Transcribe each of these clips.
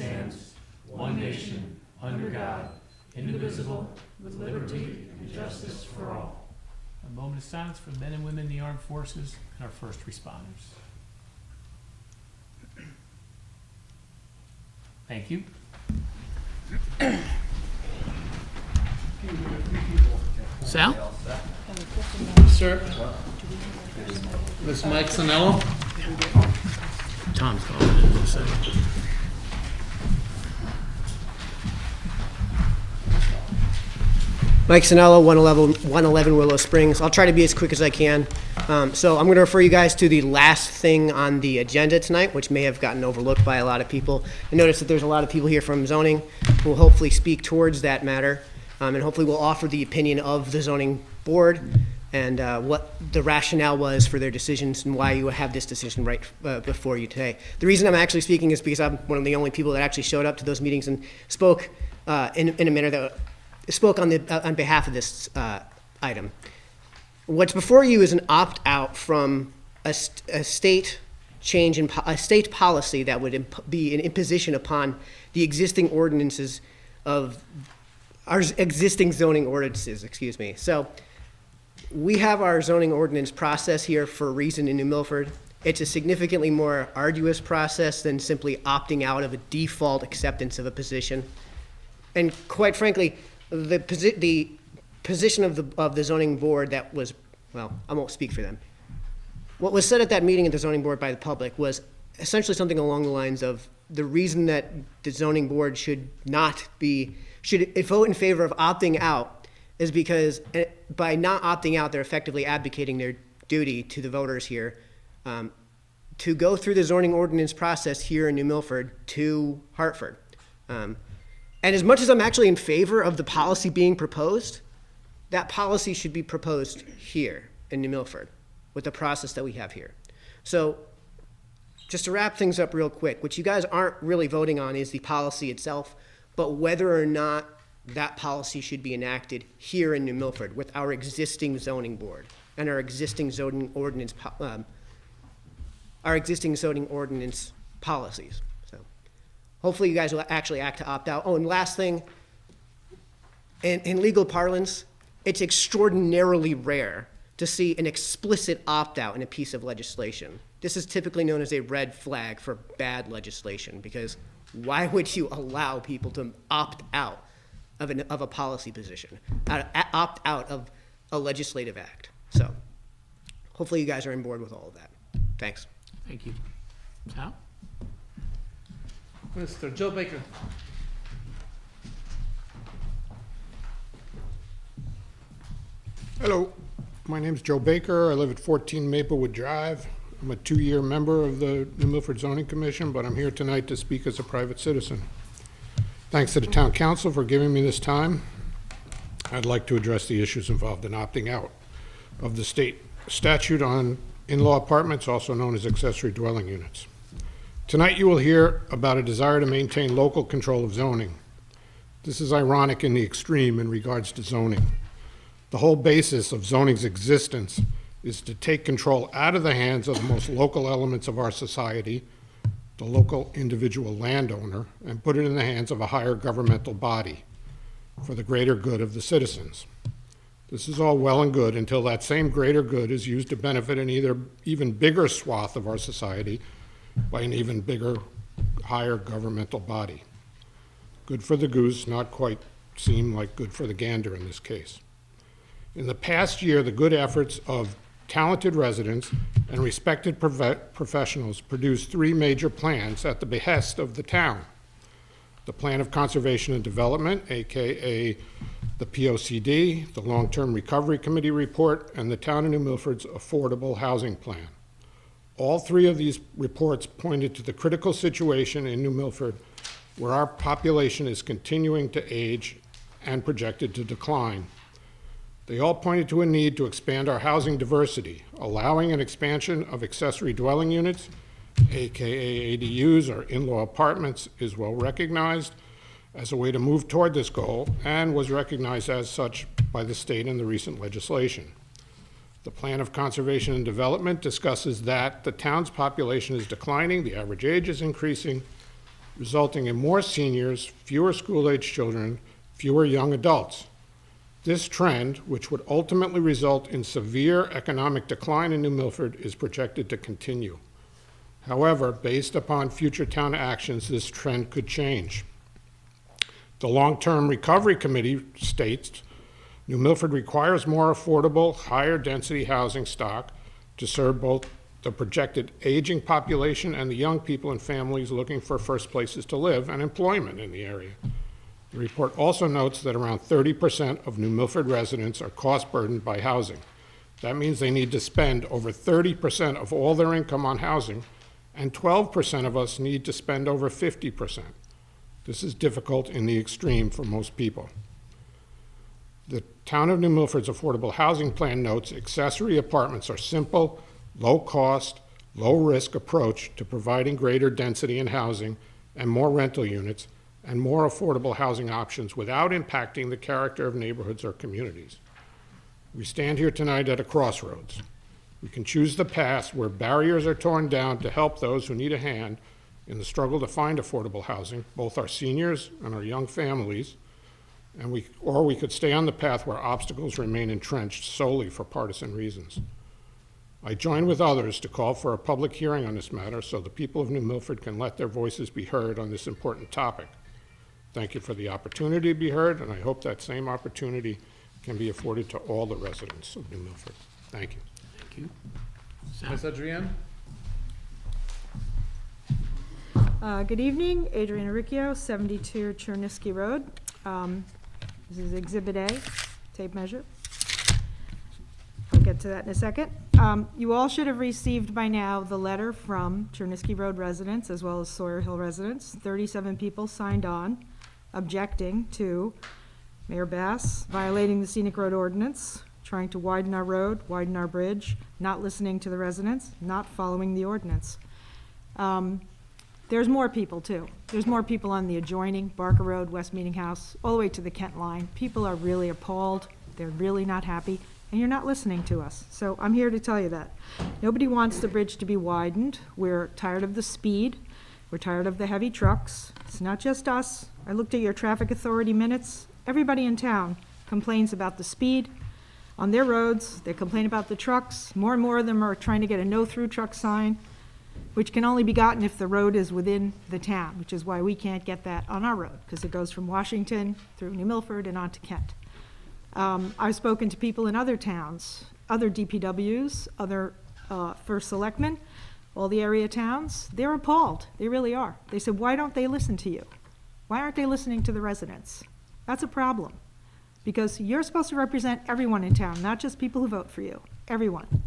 stands, one nation, under God, indivisible, with liberty and justice for all. A moment of silence for men and women in the armed forces and our first responders. Thank you. Sal? Sir, Ms. Mike Sanello. Tom's calling in a second. Mike Sanello, 111 Willow Springs. I'll try to be as quick as I can. So I'm going to refer you guys to the last thing on the agenda tonight, which may have gotten overlooked by a lot of people. I noticed that there's a lot of people here from zoning who will hopefully speak towards that matter, and hopefully will offer the opinion of the zoning board and what the rationale was for their decisions and why you have this decision right before you today. The reason I'm actually speaking is because I'm one of the only people that actually showed up to those meetings and spoke in a manner that spoke on behalf of this item. What's before you is an opt-out from a state change in a state policy that would be an imposition upon the existing ordinances of our existing zoning ordinances. Excuse me. So we have our zoning ordinance process here for a reason in New Milford. It's a significantly more arduous process than simply opting out of a default acceptance of a position, and quite frankly, the position of the zoning board that was, well, I won't speak for them. What was said at that meeting at the zoning board by the public was essentially something along the lines of the reason that the zoning board should vote in favor of opting out is because by not opting out, they're effectively abdicating their duty to the voters here to go through the zoning ordinance process here in New Milford to Hartford. And as much as I'm actually in favor of the policy being proposed, that policy should be proposed here in New Milford with the process that we have here. So just to wrap things up real quick, what you guys aren't really voting on is the policy itself, but whether or not that policy should be enacted here in New Milford with our existing zoning board and our existing zoning ordinance policies. Hopefully you guys will actually act to opt out. Oh, and last thing, in legal parlance, it's extraordinarily rare to see an explicit opt-out in a piece of legislation. This is typically known as a red flag for bad legislation, because why would you allow people to opt out of a policy position, opt out of a legislative act? So hopefully you guys are on board with all of that. Thanks. Thank you. Sal? Mr. Joe Baker. Hello, my name's Joe Baker. I live at 14 Maplewood Drive. I'm a 2-year member of the New Milford Zoning Commission, but I'm here tonight to speak as a private citizen. Thanks to the Town Council for giving me this time. I'd like to address the issues involved in opting out of the state statute on in-law apartments, also known as accessory dwelling units. Tonight you will hear about a desire to maintain local control of zoning. This is ironic in the extreme in regards to zoning. The whole basis of zoning's existence is to take control out of the hands of the most local elements of our society, the local individual landowner, and put it in the hands of a higher governmental body for the greater good of the citizens. This is all well and good until that same greater good is used to benefit an even bigger swath of our society by an even bigger, higher governmental body. Good for the goose, not quite seem like good for the gander in this case. In the past year, the good efforts of talented residents and respected professionals produced 3 major plans at the behest of the town. The Plan of Conservation and Development, AKA the POCD, the Long-Term Recovery Committee report, and the Town of New Milford's Affordable Housing Plan. All 3 of these reports pointed to the critical situation in New Milford where our population is continuing to age and projected to decline. They all pointed to a need to expand our housing diversity, allowing an expansion of accessory dwelling units, AKA ADUs or in-law apartments, is well recognized as a way to move toward this goal and was recognized as such by the state in the recent legislation. The Plan of Conservation and Development discusses that the town's population is declining, the average age is increasing, resulting in more seniors, fewer school-age children, fewer young adults. This trend, which would ultimately result in severe economic decline in New Milford, is projected to continue. However, based upon future town actions, this trend could change. The Long-Term Recovery Committee states, New Milford requires more affordable, higher density housing stock to serve both the projected aging population and the young people and families looking for first places to live and employment in the area. The report also notes that around 30% of New Milford residents are cost burdened by housing. That means they need to spend over 30% of all their income on housing, and 12% of us need to spend over 50%. This is difficult in the extreme for most people. The Town of New Milford's Affordable Housing Plan notes accessory apartments are simple, low-cost, low-risk approach to providing greater density in housing and more rental units and more affordable housing options without impacting the character of neighborhoods or communities. We stand here tonight at a crossroads. We can choose the path where barriers are torn down to help those who need a hand in the struggle to find affordable housing, both our seniors and our young families, or we could stay on the path where obstacles remain entrenched solely for partisan reasons. I join with others to call for a public hearing on this matter so the people of New Milford can let their voices be heard on this important topic. Thank you for the opportunity to be heard, and I hope that same opportunity can be afforded to all the residents of New Milford. Thank you. Thank you. Ms. Adrienne? Good evening, Adriana Riccio, 72 Chernisky Road. This is Exhibit A, tape measure. I'll get to that in a second. You all should have received by now the letter from Chernisky Road residents as well as Sawyer Hill residents. 37 people signed on objecting to Mayor Bass violating the scenic road ordinance, trying to widen our road, widen our bridge, not listening to the residents, not following the ordinance. There's more people too. There's more people on the adjoining Barker Road, West Meeting House, all the way to the Kent line. People are really appalled. They're really not happy, and you're not listening to us. So I'm here to tell you that. Nobody wants the bridge to be widened. We're tired of the speed. We're tired of the heavy trucks. It's not just us. I looked at your traffic authority minutes. Everybody in town complains about the speed on their roads. They complain about the trucks. More and more of them are trying to get a no-through truck sign, which can only be gotten if the road is within the town, which is why we can't get that on our road, because it goes from Washington through New Milford and on to Kent. I've spoken to people in other towns, other DPWs, other first selectmen, all the area towns. They're appalled. They really are. They said, why don't they listen to you? Why aren't they listening to the residents? That's a problem, because you're supposed to represent everyone in town, not just people who vote for you, everyone.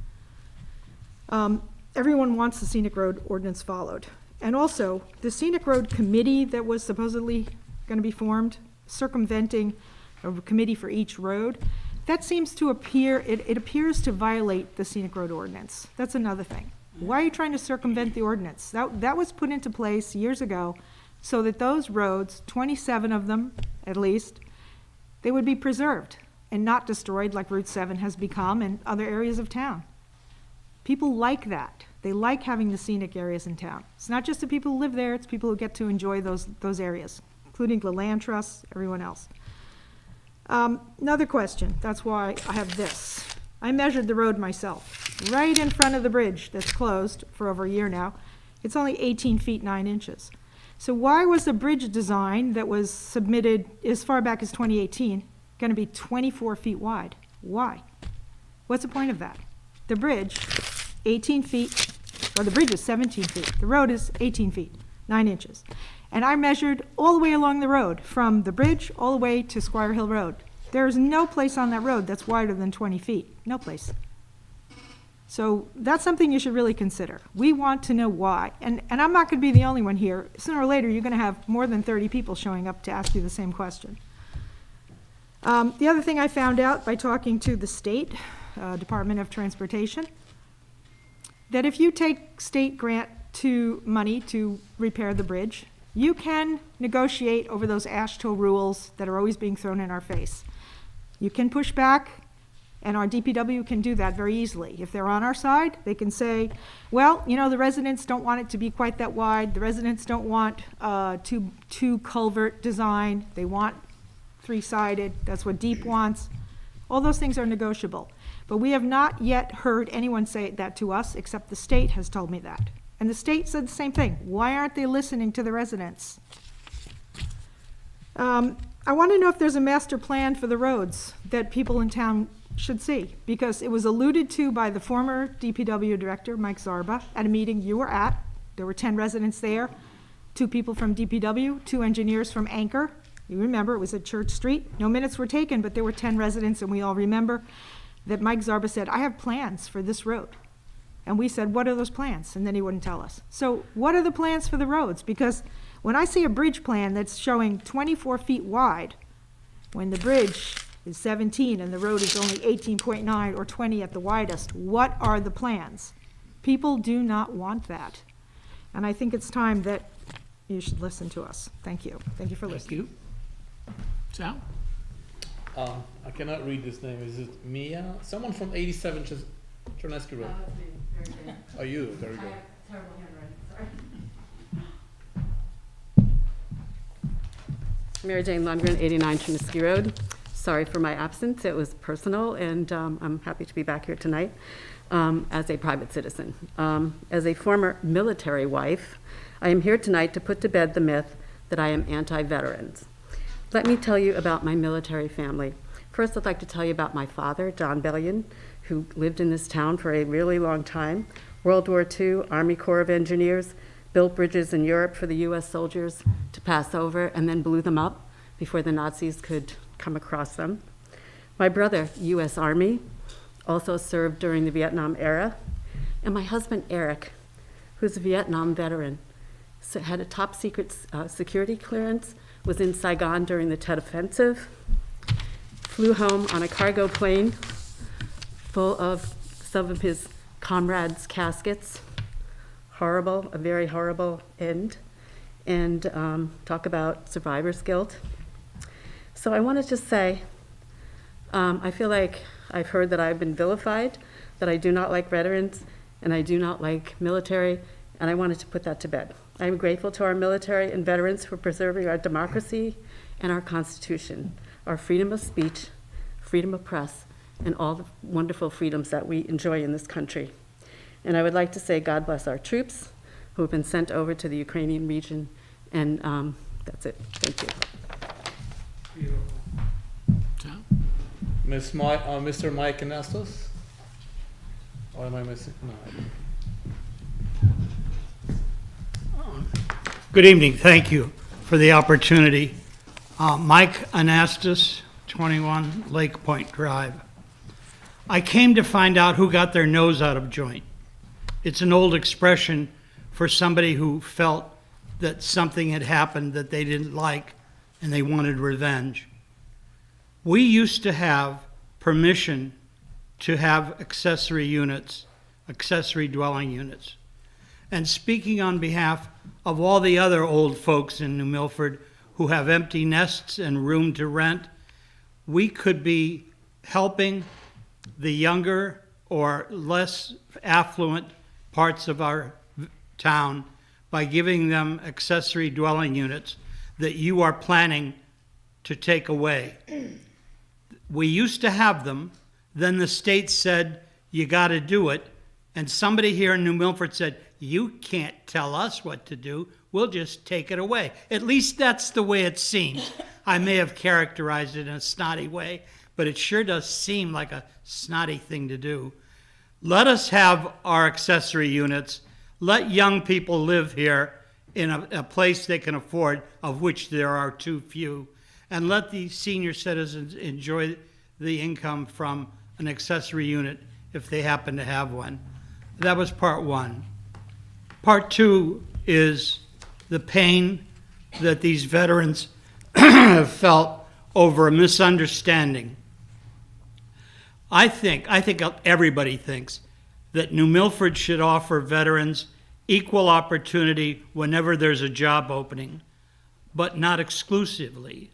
Everyone wants the scenic road ordinance followed. And also, the scenic road committee that was supposedly going to be formed, circumventing a committee for each road, that seems to appear, it appears to violate the scenic road ordinance. That's another thing. Why are you trying to circumvent the ordinance? That was put into place years ago so that those roads, 27 of them at least, they would be preserved and not destroyed like Route 7 has become in other areas of town. People like that. They like having the scenic areas in town. It's not just the people who live there, it's people who get to enjoy those areas, including the land trusts, everyone else. Another question, that's why I have this. I measured the road myself, right in front of the bridge that's closed for over a year now. It's only 18 feet 9 inches. So why was the bridge design that was submitted as far back as 2018 going to be 24 feet wide? Why? What's the point of that? The bridge, 18 feet, well, the bridge is 17 feet. The road is 18 feet, 9 inches. And I measured all the way along the road, from the bridge all the way to Squire Hill Road. There's no place on that road that's wider than 20 feet, no place. So that's something you should really consider. We want to know why. And I'm not going to be the only one here. Sooner or later, you're going to have more than 30 people showing up to ask you the same question. The other thing I found out by talking to the state Department of Transportation, that if you take state grant money to repair the bridge, you can negotiate over those AASHTO rules that are always being thrown in our face. You can push back And our DPW can do that very easily. If they're on our side, they can say, well, you know, the residents don't want it to be quite that wide. The residents don't want two culvert design. They want three-sided. That's what Deep wants. All those things are negotiable. But we have not yet heard anyone say that to us, except the state has told me that. And the state said the same thing. Why aren't they listening to the residents? I want to know if there's a master plan for the roads that people in town should see, because it was alluded to by the former DPW director, Mike Zarba, at a meeting you were at. There were 10 residents there, 2 people from DPW, 2 engineers from Anchor. You remember, it was at Church Street. No minutes were taken, but there were 10 residents, and we all remember that Mike Zarba said, I have plans for this road. And we said, what are those plans? And then he wouldn't tell us. So what are the plans for the roads? Because when I see a bridge plan that's showing 24 feet wide, when the bridge is 17 and the road is only 18.9 or 20 at the widest, what are the plans? People do not want that. And I think it's time that you should listen to us. Thank you. Thank you for Thank listening. you. Sal? I cannot read this name. Is it Mia? Someone from 87 Chernesky Road. Oh, you? Very good. Terrible handwriting, sorry. Mary Jane Lundgren, 89 Chernesky Road. Sorry for my absence. It was personal, and I'm happy to be back here tonight as a private citizen. As a former military wife, I am here tonight to put to bed the myth that I am anti-veterans. Let me tell you about my military family. First, I'd like to tell you about my father, John Bellion, who lived in this town for a really long time. World War II, Army Corps of Engineers, built bridges in Europe for the US soldiers to pass over and then blew them up before the Nazis could come across them. My brother, US Army, also served during the Vietnam era. And my husband, Eric, who's a Vietnam veteran, so had a top secret security clearance, was in Saigon during the Tet Offensive, flew home on a cargo plane full of some of his comrades' caskets. Horrible, a very horrible end. And talk about survivor's guilt. So I want to just say, I feel like I've heard that I've been vilified, that I do not like veterans, and I do not like military, and I wanted to put that to bed. I am grateful to our military and veterans for preserving our democracy and our Constitution, our freedom of speech, freedom of press, and all the wonderful freedoms that we enjoy in this country. And I would like to say God bless our troops who have been sent over to the Ukrainian region, and that's it. Thank you. Sal? Mr. Mike Anastos? Or am I missing? No. Good evening. Thank you for the opportunity. Mike Anastas, 21 Lake Point Drive. I came to find out who got their nose out of joint. It's an old expression for somebody who felt that something had happened that they didn't like and they wanted revenge. We used to have permission to have accessory units, accessory dwelling units. And speaking on behalf of all the other old folks in New Milford who have empty nests and room to rent, we could be helping the younger or less affluent parts of our town by giving them accessory dwelling units that you are planning to take away. We used to have them, then the state said, you got to do it, and somebody here in New Milford said, you can't tell us what to do, we'll just take it away. At least that's the way it seems. I may have characterized it in a snotty way, but it sure does seem like a snotty thing to do. Let us have our accessory units. Let young people live here in a place they can afford, of which there are too few. And let the senior citizens enjoy the income from an accessory unit if they happen to have one. That was part one. Part two is the pain that these veterans have felt over a misunderstanding. I think everybody thinks that New Milford should offer veterans equal opportunity whenever there's a job opening, but not exclusively.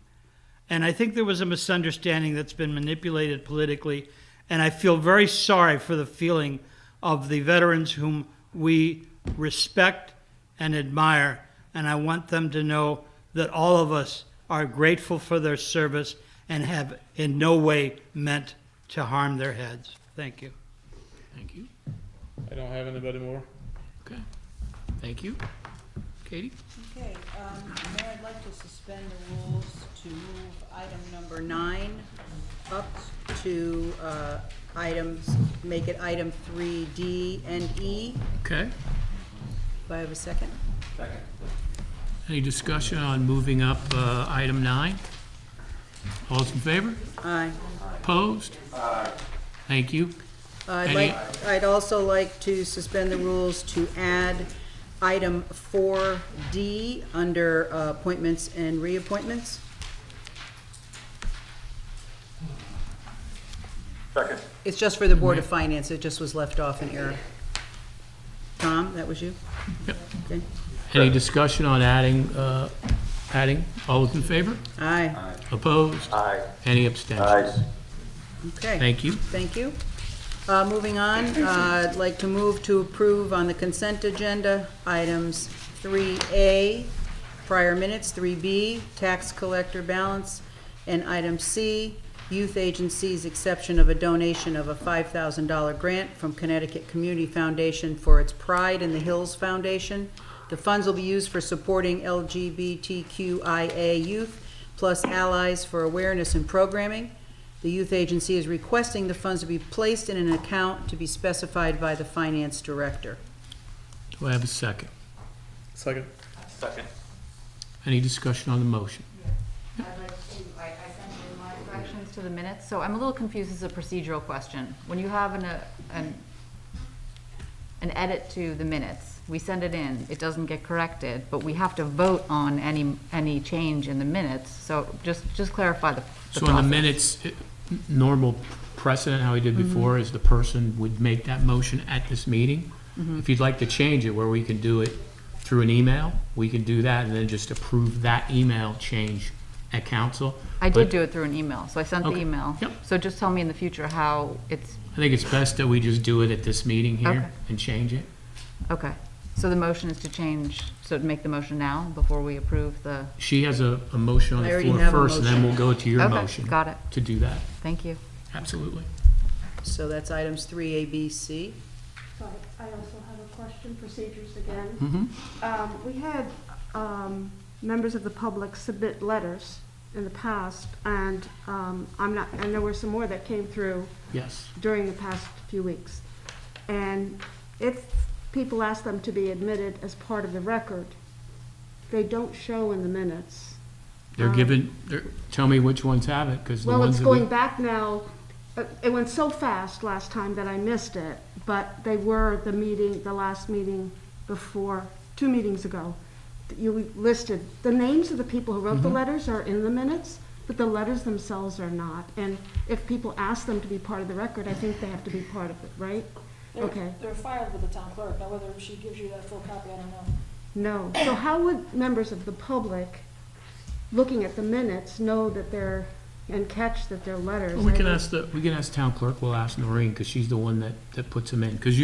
And I think there was a misunderstanding that's been manipulated politically, And I feel very sorry for the feeling of the veterans whom we respect and admire. And I want them to know that all of us are grateful for their service and have in no way meant to harm their heads. Thank you. Thank you. I don't have anybody more. Okay. Thank you. Katie? Okay, Mayor, I'd like to suspend the rules to move item number 9 up to make it item 3D and E. Okay. Do I have a second? Any discussion on moving up item 9? All those in favor? Aye. Opposed? Thank you. I'd also like to suspend the rules to add item 4D under appointments and reappointments. Second. It's just for the Board of Finance, it just was left off in error. Tom, that was you? Yep. Okay. Any discussion on adding? All those in favor? Aye. Opposed? Aye. Any abstentions? Okay. Thank you. Thank you. Moving on, I'd like to move to approve on the consent agenda, items 3A, prior minutes, 3B, tax collector balance, and item C, youth agency's exception of a donation of a $5,000 grant from Connecticut Community Foundation for its Pride in the Hills Foundation. The funds will be used for supporting LGBTQIA youth, plus allies for awareness and programming. The youth agency is requesting the funds to be placed in an account to be specified by the finance director. Do I have a second? Second. Second. Any discussion on the motion? I'd like to, I sent in my corrections to the minutes, so I'm a little confused. This is a procedural question. When you have an edit to the minutes, we send it in, it doesn't get corrected, but we have to vote on any change in the minutes, so just clarify the So in the process. minutes, normal precedent, how we did before, is the person would make that motion at this meeting. If you'd like to change it where we can do it through an email, we can do that and then just approve that email change at council. I But did do it through an email, so I sent the Okay. email. Yep. So just tell me in the future how it's, I think it's best that we just do it at this meeting Okay. here and change it. okay. So the motion is to change, so to make the motion now before we approve the, She has a motion on I the already floor have a first, and then motion. we'll go to your okay, motion got it. to do that. Thank you. Absolutely. So that's items 3A, B, C. But I also have a question, procedures again. Mm-hmm. We had members of the public submit letters in the past, and and there were some more that came through Yes. during the past few weeks. And if people ask them to be admitted as part of the record, they don't show in the minutes. They're given, tell me which ones have it, because the Well, ones it's that going we, back now, it went so fast last time that I missed it, but they were the last meeting before, 2 meetings ago. You listed, the names of the people who wrote the letters are in the minutes, but the letters themselves are not. And if people ask them to be part of the record, I think they have to be part of it, right? Okay. They're filed with the town clerk. Now, whether she gives you that full copy, I don't know. No. So how would members of the public, looking at the minutes, know that they're, and catch that they're letters? we can ask town clerk, we'll ask Noreen, because she's the one that puts them in. Because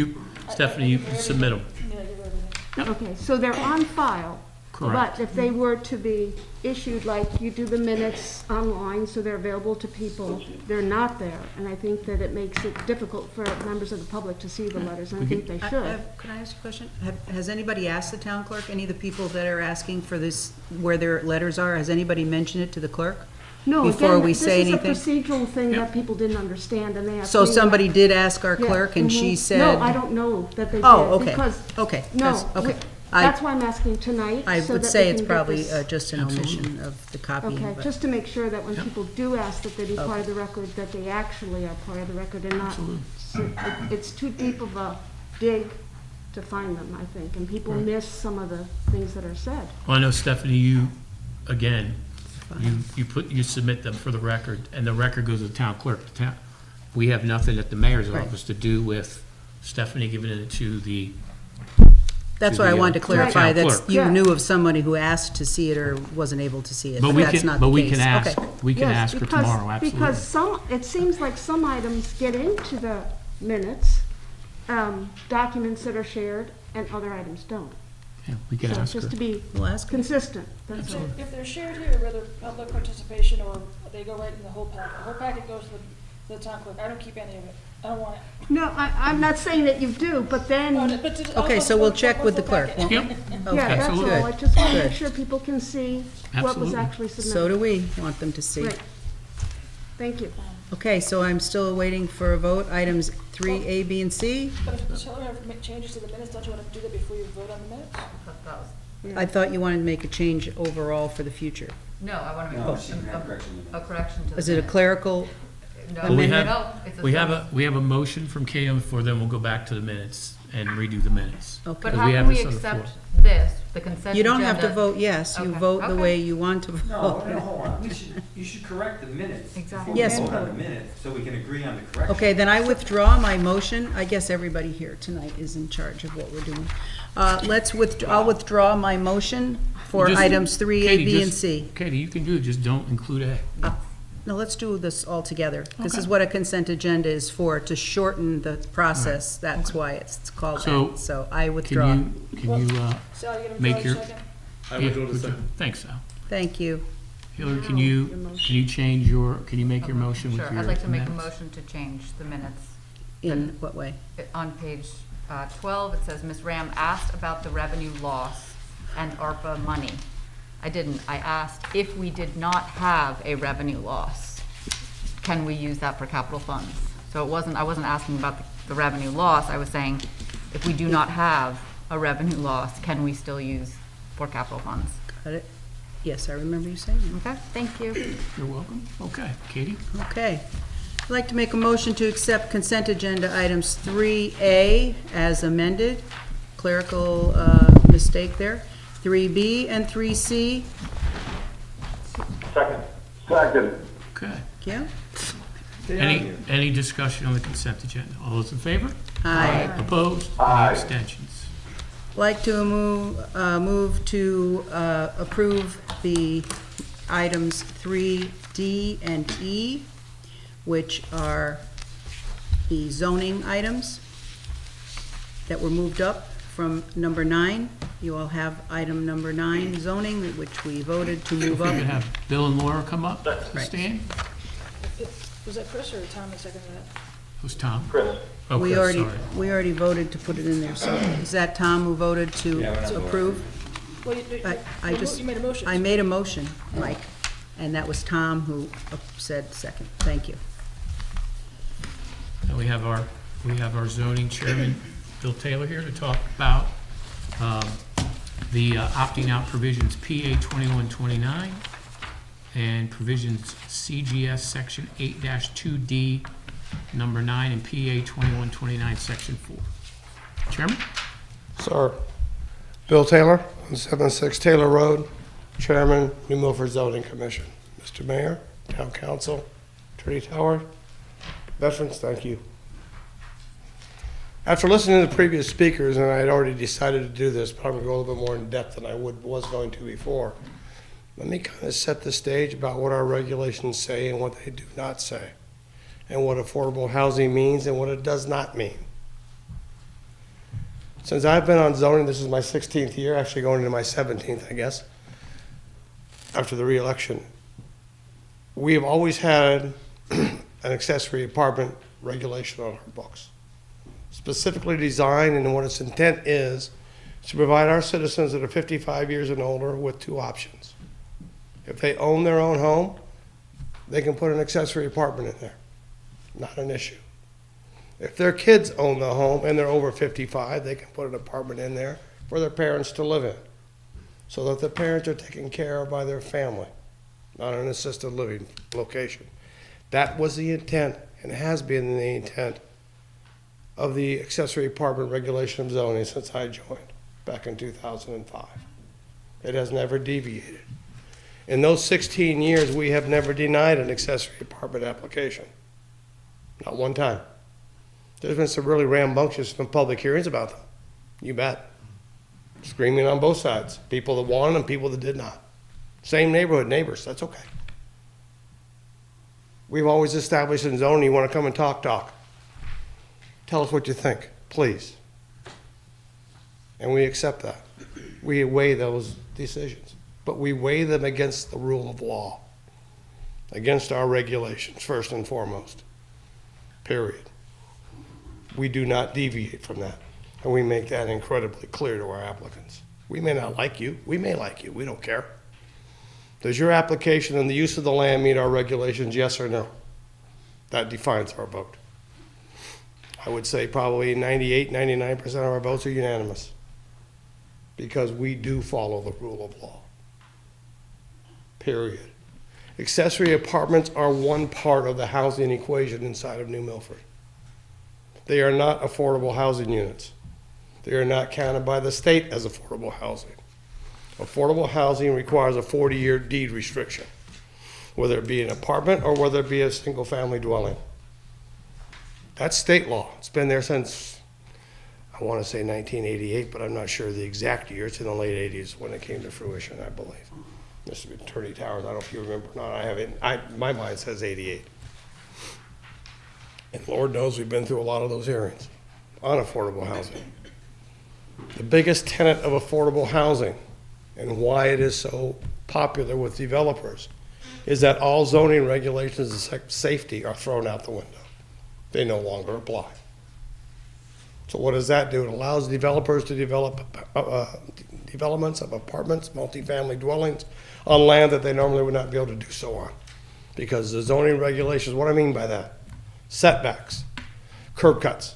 Stephanie, you submit them. Yeah, give her everything. Okay, so they're on file. Correct. But if they were to be issued, like you do the minutes online, so they're available to people, they're not there. And I think that it makes it difficult for members of the public to see the letters, and I think they should. Could I ask a question? Has anybody asked the town clerk, any of the people that are asking for this, where their letters are, has anybody mentioned it to the clerk? No, before again, we this say is a anything? procedural thing Yep. that people didn't understand, and they asked So me somebody that- did ask our Yeah, clerk, and she mhm. said? No, I don't know that they did. Oh, okay, Because, okay, no, that's, okay. that's why I'm asking tonight. I so would that say we it's can get probably this- just an omission of the copy. Okay, but- just to make sure that when people do ask that they be part of the record, that they actually are part of the record and not, it's too deep of a dig to find them, I think, and people miss some of the things that are said. Well, I know, Stephanie, you submit them for the record, and the record goes to the town clerk. We have nothing at the mayor's Right. office to do with Stephanie giving it to the That's to what I the, wanted to the clarify, town that's, clerk. you Yeah. knew of somebody who asked to see it or wasn't able to see it, But but we that's can, not but the we case. can ask, Okay. we can Yes, ask her because- tomorrow, absolutely. Because it seems like some items get into the minutes, documents that are shared, and other items don't. Yeah, we can So ask just her. to be We'll ask her. consistent, that's all. If they're shared here, whether public participation or they go right in the whole packet. The whole packet goes to the town clerk. I don't keep any of it. I don't want it. No, I'm not saying that you do, but then, Okay, so we'll check with the clerk. Yep, yeah, that's absolutely. all. I just want to Good. make sure people can see what was Absolutely. actually submitted. So do we want them to see. Right. Thank you. Okay, so I'm still waiting for a vote, items 3A, B, and C. But if the seller ever make changes to the minutes, don't you want to do that before you vote on the minutes? I thought you wanted to make a change overall for the future. No, I want to make a correction to the Is it a minutes. clerical? No, Well, we amendment? have, no, it's a we have sentence. we have a motion from KM for then we'll go back to the minutes and redo the minutes. Okay. But Because how we can have we this on the floor. accept this, the consent You don't have to agenda? vote yes, you Okay, vote the okay. way you want to No, vote. no, hold on. You should correct the minutes. Exactly. Before we Yes. vote on the minutes, so we can agree on the correction. Okay, then I withdraw my motion. I guess everybody here tonight is in charge of what we're doing. I'll withdraw my motion for Just- items 3A, Katie, B, and just- C. Katie, you can do it, just don't include A. No, let's do this all together. This Okay. is what a consent agenda is for, to shorten the process. That's why it's called So, that. So I withdraw. Can you, Sal, you gonna Make withdraw your- second? I yeah, withdraw the would you- second. Thanks, Sal. Thank you. Hillary, can you change your, can you make your motion with your Sure, I'd like to make a amendments? motion to change the minutes. In what way? On page 12, it says, Ms. Ram asked about the revenue loss and ARPA money. I didn't. I asked if we did not have a revenue loss, can we use that for capital funds? So I wasn't asking about the revenue loss. I was saying, if we do not have a revenue loss, can we still use for capital funds? Got it? Yes, I remember you saying Okay, thank you. You're welcome. Okay, Katie? that. Okay. I'd like to make a motion to accept consent agenda items 3A as amended. Clerical mistake there. 3B and 3C. Second. Okay. Yeah? Any discussion on the consent agenda? All those in favor? Aye. Opposed? Any abstentions? Like to move to approve the items 3D and E, which are the zoning items that were moved up from number 9. You all have item number 9, zoning, which we voted to If move we up. could have Bill and Laura come up to Right. stand? Was that Chris or Tom that seconded that? It was Tom. Chris. Oh, We Chris, already, sorry. we already voted to put it in there, so is that Tom who voted to approve? Well, I just, you made a motion. I made a motion, Mike, and that was Tom who said second. Thank you. And we have our zoning chairman, Bill Taylor, here to talk about the opting out provisions PA 2129 and provisions CGS Section 8-2D, number 9, and PA 2129, Section 4. Chairman? Sir, Bill Taylor, on 76 Taylor Road, Chairman, New Milford Zoning Commission. Mr. Mayor, Town Council, Attorney Tower, veterans, thank you. After listening to the previous speakers, and I had already decided to do this, but I'm going to go a little bit more in depth than I was going to before, let me kind of set the stage about what our regulations say and what they do not say, and what affordable housing means and what it does not mean. Since I've been on zoning, this is my 16th year, actually going into my 17th, I guess, after the re-election. We have always had an accessory apartment regulation on our books, specifically designed, and what its intent is to provide our citizens that are 55 years and older with two options. If they own their own home, they can put an accessory apartment in there. Not an issue. If their kids own the home and they're over 55, they can put an apartment in there for their parents to live in, so that the parents are taken care of by their family, not an assisted living location. That was the intent, and has been the intent, of the accessory apartment regulation of zoning since I joined back in 2005. It has never deviated. In those 16 years, we have never denied an accessory apartment application. Not one time. There's been some really rambunctious public hearings about them. You bet. screaming on both sides, people that wanted and people that did not. Same neighborhood, neighbors, that's okay. We've always established in zoning, you want to come and talk. Tell us what you think, please. And we accept that. We weigh those decisions, but we weigh them against the rule of law, against our regulations, first and foremost, period. We do not deviate from that, and we make that incredibly clear to our applicants. We may not like you, we may like you, we don't care. Does your application and the use of the land meet our regulations, yes or no? That defines our vote. I would say probably 98, 99% of our votes are unanimous, because we do follow the rule of law, period. Accessory apartments are one part of the housing equation inside of New Milford. They are not affordable housing units. They are not counted by the state as affordable housing. Affordable housing requires a 40-year deed restriction, whether it be an apartment or whether it be a single-family dwelling. That's state law. It's been there since, I want to say 1988, but I'm not sure the exact year. It's in the late 80s when it came to fruition, I believe. This is Attorney Towers. I don't know if you remember or not. I have it. My mind says 88. And Lord knows we've been through a lot of those hearings on affordable housing. The biggest tenet of affordable housing and why it is so popular with developers is that all zoning regulations and safety are thrown out the window. They no longer apply. So what does that do? It allows developers to develop developments of apartments, multifamily dwellings on land that they normally would not be able to do so on. Because the zoning regulations, what I mean by that, setbacks, curb cuts,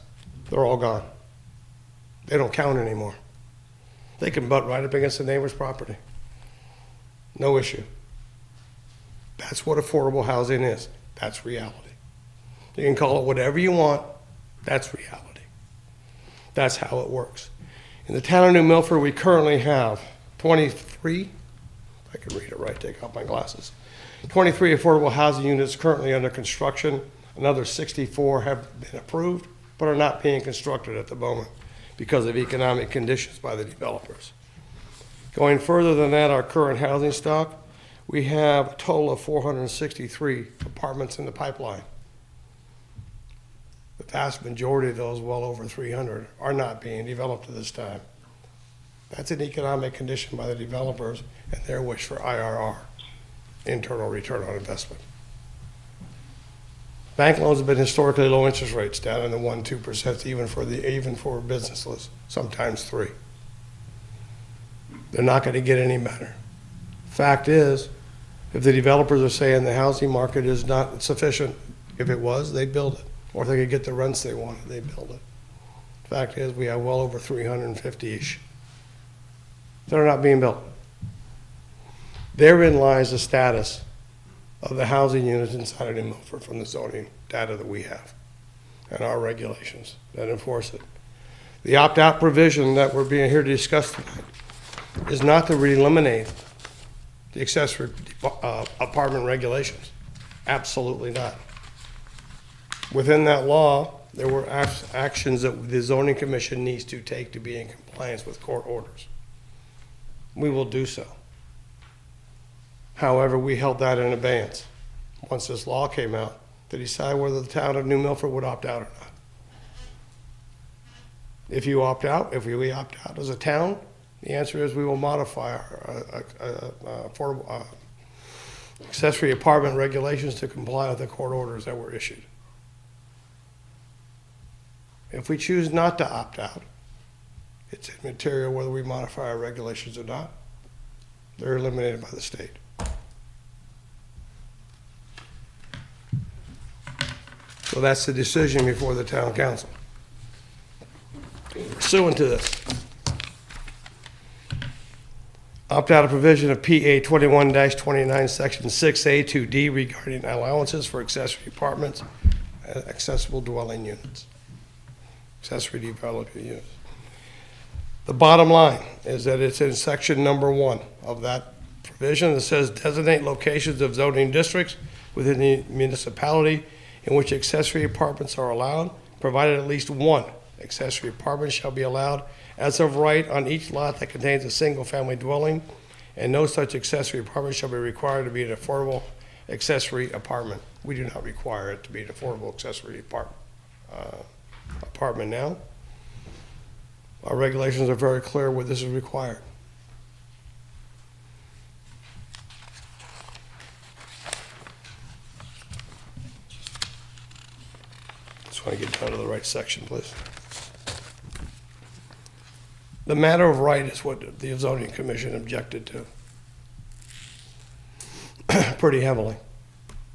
they're all gone. They don't count anymore. They can butt right up against the neighbor's property. No issue. That's what affordable housing is. That's reality. You can call it whatever you want. That's reality. That's how it works. In the town of New Milford, we currently have 23, I can read it right, take off my glasses, 23 affordable housing units currently under construction. Another 64 have been approved, but are not being constructed at the moment because of economic conditions by the developers. Going further than that, our current housing stock, we have a total of 463 apartments in the pipeline. The vast majority of those, well over 300, are not being developed at this time. That's an economic condition by the developers and their wish for IRR, internal return on investment. Bank loans have been historically low interest rates, down in the 1-2%, even for businesses, sometimes 3%. They're not going to get any better. Fact is, if the developers are saying the housing market is not sufficient, if it was, they'd build it. Or if they could get the rents they wanted, they'd build it. Fact is, we have well over 350-ish that are not being built. Therein lies the status of the housing units inside of New Milford from the zoning data that we have and our regulations that enforce it. The opt-out provision that we're being here to discuss tonight is not to eliminate the accessory apartment regulations. Absolutely not. Within that law, there were actions that the zoning commission needs to take to be in compliance with court orders. We will do so. However, we held that in abeyance once this law came out to decide whether the town of New Milford would opt out or not. If you opt out, if we opt out as a town, the answer is we will modify our affordable accessory apartment regulations to comply with the court orders that were issued. If we choose not to opt out, it's immaterial whether we modify our regulations or not. They're eliminated by the state. So that's the decision before the town council. Pursuant to this, opt-out of provision of PA 21-29, section 6A to D regarding allowances for accessory apartments and accessible dwelling units, accessory development units. The bottom line is that it's in section number 1 of that provision that says designate locations of zoning districts within the municipality in which accessory apartments are allowed, provided at least one accessory apartment shall be allowed as of right on each lot that contains a single-family dwelling, and no such accessory apartment shall be required to be an affordable accessory apartment. We do not require it to be an affordable accessory apartment now. Our regulations are very clear where this is required. Just want to get down to the right section, please. The matter of right is what the zoning commission objected to pretty heavily.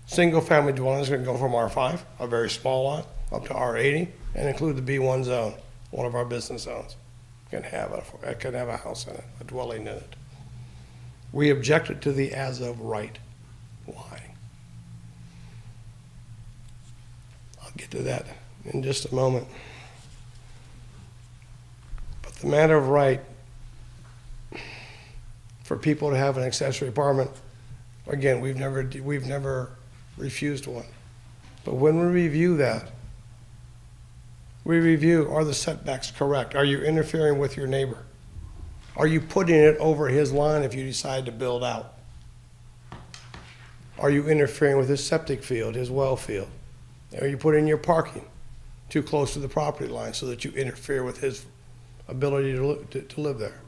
Single-family dwellings can go from R5, a very small lot, up to R80, and include the B1 zone, one of our business zones. Can have a house in it, a dwelling in it. We objected to the as of right. Why? I'll get to that in just a moment. But the matter of right for people to have an accessory apartment, again, we've never refused one. But when we review that, we review, are the setbacks correct? Are you interfering with your neighbor? Are you putting it over his line if you decide to build out? Are you interfering with his septic field, his well field? Are you putting your parking too close to the property line so that you interfere with his ability to live there?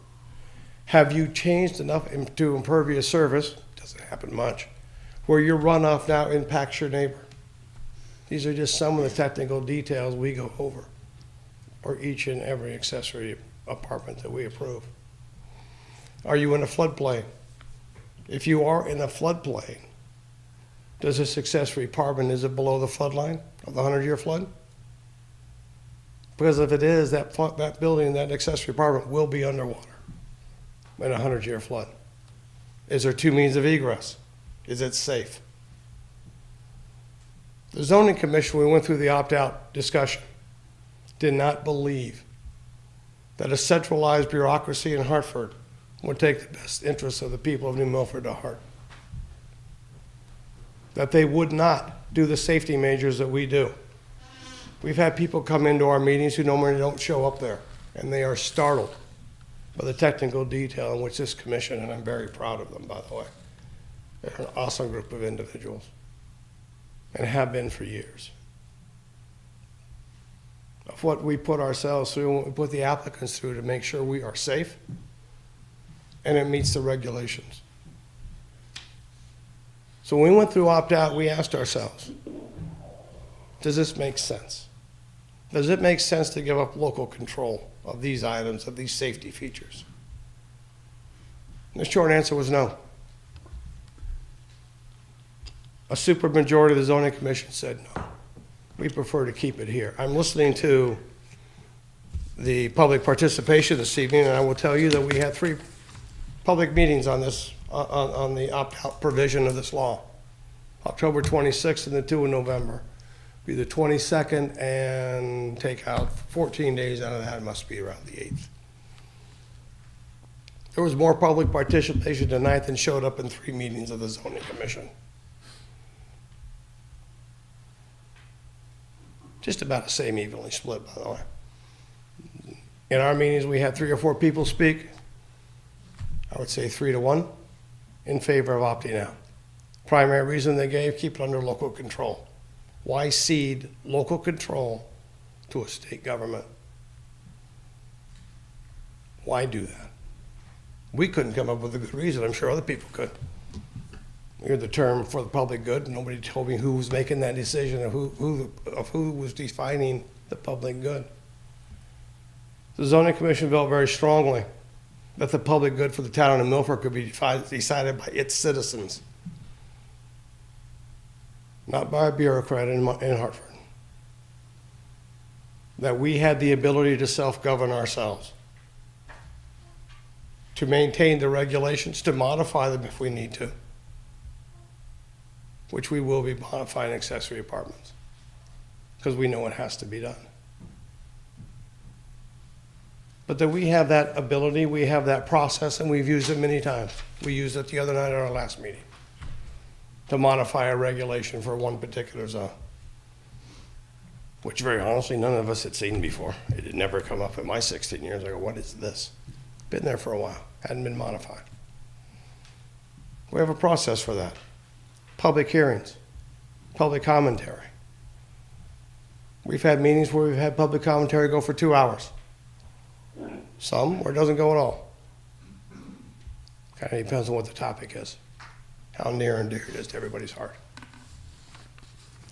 Have you changed enough to impervious surface, doesn't happen much, where your runoff now impacts your neighbor? These are just some of the technical details we go over for each and every accessory apartment that we approve. Are you in a floodplain? If you are in a floodplain, does this accessory apartment, is it below the flood line of the 100-year flood? Because if it is, that building, that accessory apartment will be underwater in a 100-year flood. Is there two means of egress? Is it safe? The zoning commission, we went through the opt-out discussion, did not believe that a centralized bureaucracy in Hartford would take the best interests of the people of New Milford to heart. That they would not do the safety measures that we do. We've had people come into our meetings who normally don't show up there, and they are startled by the technical detail in which this commission, and I'm very proud of them, by the way. They're an awesome group of individuals, and have been for years, of what we put ourselves through, what we put the applicants through to make sure we are safe and it meets the regulations. So when we went through opt-out, we asked ourselves, does this make sense? Does it make sense to give up local control of these items, of these safety features? And the short answer was no. A supermajority of the zoning commission said no. We prefer to keep it here. I'm listening to the public participation this evening, and I will tell you that we had 3 public meetings on this, on the opt-out provision of this law. October 26th and the 2 in November. Be the 22nd, and take out 14 days out of that, it must be around the 8th. There was more public participation tonight than showed up in 3 meetings of the zoning commission. Just about the same evenly split, by the way. In our meetings, we had 3 or 4 people speak. I would say 3 to 1 in favor of opting out. Primary reason they gave, keep it under local control. Why cede local control to a state government? Why do that? We couldn't come up with a good reason. I'm sure other people could. We heard the term for the public good. Nobody told me who was making that decision or who was defining the public good. The zoning commission felt very strongly that the public good for the town of Milford could be decided by its citizens, not by a bureaucrat in Hartford. That we had the ability to self-govern ourselves, to maintain the regulations, to modify them if we need to, which we will be modifying accessory apartments, because we know it has to be done. But that we have that ability, we have that process, and we've used it many times. We used it the other night at our last meeting to modify a regulation for one particular zone. which very honestly, none of us had seen before. It had never come up in my 16 years. I go, what is this? Been there for a while, hadn't been modified. We have a process for that. Public hearings, public commentary. We've had meetings where we've had public commentary go for 2 hours. Some where it doesn't go at all. Kind of depends on what the topic is, how near and dear it is to everybody's heart.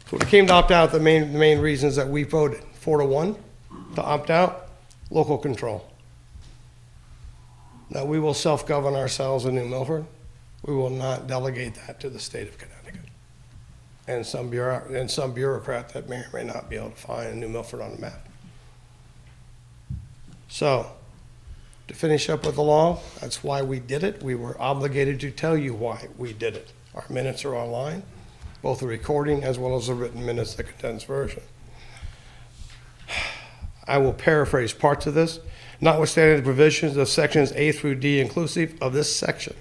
So when it came to opt out, the main reasons that we voted 4-1 to opt out, local control. Now we will self-govern ourselves in New Milford. We will not delegate that to the state of Connecticut. And some bureaucrat that may or may not be able to find New Milford on the map. So, to finish up with the law, that's why we did it. We were obligated to tell you why we did it. Our minutes are online, both the recording as well as the written minutes, the condensed version. I will paraphrase parts of this. Notwithstanding the provisions of sections A through D inclusive of this section,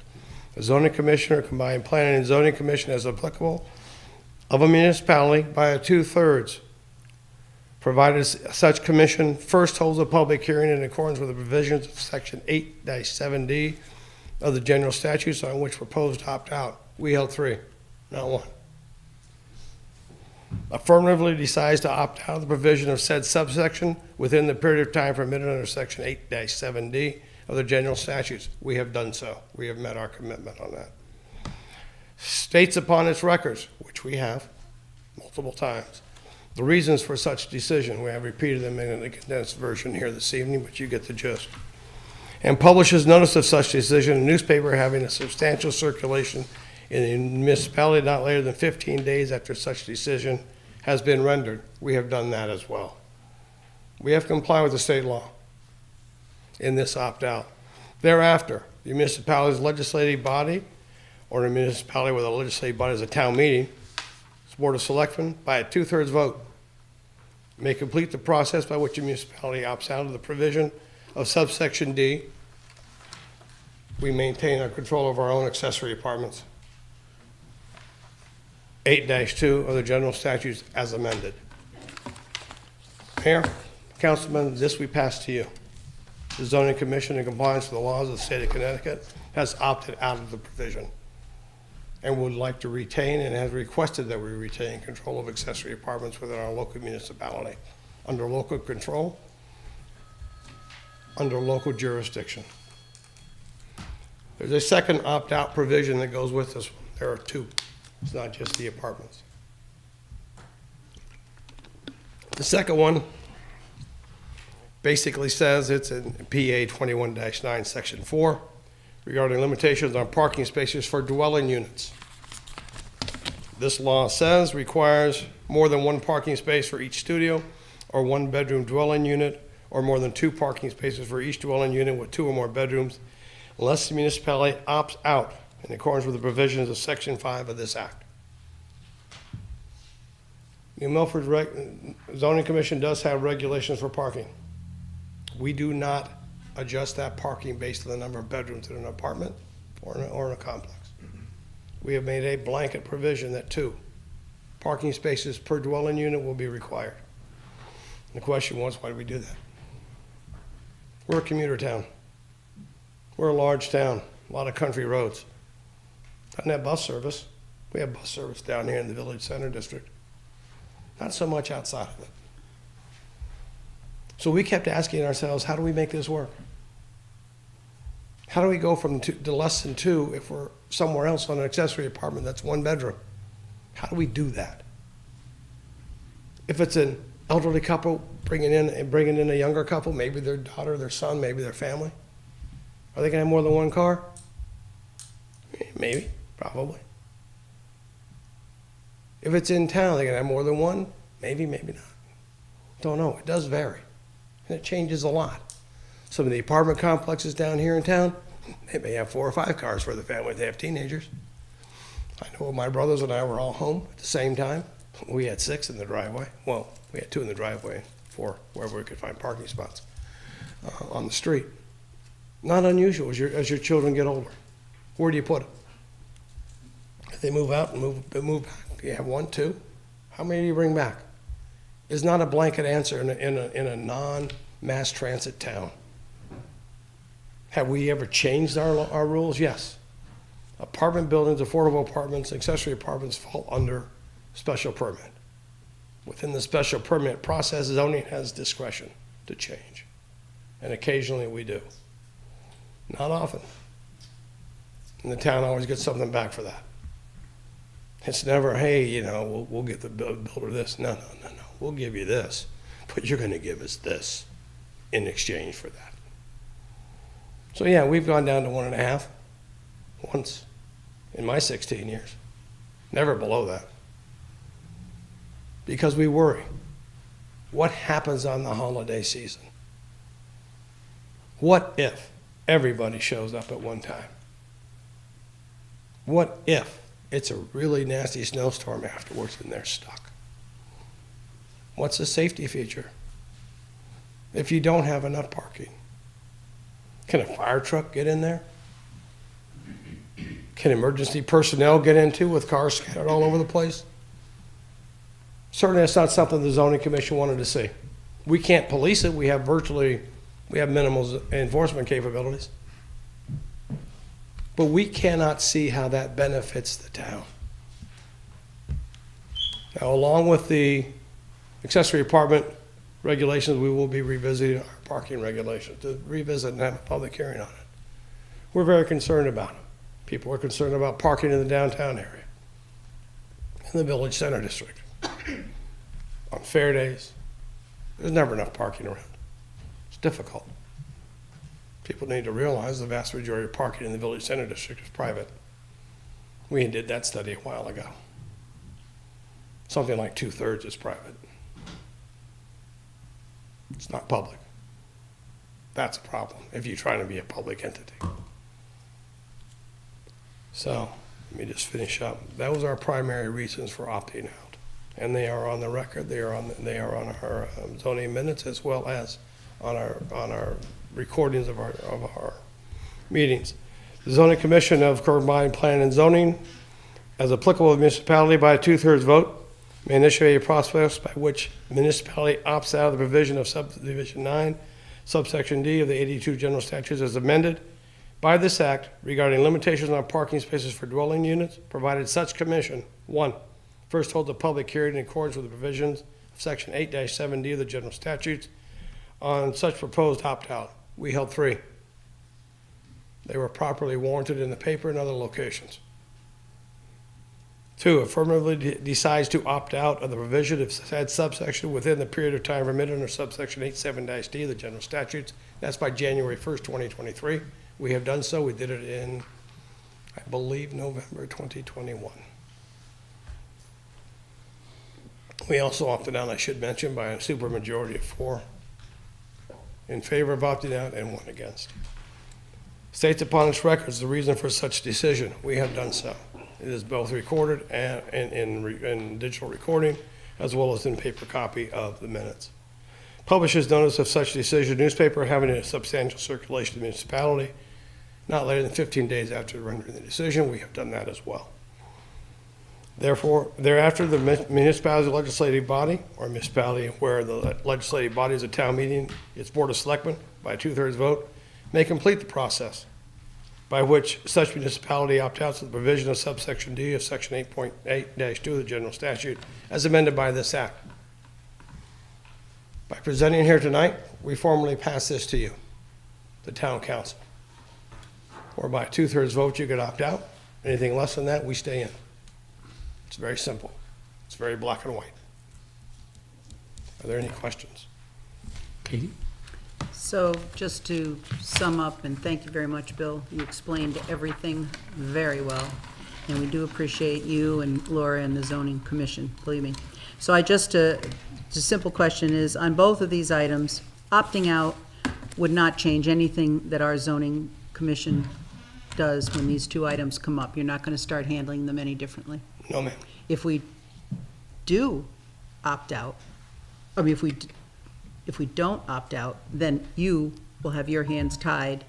the zoning commissioner, combined planning and zoning commission as applicable of a municipality by a 2/3, provided such commission first holds a public hearing in accordance with the provisions of section 8-7D of the general statutes on which proposed opt-out. We held 3, not 1. Affirmatively decides to opt out of the provision of said subsection within the period of time permitted under section 8-7D of the general statutes. We have done so. We have met our commitment on that. States upon its records, which we have multiple times, the reasons for such decision. We have repeated them in the condensed version here this evening, but you get the gist. And publishes notice of such decision in a newspaper having a substantial circulation in the municipality not later than 15 days after such decision has been rendered. We have done that as well. We have complied with the state law in this opt-out. Thereafter, the municipality's legislative body, or a municipality where the legislative body is a town meeting, Board of Selectmen, by a 2/3 vote, may complete the process by which a municipality opts out of the provision of subsection D. We maintain our control of our own accessory apartments. 8-2 of the general statutes as amended. Mayor, Councilman, this we pass to you. The zoning commission, in compliance with the laws of the state of Connecticut, has opted out of the provision and would like to retain and has requested that we retain control of accessory apartments within our local municipality, under local control, under local jurisdiction. There's a second opt-out provision that goes with this one. There are 2. It's not just the apartments. The second one basically says, it's in PA 21-9, Section 4, regarding limitations on parking spaces for dwelling units. This law says requires more than 1 parking space for each studio or 1 bedroom dwelling unit, or more than 2 parking spaces for each dwelling unit with 2 or more bedrooms, unless the municipality opts out in accordance with the provisions of Section 5 of this Act. New Milford Zoning Commission does have regulations for parking. We do not adjust that parking based on the number of bedrooms in an apartment or in a complex. We have made a blanket provision that 2 parking spaces per dwelling unit will be required. And the question was, why do we do that? We're a commuter town. We're a large town, a lot of country roads. Doesn't have bus service. We have bus service down here in the Village Center District. Not so much outside of it. So we kept asking ourselves, how do we make this work? How do we go from 2 to less than 2 if we're somewhere else on an accessory apartment that's 1 bedroom? How do we do that? If it's an elderly couple bringing in a younger couple, maybe their daughter, their son, maybe their family, are they gonna have more than 1 car? Maybe, probably. If it's in town, they're gonna have more than 1? Maybe, maybe not. Don't know, it does vary. And it changes a lot. Some of the apartment complexes down here in town, they may have 4 or 5 cars for the family if they have teenagers. I know my brothers and I were all home at the same time. We had 6 in the driveway. Well, we had 2 in the driveway, 4 wherever we could find parking spots on the street. Not unusual as your children get older. Where do you put them? If they move out and move back, you have 1, 2. How many do you bring back? is not a blanket answer in a non-mass transit town. Have we ever changed our rules? Yes. Apartment buildings, affordable apartments, accessory apartments fall under special permit. Within the special permit process, zoning has discretion to change. And occasionally we do. Not often. And the town always gets something back for that. It's never, hey, you know, we'll give the builder this. No. We'll give you this, but you're going to give us this in exchange for that. So yeah, we've gone down to 1.5 once in my 16 years. Never below that. Because we worry. What happens on the holiday season? What if everybody shows up at one time? What if it's a really nasty snowstorm afterwards and they're stuck? What's the safety feature? If you don't have enough parking, can a fire truck get in there? Can emergency personnel get into with cars scattered all over the place? Certainly that's not something the zoning commission wanted to see. We can't police it. We have minimal enforcement capabilities. But we cannot see how that benefits the town. Now, along with the accessory apartment regulations, we will be revisiting our parking regulations to revisit and have a public hearing on it. We're very concerned about them. People are concerned about parking in the downtown area, in the village center district. On fair days, there's never enough parking around. It's difficult. People need to realize the vast majority of parking in the village center district is private. We did that study a while ago. Something like 2/3 is private. It's not public. That's a problem if you're trying to be a public entity. So, let me just finish up. That was our primary reasons for opting out. And they are on the record, they are on our zoning minutes as well as on our recordings of our meetings. The zoning commission of combined plan and zoning, as applicable to the municipality by a 2/3 vote, may initiate a process by which municipality opts out of the provision of subdivision 9, subsection D of the 82 general statutes as amended by this act regarding limitations on parking spaces for dwelling units, provided such commission, 1, first hold a public hearing in accordance with the provisions of section 8-7D of the general statutes on such proposed opt-out. We held 3. They were properly warranted in the paper and other locations. 2, affirmatively decides to opt out of the provision of said subsection within the period of time permitted under subsection 87-D of the general statutes. That's by January 1st, 2023. We have done so. We did it in, I believe, November 2021. We also opted out, I should mention, by a supermajority of 4 in favor of opting out and 1 against. States upon its records the reason for such decision. We have done so. It is both recorded and in digital recording, as well as in paper copy of the minutes. Publishes notice of such decision, newspaper having a substantial circulation in the municipality, not later than 15 days after rendering the decision. We have done that as well. Therefore, thereafter, the municipality legislative body, or municipality where the legislative body is a town meeting, its board of selectmen, by a 2/3 vote, may complete the process by which such municipality opt-outs of the provision of subsection D of section 8.8-2 of the general statute as amended by this act. By presenting here tonight, we formally pass this to you, the town council. Or by a 2/3 vote, you could opt out. Anything less than that, we stay in. It's very simple. It's very black and white. Are there any questions? Katie? So just to sum up, and thank you very much, Bill, you explained everything very well, and we do appreciate you and Laura and the zoning commission, believe me. So the simple question is, on both of these items, opting out would not change anything that our zoning commission does when these 2 items come up. You're not going to start handling them any differently. No, ma'am. If we do opt out, I mean, if we don't opt out, then you will have your hands tied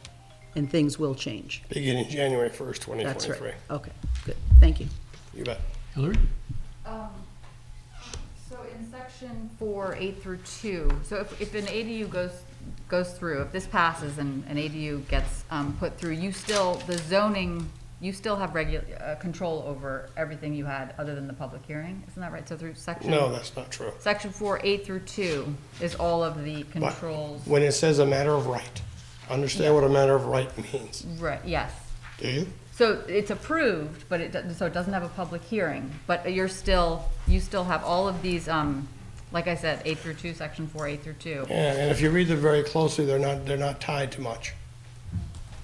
and things will change. Beginning January 1st, 2023. That's right. Okay, good. Thank you. You bet. Hillary? So in section section 4, 8 through 2, so if an ADU goes through, if this passes and an ADU gets put through, you still have control over everything you had other than the public hearing, isn't that right? So through section. No, that's not true. Section 4, 8 through 2 is all of the But controls. when it says a matter of right, understand what a matter of right means. Right, yes. Do you? So it's approved, but so it doesn't have a public hearing, but you still have all of these, like I said, 8 through 2, section 4, 8 through 2. Yeah, and if you read them very closely, they're not tied to much.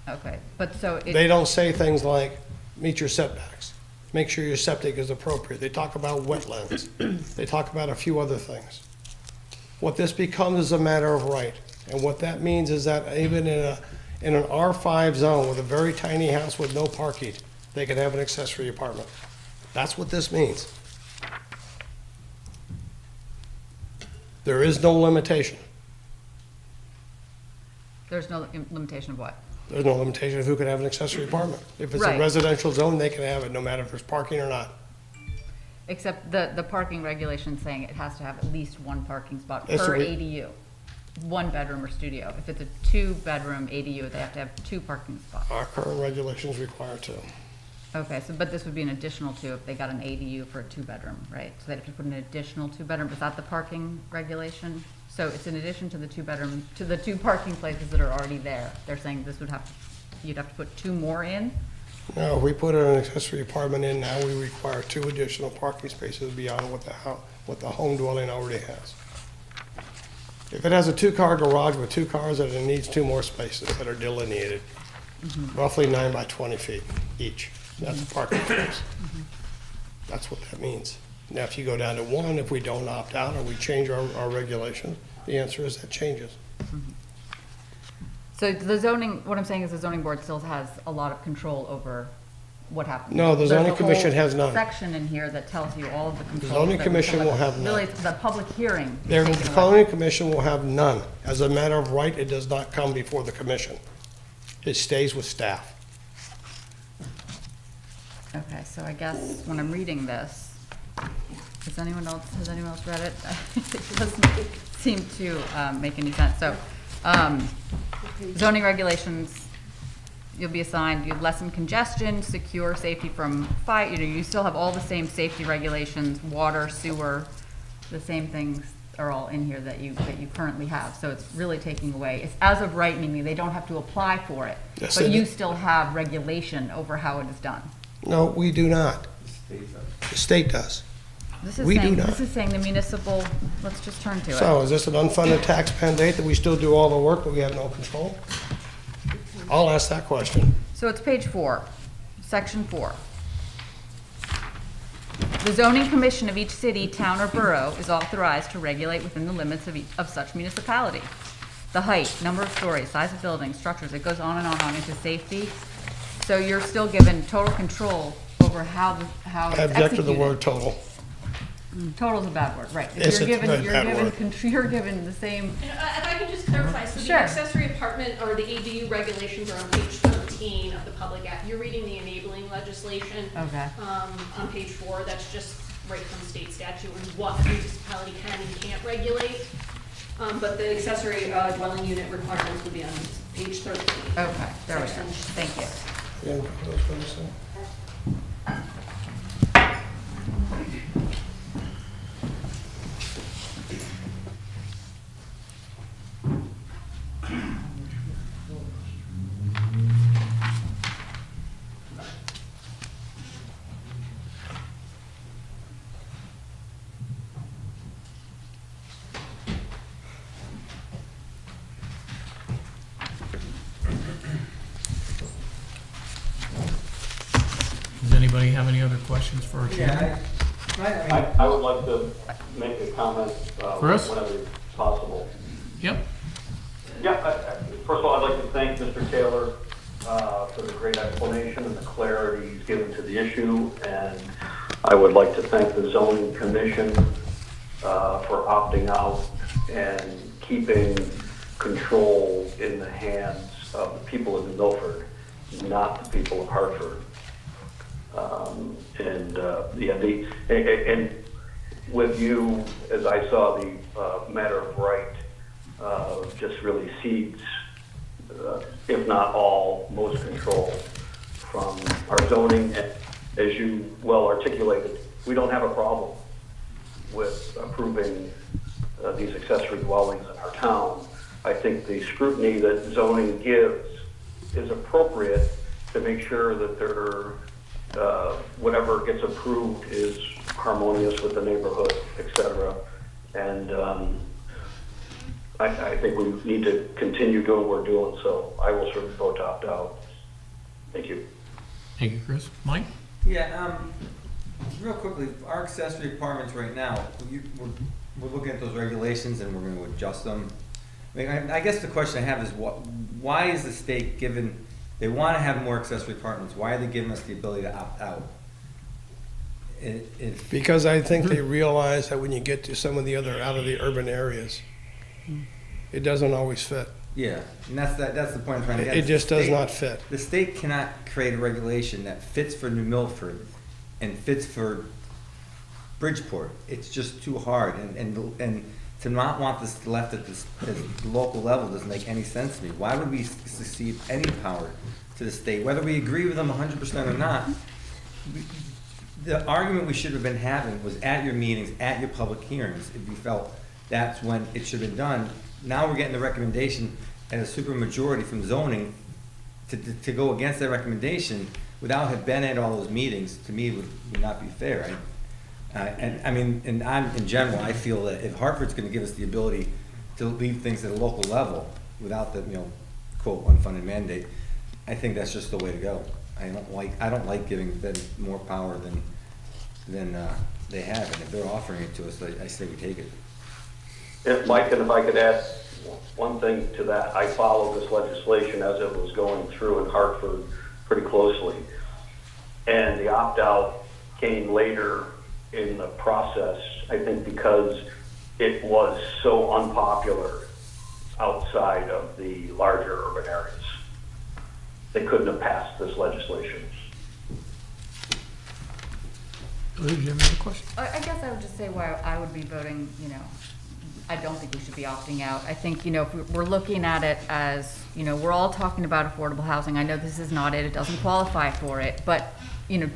Okay, but so They don't say things like, meet your setbacks, make sure your septic is appropriate. They talk about wetlands. They talk about a few other things. What this becomes is a matter of right. And what that means is that even in an R5 zone with a very tiny house with no parking, they can have an accessory apartment. That's what this means. There is no limitation. there's no limitation of what? There's no limitation of who can have an accessory apartment. If it's a Right. residential zone, they can have it, no matter if there's parking or not. Except the parking regulation saying it has to have at least one parking spot Yes, per so we- ADU, one bedroom or studio. If it's a 2-bedroom ADU, they have to have 2 parking spots. Our current regulations require two. Okay, so, but this would be an additional 2 if they got an ADU for a 2-bedroom, right? So they'd have to put an additional 2-bedroom, is that the parking regulation? So it's in addition to the 2-bedroom, to the 2 parking places that are already there. They're saying this would have, you'd have to put 2 more in? No, if we put an accessory apartment in now, we require 2 additional parking spaces beyond what the home dwelling already has. If it has a 2-car garage with 2 cars, then it needs 2 more spaces that are delineated, roughly 9 by 20 feet each. That's a parking space. That's what that means. Now, if you go down to 1, if we don't opt out or we change our regulations, the answer is that changes. So the zoning, what I'm saying is the zoning board still has a lot of control over what happens. No, the There's zoning a commission whole has none. section in here that tells you all of the controls. zoning that commission come will have none. Really, it's the public hearing. is The taken away. zoning commission will have none. As a matter of right, it does not come before the commission. It stays with staff. Okay, so I guess when I'm reading this, has anyone else read it? It doesn't seem to make any sense. So, zoning regulations, you'll be assigned, you lessen congestion, secure safety from fire, you still have all the same safety regulations, water, sewer, the same things are all in here that you currently have. So it's really taking away, it's as of right, meaning they don't have to apply for it, Yes, but they you do. still have regulation over how it is done. No, we do not. The state does. This is We do saying, not. this is saying the municipal, let's just turn to it. So is this an unfunded tax mandate that we still do all the work, but we have no control? I'll ask that question. So it's page 4, section 4. The zoning commission of each city, town, or borough is authorized to regulate within the limits of such municipality. The height, number of stories, size of buildings, structures, it goes on and on into safety. So you're still given total control over how it's I object to the executed. word total. Total's a bad word, right. Yes, You're it's a given, very you're bad given, word. you're given the same, If I could just clarify, so the Sure. accessory apartment or the ADU regulations are on page 13 of the Public Act. You're reading the enabling legislation. Okay. On page 4, that's just right from state statute and what a municipality can and can't regulate. But the accessory dwelling unit requirements would be on page 13. okay, there we go, Section- thank you. Yeah, that's what I'm saying. Does anybody have any other questions for our chairman? I would like to make a comment Chris? whenever possible. Yep. Yeah, first of all, I'd like to thank Mr. Taylor for the great explanation and the clarity he's given to the issue, and I would like to thank the zoning commission for opting out and keeping control in the hands of the people of New Milford, not the people of Hartford. with you, as I saw the matter of right, just really cedes, if not all, most control from our zoning. And as you well articulated, we don't have a problem with approving these accessory dwellings in our town. I think the scrutiny that zoning gives is appropriate to make sure that whatever gets approved is harmonious with the neighborhood, et cetera. And I think we need to continue doing what we're doing, so I will certainly vote to opt out. Thank you. Thank you, Chris. Mike? Yeah, real quickly, our accessory apartments right now, we're looking at those regulations and we're going to adjust them. I mean, I guess the question I have is why is the state given, they want to have more accessory apartments, why are they giving us the ability to opt out? Because I think they realize that when you get to some of the other out of the urban areas, it doesn't always fit. Yeah, and that's the point I'm trying to get. It just does not fit. The state cannot create a regulation that fits for New Milford and fits for Bridgeport. It's just too hard, and to not want this left at this local level doesn't make any sense to me. Why would we cede any power to the state, whether we agree with them 100% or not? The argument we should have been having was at your meetings, at your public hearings, if you felt that's when it should have been done. Now we're getting the recommendation at a supermajority from zoning to go against that recommendation without having been at all those meetings. To me, would not be fair. In general, I feel that if Hartford's going to give us the ability to leave things at a local level without the quote unfunded mandate, I think that's just the way to go. I don't like giving them more power than they have, and if they're offering it to us, I say we take it. Mike, and if I could add one thing to that, I followed this legislation as it was going through in Hartford pretty closely. And the opt-out came later in the process, I think because it was so unpopular outside of the larger urban areas. They couldn't have passed this legislation. Did you have another question? I guess I would just say why I would be voting, I don't think we should be opting out. I think, if we're looking at it as, we're all talking about affordable housing. I know this is not it, it doesn't qualify for it, but,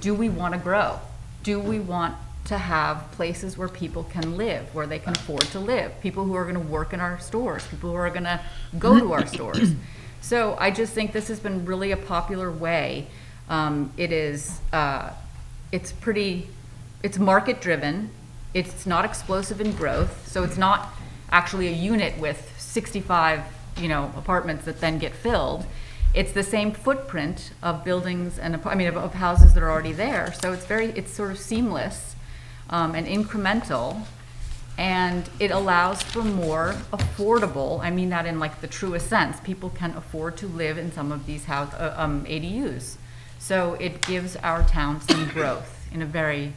do we want to grow? Do we want to have places where people can live, where they can afford to live? People who are going to work in our stores, people who are going to go to our stores. So I just think this has been really a popular way. It's market driven. It's not explosive in growth. So it's not actually a unit with 65, apartments that then get filled. It's the same footprint of buildings and of houses that are already there. So it's sort of seamless and incremental, and it allows for more affordable. I mean that in like the truest sense. People can afford to live in some of these ADUs. So it gives our town some growth in a very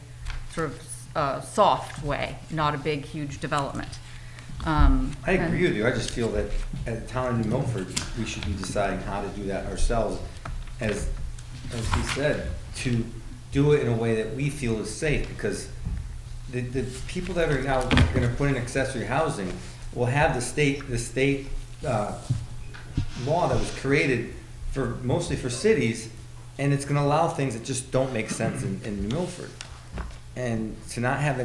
sort of soft way, not a big, huge development. I agree with you. I just feel that at the town of New Milford, we should be deciding how to do that ourselves, as he said, to do it in a way that we feel is safe, because the people that are now going to put in accessory housing will have the state law that was created mostly for cities, and it's going to allow things that just don't make sense in New Milford. And to not have,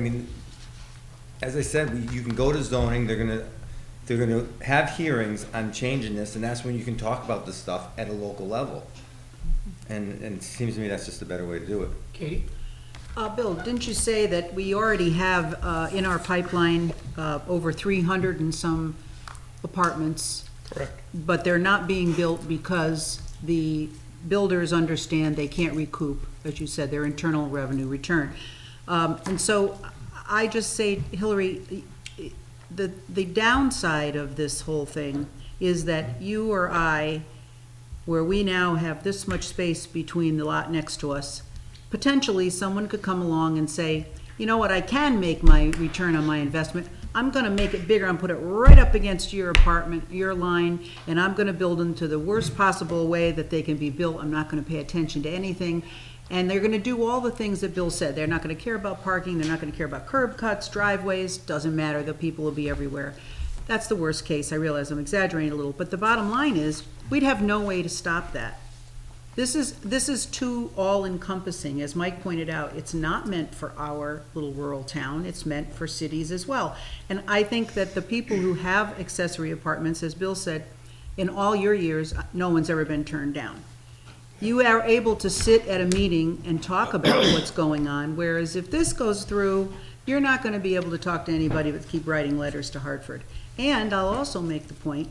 as I said, you can go to zoning. They're gonna have hearings on changing this, and that's when you can talk about this stuff at a local level. And it seems to me that's just a better way to do it. Katie? Bill, didn't you say that we already have in our pipeline over 300 and some apartments? Correct. But they're not being built because the builders understand they can't recoup, as you said, their internal revenue return. And so I just say, Hillary, the downside of this whole thing is that you or I, where we now have this much space between the lot next to us, potentially someone could come along and say, you know what, I can make my return on my investment. I'm gonna make it bigger, I'm put it right up against your apartment, your line, and I'm gonna build them to the worst possible way that they can be built. I'm not gonna pay attention to anything. And they're gonna do all the things that Bill said. They're not gonna care about parking, they're not gonna care about curb cuts, driveways, doesn't matter, the people will be everywhere. That's the worst case, I realize I'm exaggerating a little, but the bottom line is, we'd have no way to stop that. This is too all-encompassing. As Mike pointed out, it's not meant for our little rural town, it's meant for cities as well. And I think that the people who have accessory apartments, as Bill said, in all your years, no one's ever been turned down. You are able to sit at a meeting and talk about what's going on, whereas if this goes through, you're not gonna be able to talk to anybody but keep writing letters to Hartford. And I'll also make the point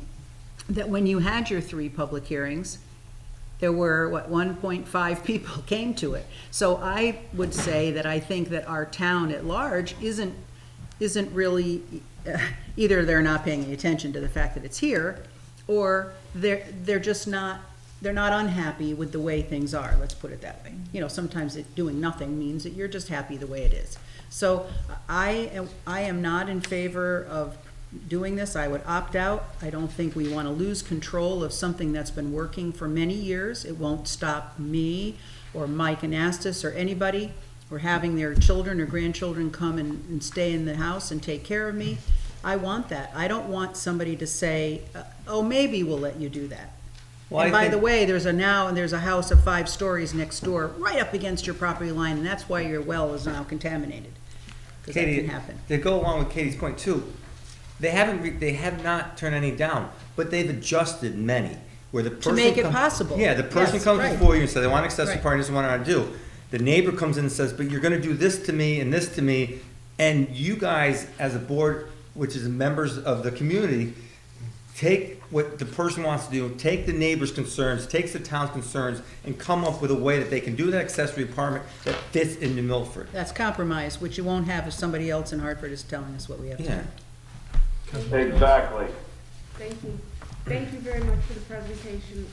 that when you had your 3 public hearings, there were, 1.5 people came to it. So I would say that I think that our town at large isn't really, either they're not paying any attention to the fact that it's here, or they're just not, they're not unhappy with the way things are, let's put it that way. You know, sometimes doing nothing means that you're just happy the way it is. So I am not in favor of doing this. I would opt out. I don't think we want to lose control of something that's been working for many years. It won't stop me or Mike Anastas or anybody or having their children or grandchildren come and stay in the house and take care of me. I want that. I don't want somebody to say, oh, maybe we'll let you do that. Well, And by the way, there's a house of 5 stories next door, right up against your property line, and that's why your well is now contaminated. Because that can happen. To go along with Katie's point too, they have not turned any down, but they've adjusted many. Where the person To make it possible. Yeah, the person Yes, comes right. before you and says, I want accessory Right. apartment, this is what I want to do. The neighbor comes in and says, but you're gonna do this to me and this to me, and you guys, as a board, which is members of the community, take what the person wants to do, take the neighbor's concerns, takes the town's concerns, and come up with a way that they can do that accessory apartment that fits into Milford. That's compromise, which you won't have if somebody else in Hartford is telling us what we have to do. Yeah. Exactly. Thank you. Thank you very much for the presentation.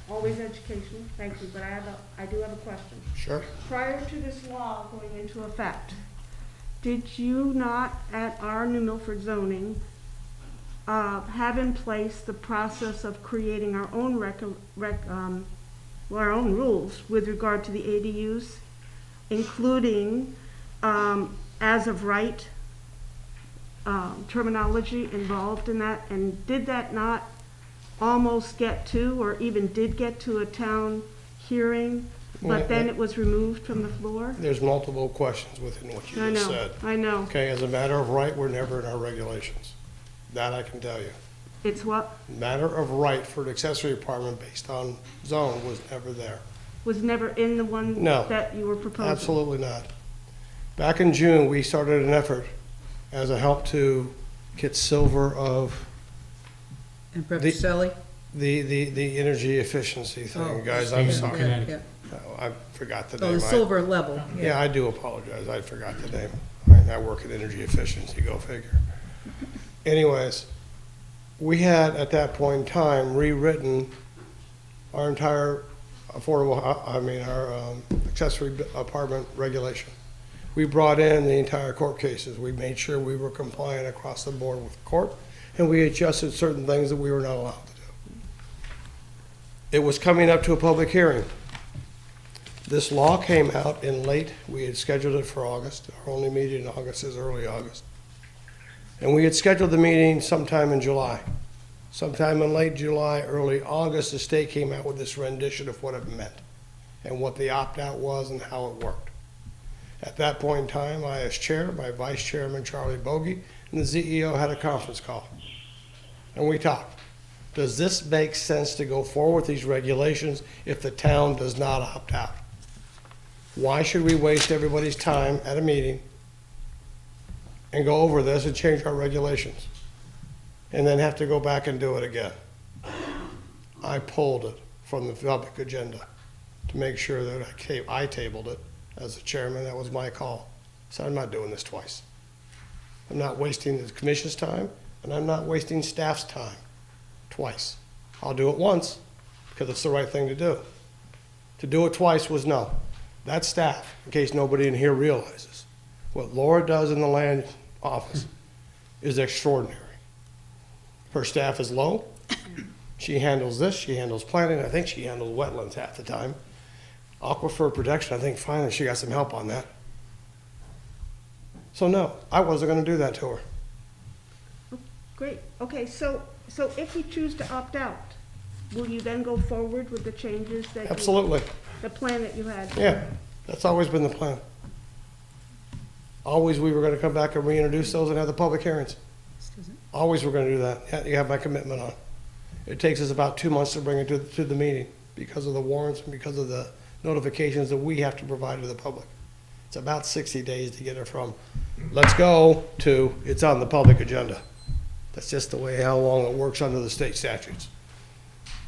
Always educational, thank you, but I do have a question. Sure. Prior to this law going into effect, did you not, at our New Milford zoning, have in place the process of creating our own our own rules with regard to the ADUs, including as of right terminology involved in that? And did that not almost get to, or even did get to a town hearing, but then it was removed from the floor? There's multiple questions within what you just said. I know. Okay, as a matter of right, we're never in our regulations. That I can tell you. It's what? Matter of right for an accessory apartment based on zone was never there. Was never in the one No. that you were proposing? Absolutely not. Back in June, we started an effort as a help to get Silver of And Professor Selly? the energy efficiency thing. Oh, Guys, I'm sorry. Yeah. I forgot the Oh, name. the silver level. Yeah, I do apologize. I forgot the name. I work in energy efficiency, go figure. Anyways, we had at that point in time rewritten our entire our accessory apartment regulation. We brought in the entire court cases. We made sure we were compliant across the board with court, and we adjusted certain things that we were not allowed to do. It was coming up to a public hearing. This law came out in late, we had scheduled it for August. Our only meeting in August is early August. And we had scheduled the meeting sometime in July. Sometime in late July, early August, the state came out with this rendition of what it meant and what the opt-out was and how it worked. At that point in time, I, as chair, my vice chairman, Charlie Bogey, and the CEO had a conference call. And we talked. Does this make sense to go forward with these regulations if the town does not opt out? Why should we waste everybody's time at a meeting and go over this and change our regulations and then have to go back and do it again? I pulled it from the public agenda to make sure that I tabled it as the chairman. That was my call. So I'm not doing this twice. I'm not wasting the commission's time, and I'm not wasting staff's time twice. I'll do it once because it's the right thing to do. To do it twice was no. That's staff, in case nobody in here realizes. What Laura does in the land office is extraordinary. Her staff is low. She handles this, she handles planning, I think she handles wetlands half the time. Aquifer protection, I think finally she got some help on that. So no, I wasn't gonna do that to her. Great, okay, so if you choose to opt out, will you then go forward with the changes that? Absolutely. The plan that you had? Yeah, that's always been the plan. Always we were gonna come back and reintroduce those and have the public hearings. Always we're gonna do that. Yeah, you have my commitment on. It takes us about 2 months to bring it to the meeting because of the warrants and because of the notifications that we have to provide to the public. It's about 60 days to get it from, let's go, to it's on the public agenda. That's just the way how long it works under the state statutes,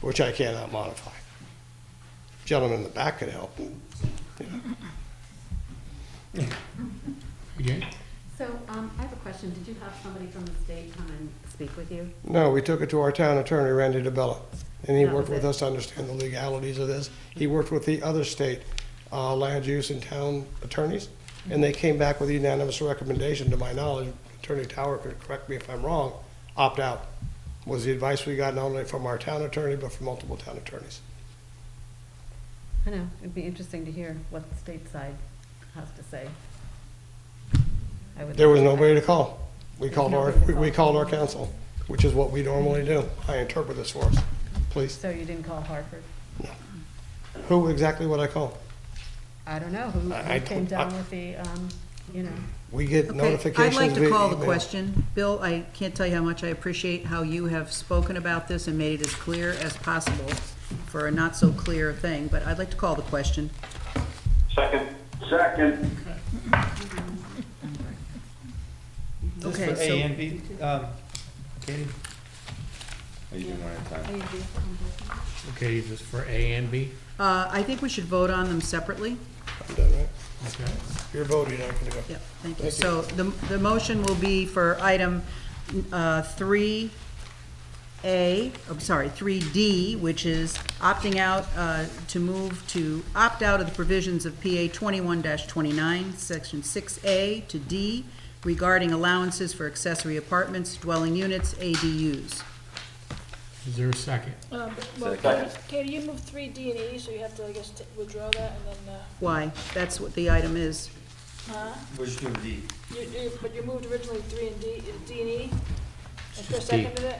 which I cannot modify. Gentleman in the back can help. Okay. So, I have a question. Did you have somebody from the state come and speak with you? No, we took it to our town attorney, Randy DeBella, and he That worked was with it. us to understand the legalities of this. He worked with the other state land use and town attorneys, and they came back with a unanimous recommendation, to my knowledge. Attorney Tower could correct me if I'm wrong, opt out was the advice we got not only from our town attorney, but from multiple town attorneys. I know, it'd be interesting to hear what the state side has to say. There was nobody to call. We There's called nobody to we call. called our counsel, which is what we normally do. I interpret this for us, please. So you didn't call Hartford? Who exactly would I call? I don't know, who I came don't- down with the, you know. We get Okay, notifications I'd like to via call the email. question. Bill, I can't tell you how much I appreciate how you have spoken about this and made it as clear as possible for a not-so-clear thing, but I'd like to call the question. Second. Second. Is this Okay, for so- A and B, Katie? Are you doing one at a time? Okay, is this for A and B? I think we should vote on them separately. I'm done, right? Okay. You're voting, I'm gonna go. Yep, thank you. Thank you. So the motion will be for item 3D, which is opting out, to move to opt out of the provisions of PA 21-29, Section 6A to D regarding allowances for accessory apartments, dwelling units, ADUs. Is there a second? Well, Second. Katie, you moved 3D and E, so you have to, I guess, withdraw that and then, Why? That's what the item is. We're just doing D. but you moved originally D and E, and Chris D. seconded it?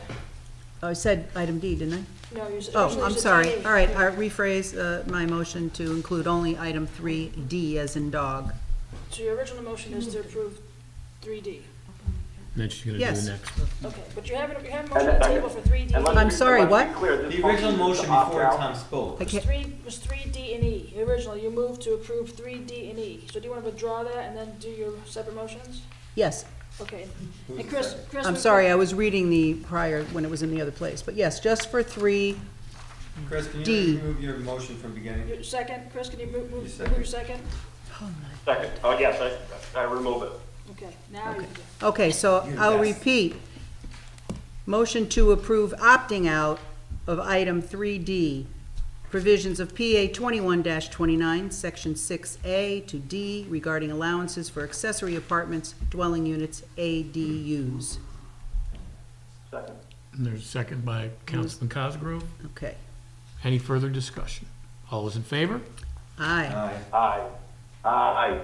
Oh, I said item D, didn't I? No, you said. Oh, originally you I'm said sorry. D&E. All right, I rephrase my motion to include only item 3D as in dog. So your original motion is to approve 3D. Then she's gonna do Yes. the next one. Okay, but you have a motion on the table for 3D. And let I'm me- sorry, and let me what? be clear, this The original is motion to opt before out. Tom spoke. I Was can't, was 3D and E, originally, you moved to approve 3D and E. So do you want to withdraw that and then do your separate motions? yes. Okay. Who's And the Chris, second? Chris. I'm sorry, I was reading the prior when it was in the other place. But yes, just for 3, Chris, can D. you remove your motion from beginning? Your second, Chris, can you move You move second. your second? Second. Oh, yes, I remove it. Okay, now you can do. okay, so I'll Yes. repeat. Motion to approve opting out of item 3D, provisions of PA 21-29, Section 6A to D regarding allowances for accessory apartments, dwelling units, ADUs. Second. And there's a second by Councilman Cosgrove. Okay. Any further discussion? All those in favor? Aye. Aye. Aye. Aye.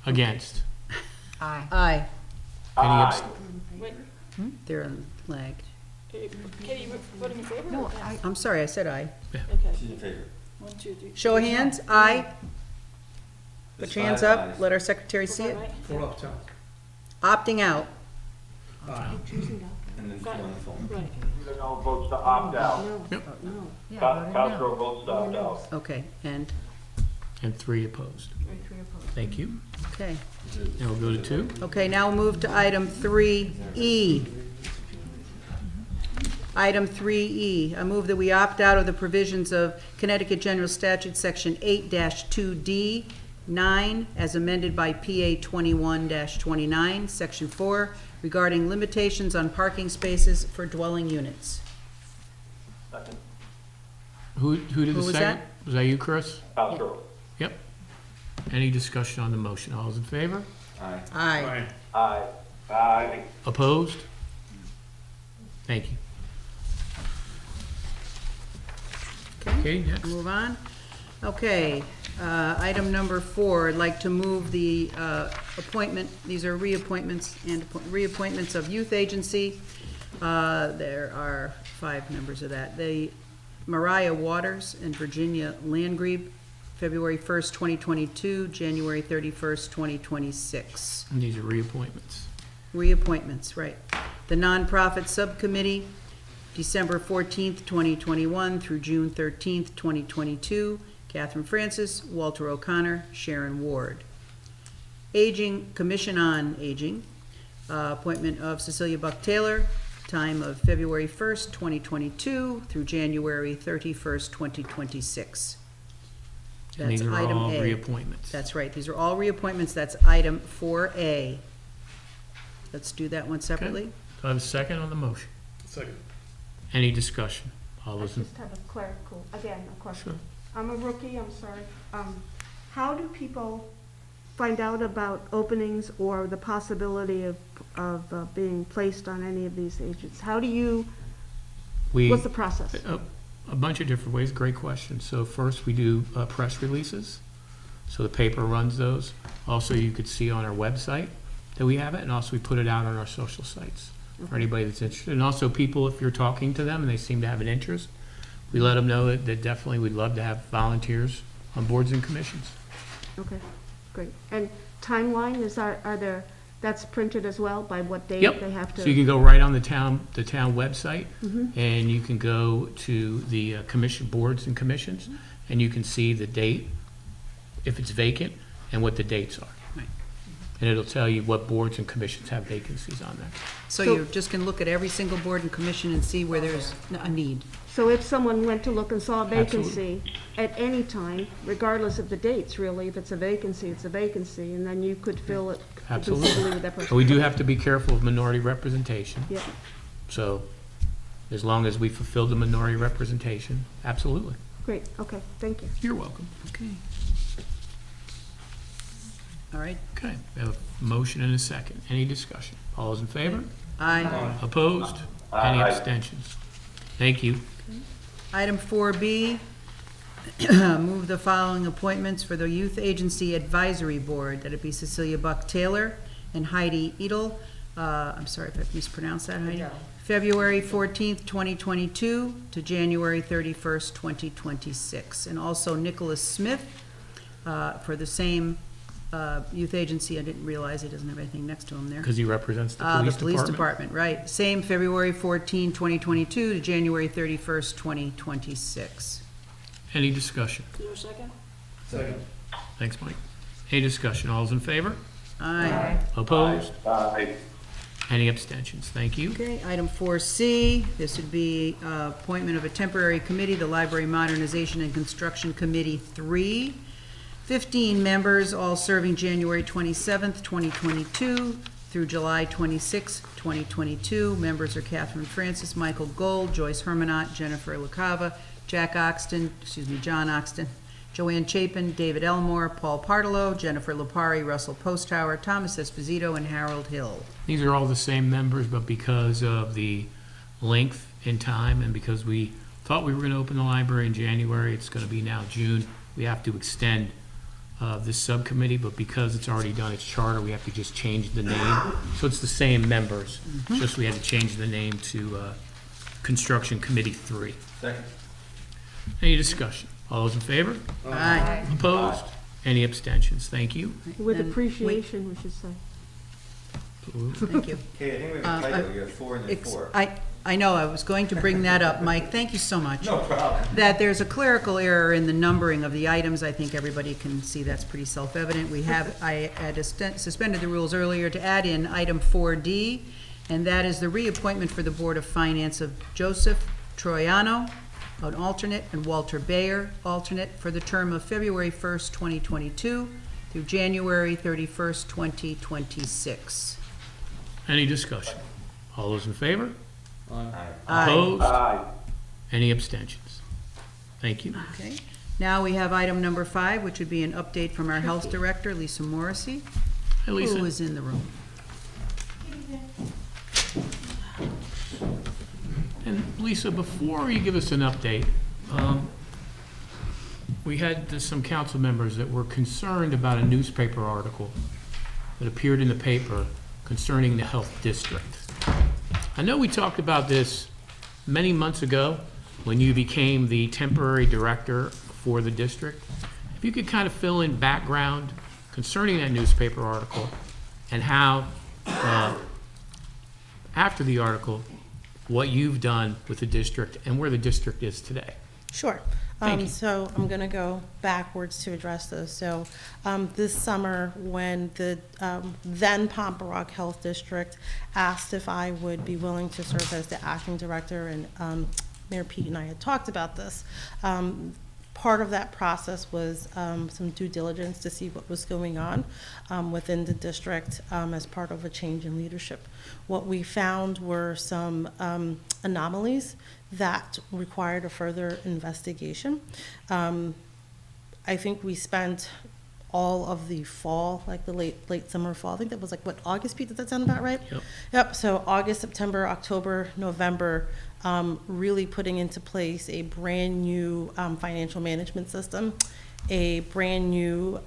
Against? Aye. Aye. Any Aye. abst- Wait, They're lagged. Katie, you voting in favor? No, or against? I'm sorry, I said aye. Okay, She's in favor. 1, 2, 3. Show of hands, aye. Put There's your hands five up, ayes. let our secretary see it. Right? Four up top. Opting out. And then two on the phone. Right. Either no votes to opt out. Yeah, voted no. Cosgrove votes to opt out. Okay, and, And 3 opposed. Three opposed. Thank you. okay. Now we'll go to 2. Okay, now we'll move to item 3E. Item 3E, I move that we opt out of the provisions of Connecticut General Statute, Section 8-2D, 9, as amended by PA 21-29, Section 4, regarding limitations on parking spaces for dwelling units. Second. Who did the Who was second? that? Was that you, Chris? Cosgrove. Yep. Any discussion on the motion? All those in favor? Aye. Aye. Aye. Aye. Opposed? Thank you. Okay, next. Move on. Okay, item number 4, I'd like to move the appointment, these are reappointments and reappointments of youth agency. There are 5 members of that. The Mariah Waters and Virginia Landgrebe, February 1st, 2022, January 31st, 2026. And these are reappointments. Reappointments, right. The Nonprofit Subcommittee, December 14th, 2021 through June 13th, 2022, Catherine Francis, Walter O'Connor, Sharon Ward. Aging, Commission on Aging, appointment of Cecilia Buck Taylor, time of February 1st, 2022 through January 31st, 2026. And these That's are item all A. reappointments. That's right, these are all reappointments, that's item 4A. Let's do that one separately. Do I have a second on the motion? Second. Any discussion? All I those in, just have a clerical, again, a question. Sure. I'm a rookie, I'm sorry. How do people find out about openings or the possibility of being placed on any of these agents? How do you, what's the process? A bunch of different ways, great question. So first, we do press releases. So the paper runs those. Also, you could see on our website that we have it, and also we put it out on our social sites for anybody that's interested. And also people, if you're talking to them and they seem to have an interest, we let them know that definitely we'd love to have volunteers on boards and commissions. Okay, great. And timeline, are there, that's printed as well, by what date Yep. they have to? So you can go right on the town website, Mhm. and you can go to the commission boards and commissions, and you can see the date, if it's vacant, and what the dates are. Right. And it'll tell you what boards and commissions have vacancies on there. So you just can look at every single board and commission and see where there's a need. So if someone went to look and saw a Absolutely. vacancy at any time, regardless of the dates, really, if it's a vacancy, it's a vacancy, and then you could fill it Absolutely. exclusively with that person? But we do have to be careful of minority representation. Yeah, So as long as we fulfill the minority representation, absolutely. great, okay, thank you. You're welcome. Okay. All right. Okay, we have a motion and a second. Any discussion? All those in favor? Aye. Opposed? Any Aye. abstentions? Thank you. Item 4B, move the following appointments for the Youth Agency Advisory Board. That'd be Cecilia Buck Taylor and Heidi Edel. I'm sorry if I mispronounced that, Heidi. February 14th, 2022 to January 31st, 2026. And also Nicholas Smith for the same youth agency. I didn't realize he doesn't have anything next to him there. Because he represents the The police police department. department, right. Same February 14, 2022 to January 31st, 2026. Any discussion? Is there a second? Second. Thanks, Mike. Any discussion? All those in favor? Aye. Opposed? Aye. Any abstentions? Thank you. Okay, item 4C, this would be appointment of a temporary committee, the Library Modernization and Construction Committee 3. 15 members, all serving January 27th, 2022 through July 26th, 2022. Members are Catherine Francis, Michael Gold, Joyce Hermanot, Jennifer LaCava, John Oxton, Joanne Chapin, David Elmore, Paul Partolo, Jennifer Lapari, Russell Postauer, Thomas Esposito, and Harold Hill. These are all the same members, but because of the length in time and because we thought we were going to open the library in January, it's going to be now June. We have to extend this subcommittee, but because it's already done its charter, we have to just change the name. So it's the same members, just we had to change the name to Construction Committee 3. Second. Any discussion? All those in favor? Aye. Opposed? Any abstentions? Thank you. With And appreciation, we should say. Thank you. Okay, I think we have a typo, you have 4 and then 4. I know, I was going to bring that up, Mike, thank you so much. No problem. That there's a clerical error in the numbering of the items. I think everybody can see that's pretty self-evident. I had suspended the rules earlier to add in item 4D, and that is the reappointment for the Board of Finance of Joseph Troiano, an alternate, and Walter Bayer, alternate, for the term of February 1st, 2022 through January 31st, 2026. Any discussion? All those in favor? Aye. Opposed? Aye. Any abstentions? Thank you. Okay. Now we have item number 5, which would be an update from our Health Director, Lisa Morrissey, Hi, Lisa. who is in the room. And Lisa, before you give us an update, we had some council members that were concerned about a newspaper article that appeared in the paper concerning the health district. I know we talked about this many months ago when you became the temporary director for the district. If you could kind of fill in background concerning that newspaper article and how, after the article, what you've done with the district and where the district is today. Sure. Thank you. So I'm going to go backwards to address those. So this summer, when the then Pomperaug Health District asked if I would be willing to serve as the acting director, and Mayor Pete and I had talked about this, part of that process was some due diligence to see what was going on within the district as part of a change in leadership. What we found were some anomalies that required a further investigation. I think we spent all of the fall, like the late summer fall, I think that was like, what, August, Pete, does that sound about right? Yep. Yep, so August, September, October, November, really putting into place a brand new financial management system, a brand new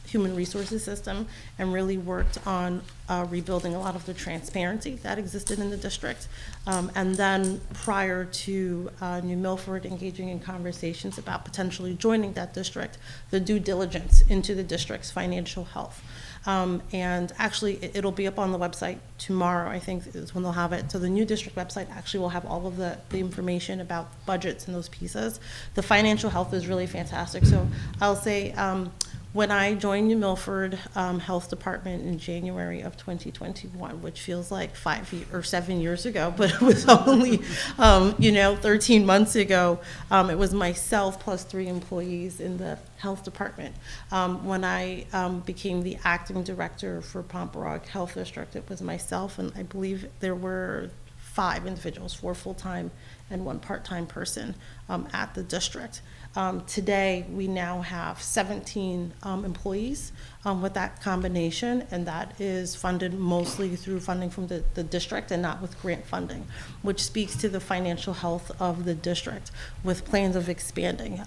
human resources system, and really worked on rebuilding a lot of the transparency that existed in the district. And then prior to New Milford engaging in conversations about potentially joining that district, the due diligence into the district's financial health. And actually, it'll be up on the website tomorrow, I think is when they'll have it. So the new district website actually will have all of the information about budgets and those pieces. The financial health is really fantastic. So I'll say, when I joined New Milford Health Department in January of 2021, which feels like 7 years ago, but it was only 13 months ago. It was myself plus 3 employees in the health department. When I became the acting director for Pomperaug Health District, it was myself, and I believe there were 5 individuals, 4 full-time and 1 part-time person at the district. Today, we now have 17 employees with that combination, and that is funded mostly through funding from the district and not with grant funding, which speaks to the financial health of the district with plans of expanding.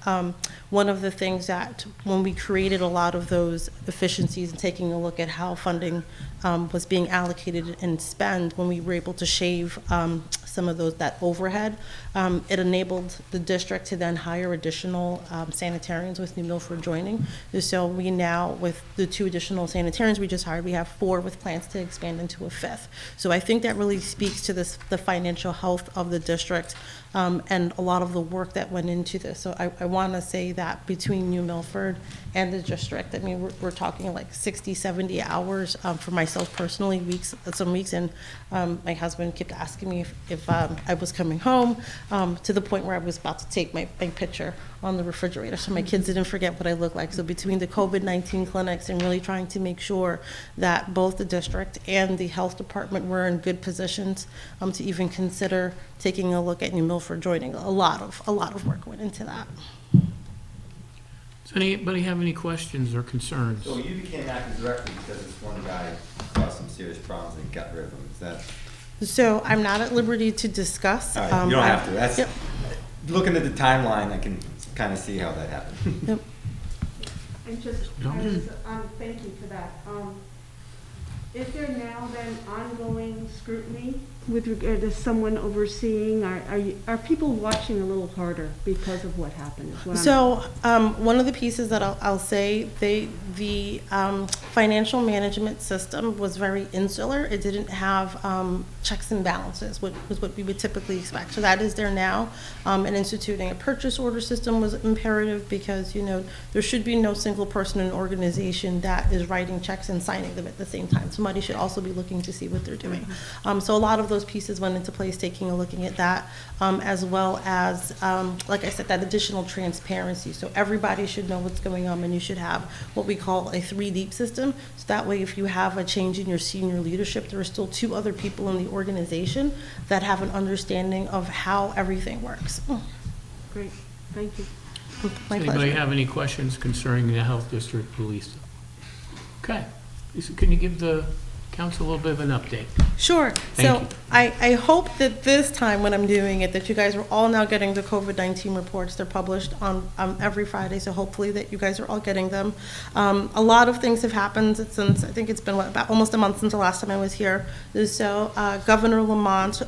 One of the things that when we created a lot of those efficiencies and taking a look at how funding was being allocated and spent, when we were able to shave some of that overhead, it enabled the district to then hire additional sanitarians with New Milford joining. So we now, with the 2 additional sanitarians we just hired, we have 4 with plans to expand into a 5th. So I think that really speaks to the financial health of the district and a lot of the work that went into this. So I want to say that between New Milford and the district, I mean, we're talking like 60, 70 hours for myself personally, some weeks, and my husband kept asking me if I was coming home, to the point where I was about to take my picture on the refrigerator so my kids didn't forget what I look like. So between the COVID-19 clinics and really trying to make sure that both the district and the health department were in good positions to even consider taking a look at New Milford joining, a lot of work went into that. Does anybody have any questions or concerns? So you became acting director because this one guy caused some serious problems and got rid of him, is that? So I'm not at liberty to discuss. All right, you don't have to. That's, yep. Looking at the timeline, I can kind of see how that happened. Yep. And just, thank you for that. Is there now then ongoing scrutiny with regard to someone overseeing? Are people watching a little harder because of what happened? So one of the pieces that I'll say, the financial management system was very insular. It didn't have checks and balances, which was what we would typically expect. So that is there now. And instituting a purchase order system was imperative because, there should be no single person in an organization that is writing checks and signing them at the same time. Somebody should also be looking to see what they're doing. So a lot of those pieces went into place, taking a looking at that, as well as, like I said, that additional transparency. So everybody should know what's going on, and you should have what we call a 3 deep system. So that way, if you have a change in your senior leadership, there are still 2 other people in the organization that have an understanding of how everything works. Great, thank you. My Does anybody pleasure. have any questions concerning the health district, Lisa? Okay. Lisa, can you give the Council, a little bit of an update. Sure. Thank So you. I hope that this time when I'm doing it, that you guys are all now getting the COVID-19 reports. They're published on every Friday, so hopefully that you guys are all getting them. A lot of things have happened since, I think it's been about almost a month since the last time I was here. So Governor Lamont,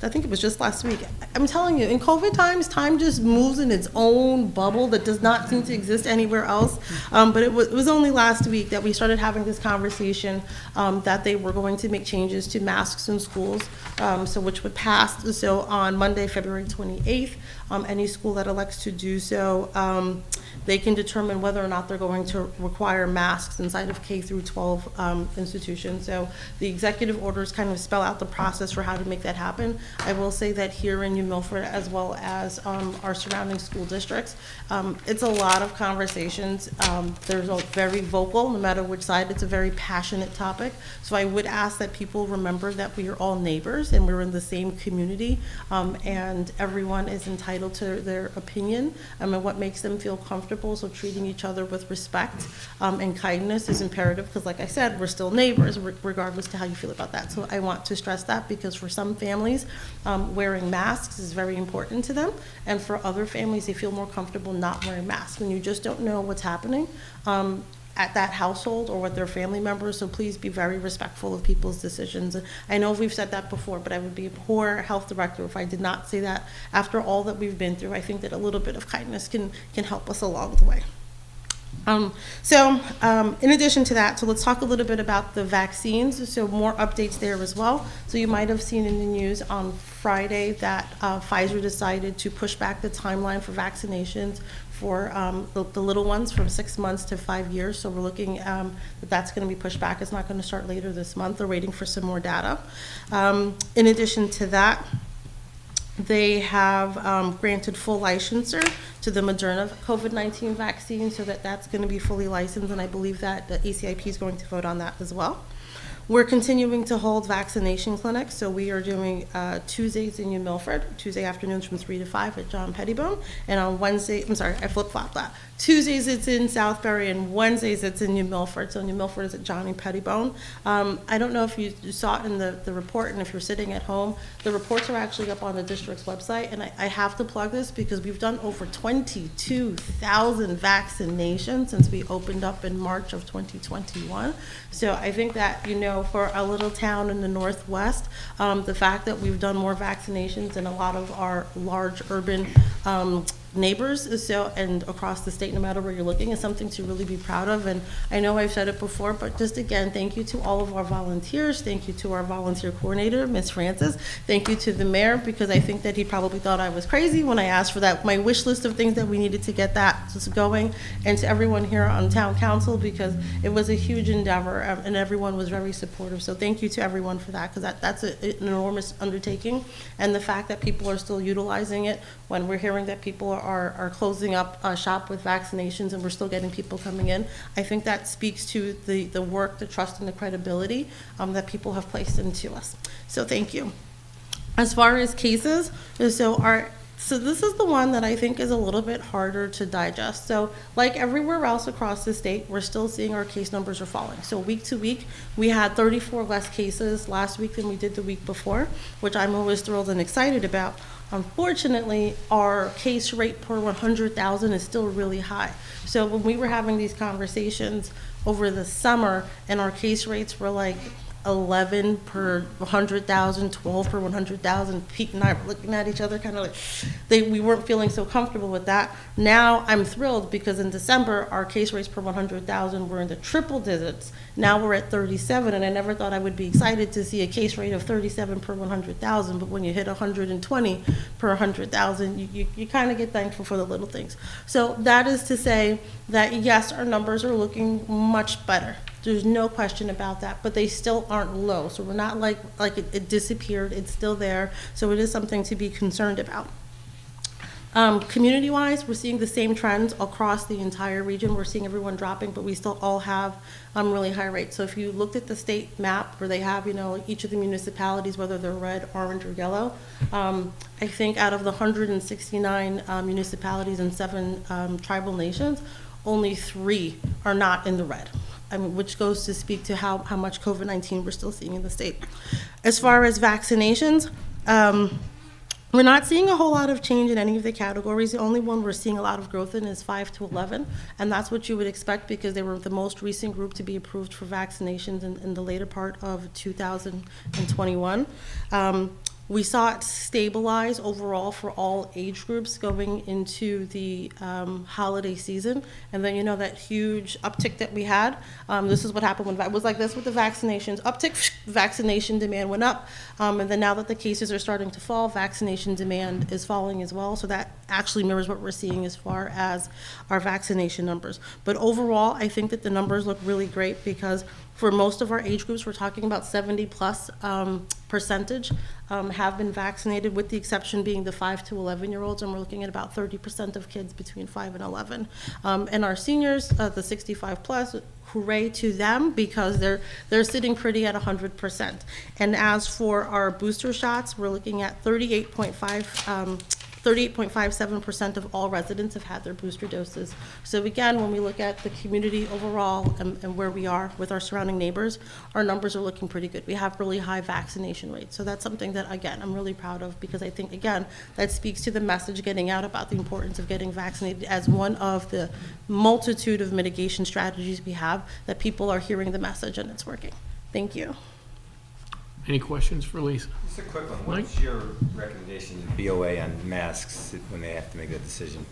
I think it was just last week. I'm telling you, in COVID times, time just moves in its own bubble that does not seem to exist anywhere else. But it was only last week that we started having this conversation that they were going to make changes to masks in schools, so which would pass. So on Monday, February 28th, any school that elects to do so, they can determine whether or not they're going to require masks inside of K through 12 institutions. So the executive orders kind of spell out the process for how to make that happen. I will say that here in New Milford, as well as our surrounding school districts, it's a lot of conversations. There's a very vocal, no matter which side. It's a very passionate topic. So I would ask that people remember that we are all neighbors and we're in the same community, and everyone is entitled to their opinion and what makes them feel comfortable. So treating each other with respect and kindness is imperative, because like I said, we're still neighbors regardless to how you feel about that. So I want to stress that, because for some families, wearing masks is very important to them, and for other families, they feel more comfortable not wearing masks. When you just don't know what's happening at that household or with their family members, so please be very respectful of people's decisions. I know we've said that before, but I would be a poor health director if I did not say that. After all that we've been through, I think that a little bit of kindness can help us along the way. In addition to that, so let's talk a little bit about the vaccines. So more updates there as well. So you might have seen in the news on Friday that Pfizer decided to push back the timeline for vaccinations for the little ones from 6 months to 5 years. So we're looking that that's going to be pushed back. It's not going to start later this month. They're waiting for some more data. In addition to that, they have granted full licensure to the Moderna COVID-19 vaccine, so that's going to be fully licensed, and I believe that the ACIP is going to vote on that as well. We're continuing to hold vaccination clinics, so we are doing Tuesdays in New Milford, Tuesday afternoons from 3 to 5 at John Pettibone, and on Wednesday, I'm sorry, I flip-flopped that. Tuesdays it's in Southbury, and Wednesdays it's in New Milford. So New Milford is at Johnny Pettibone. I don't know if you saw it in the report, and if you're sitting at home, the reports are actually up on the district's website, and I have to plug this because we've done over 22,000 vaccinations since we opened up in March of 2021. So I think that, you know, for a little town in the Northwest, the fact that we've done more vaccinations than a lot of our large urban neighbors, so, and across the state, no matter where you're looking, is something to really be proud of. And I know I've said it before, but just again, thank you to all of our volunteers. Thank you to our volunteer coordinator, Ms. Francis. Thank you to the mayor, because I think that he probably thought I was crazy when I asked for that, my wish list of things that we needed to get that just going. And to everyone here on town council, because it was a huge endeavor, and everyone was very supportive. So thank you to everyone for that, because that's an enormous undertaking. And the fact that people are still utilizing it when we're hearing that people are closing up shop with vaccinations and we're still getting people coming in, I think that speaks to the work, the trust, and the credibility that people have placed into us. So thank you. As far as cases, so this is the one that I think is a little bit harder to digest. So like everywhere else across the state, we're still seeing our case numbers are falling. So week to week, we had 34 less cases last week than we did the week before, which I'm always thrilled and excited about. Unfortunately, our case rate per 100,000 is still really high. So when we were having these conversations over the summer, and our case rates were like 11 per 100,000, 12 per 100,000. Pete and I were looking at each other kind of like, we weren't feeling so comfortable with that. Now I'm thrilled because in December, our case rates per 100,000 were in the triple digits. Now we're at 37, and I never thought I would be excited to see a case rate of 37 per 100,000, but when you hit 120 per 100,000, you kind of get thankful for the little things. So that is to say that yes, our numbers are looking much better. There's no question about that, but they still aren't low. So we're not like it disappeared, it's still there. So it is something to be concerned about. Community-wise, we're seeing the same trends across the entire region. We're seeing everyone dropping, but we still all have really high rates. So if you looked at the state map where they have, you know, each of the municipalities, whether they're red, orange, or yellow, I think out of the 169 municipalities and 7 tribal nations, only 3 are not in the red. which goes to speak to how much COVID-19 we're still seeing in the state. As far as vaccinations, we're not seeing a whole lot of change in any of the categories. The only one we're seeing a lot of growth in is 5 to 11, and that's what you would expect because they were the most recent group to be approved for vaccinations in the later part of 2021. We saw it stabilize overall for all age groups going into the holiday season. And then, that huge uptick that we had, this is what happened when it was like this with the vaccinations. Uptick, vaccination demand went up. And then now that the cases are starting to fall, vaccination demand is falling as well. So that actually mirrors what we're seeing as far as our vaccination numbers. But overall, I think that the numbers look really great because for most of our age groups, we're talking about 70+% have been vaccinated, with the exception being the 5 to 11-year-olds, and we're looking at about 30% of kids between 5 and 11. And our seniors, the 65+, hooray to them because they're sitting pretty at 100%. And as for our booster shots, we're looking at 38.57% of all residents have had their booster doses. So again, when we look at the community overall and where we are with our surrounding neighbors, our numbers are looking pretty good. We have really high vaccination rates. So that's something that, again, I'm really proud of because I think, again, that speaks to the message getting out about the importance of getting vaccinated as one of the multitude of mitigation strategies we have, that people are hearing the message and it's working. Thank you. Any questions for Lisa? Just a quick one. What's your recommendation to BOA on masks when they have to make that decision?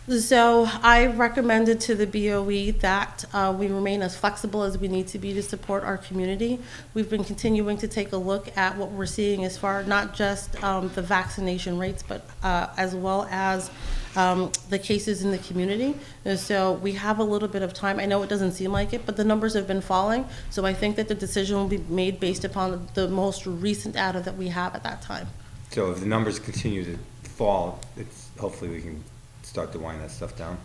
So I recommended to the BOE that we remain as flexible as we need to be to support our community. We've been continuing to take a look at what we're seeing as far not just the vaccination rates, but as well as the cases in the community. And so we have a little bit of time. I know it doesn't seem like it, but the numbers have been falling. So I think that the decision will be made based upon the most recent data that we have at that time. So if the numbers continue to fall, hopefully we can start to wind that stuff down.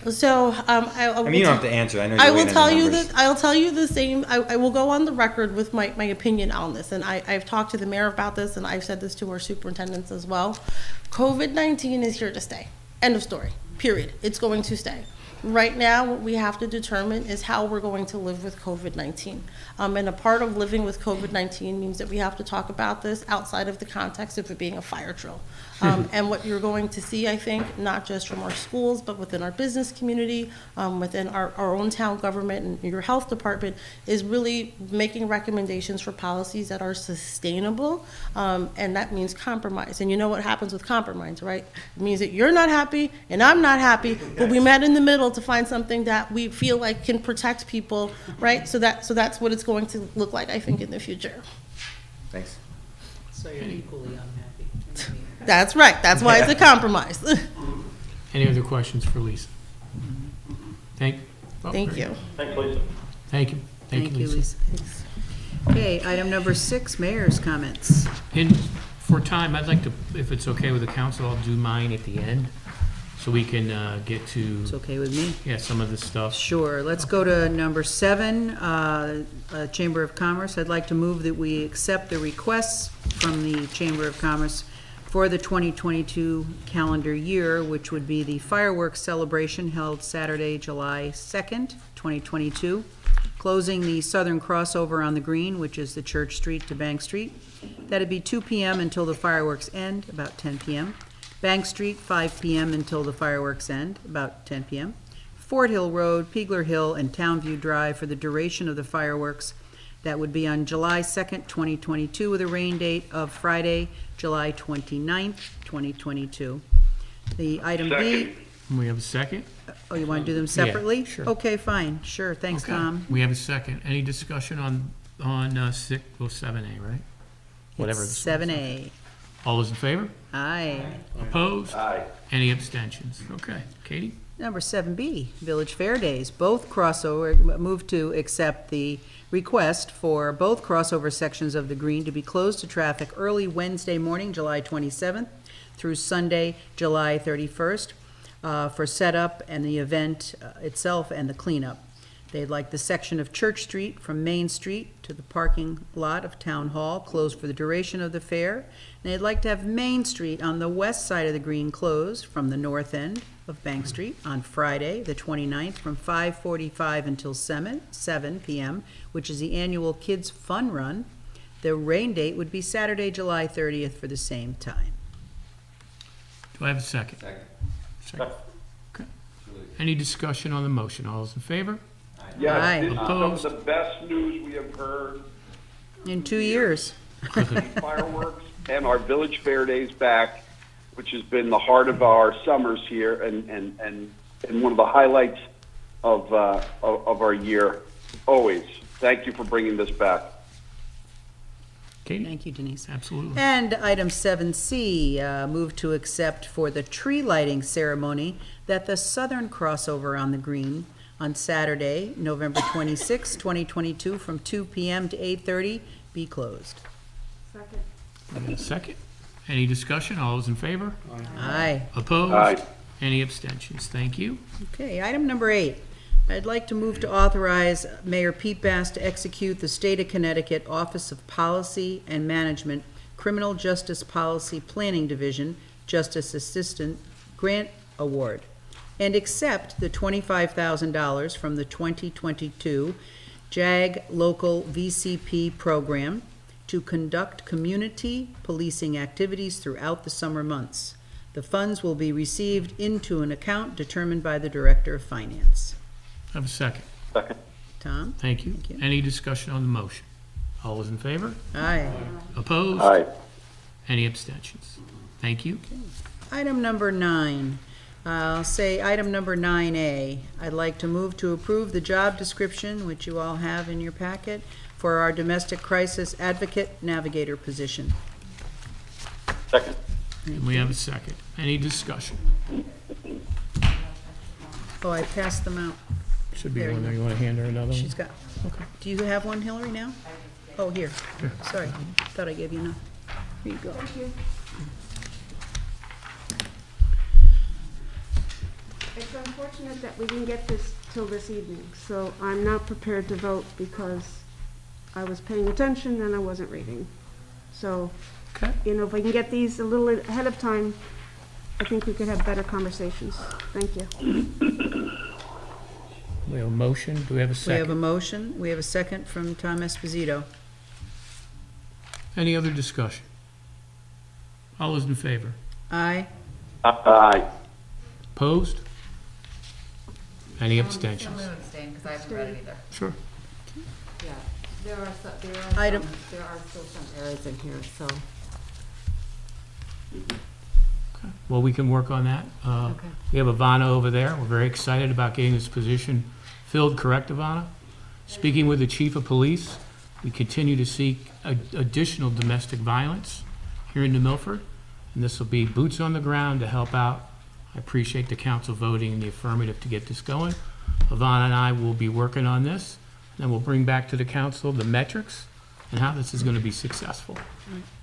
So I mean, you don't have to answer. I know. I will tell you that I'll tell you the same. I will go on the record with my opinion on this, and I've talked to the mayor about this, and I've said this to our superintendents as well. COVID-19 is here to stay. End of story. Period. It's going to stay. Right now, what we have to determine is how we're going to live with COVID-19. And a part of living with COVID-19 means that we have to talk about this outside of the context of it being a fire drill. And what you're going to see, I think, not just from our schools, but within our business community, within our own town government and your health department, is really making recommendations for policies that are sustainable, and that means compromise. And you know what happens with compromise, right? It means that you're not happy and I'm not happy, but we met in the middle to find something that we feel like can protect people, right? So that's what it's going to look like, I think, in the future. Thanks. So you're equally unhappy. That's right. That's why it's a compromise. Any other questions for Lisa? Thank you. Thank you. Thanks, Lisa. Thank you. Thank you, Lisa. Okay, item number 6, mayor's comments. And for time, I'd like to, if it's okay with the council, I'll do mine at the end, so we can get to. It's okay with me? Yeah, some of the stuff. Sure. Let's go to number 7, Chamber of Commerce. I'd like to move that we accept the requests from the Chamber of Commerce for the 2022 calendar year, which would be the fireworks celebration held Saturday, July 2nd, 2022, closing the southern crossover on the green, which is the Church Street to Bank Street. That'd be 2 p.m. until the fireworks end, about 10 p.m. Bank Street, 5 p.m. until the fireworks end, about 10 p.m. Fort Hill Road, Peegler Hill, and Townview Drive for the duration of the fireworks. That would be on July 2nd, 2022, with a rain date of Friday, July 29th, 2022. The item B. We have a second? Oh, you want to do them separately? Yeah, sure. Okay, fine, sure, thanks, Okay. Tom. We have a second. Any discussion on 7A, right? Whatever. It's 7A. All those in favor? Aye. Opposed? Aye. Any abstentions? Okay. Katie? Number 7B, Village Fair Days, both crossover, move to accept the request for both crossover sections of the green to be closed to traffic early Wednesday morning, July 27th, through Sunday, July 31st, for setup and the event itself and the cleanup. They'd like the section of Church Street from Main Street to the parking lot of Town Hall closed for the duration of the fair. And they'd like to have Main Street on the west side of the green closed from the north end of Bank Street on Friday, the 29th, from 5:45 until 7 p.m., which is the annual Kids Fun Run. The rain date would be Saturday, July 30th for the same time. Do I have a second? Second. Okay. Any discussion on the motion? All those in favor? Aye. This is some of Opposed? the best news we have heard. In 2 years. Fireworks and our Village Fair Days back, which has been the heart of our summers here and one of the highlights of our year, always. Thank you for bringing this back. Katie? Thank you, Denise. Absolutely. And item 7C, move to accept for the tree lighting ceremony that the southern crossover on the green on Saturday, November 26, 2022, from 2 p.m. to 8:30 be closed. Second. I got a second. Any discussion? All those in favor? Aye. Opposed? Aye. Any abstentions? Thank you. Okay, item number 8. I'd like to move to authorize Mayor Pete Bass to execute the State of Connecticut Office of Policy and Management Criminal Justice Policy Planning Division Justice Assistant Grant Award and accept the $25,000 from the 2022 JAG Local VCP program to conduct community policing activities throughout the summer months. The funds will be received into an account determined by the Director of Finance. Have a second. Second. Tom? Thank you. Thank you. Any discussion on the motion? All those in favor? Aye. Opposed? Aye. Any abstentions? Thank you. Item number 9. I'll say item number 9A. I'd like to move to approve the job description, which you all have in your packet, for our domestic crisis advocate navigator position. Second. And we have a second. Any discussion? Oh, I passed them out. Should be There one you there. go. You want to hand her another one? She's got, Okay. do you have one, Hillary, now? Oh, here. Sorry, thought I gave you enough. Here you go. Thank you. It's unfortunate that we didn't get this till this evening, so I'm not prepared to vote because I was paying attention and I wasn't reading. So, Okay. you know, if we can get these a little ahead of time, I think we could have better conversations. Thank you. We have a motion. Do we have a We have a second? motion. We have a second from Tom Esposito. Any other discussion? All those in favor? Aye. Aye. Opposed? Any I'm abstentions? going to abstain because I haven't read it either. Sure. Yeah, there are Item- still some errors in here, so. Well, we can work on that. Okay. We have Ivana over there. We're very excited about getting this position filled, correct, Ivana? Speaking with the chief of police, we continue to seek additional domestic violence here in New Milford, and this will be boots on the ground to help out. I appreciate the council voting in the affirmative to get this going. Ivana and I will be working on this, and we'll bring back to the council the metrics and how this is going to be successful.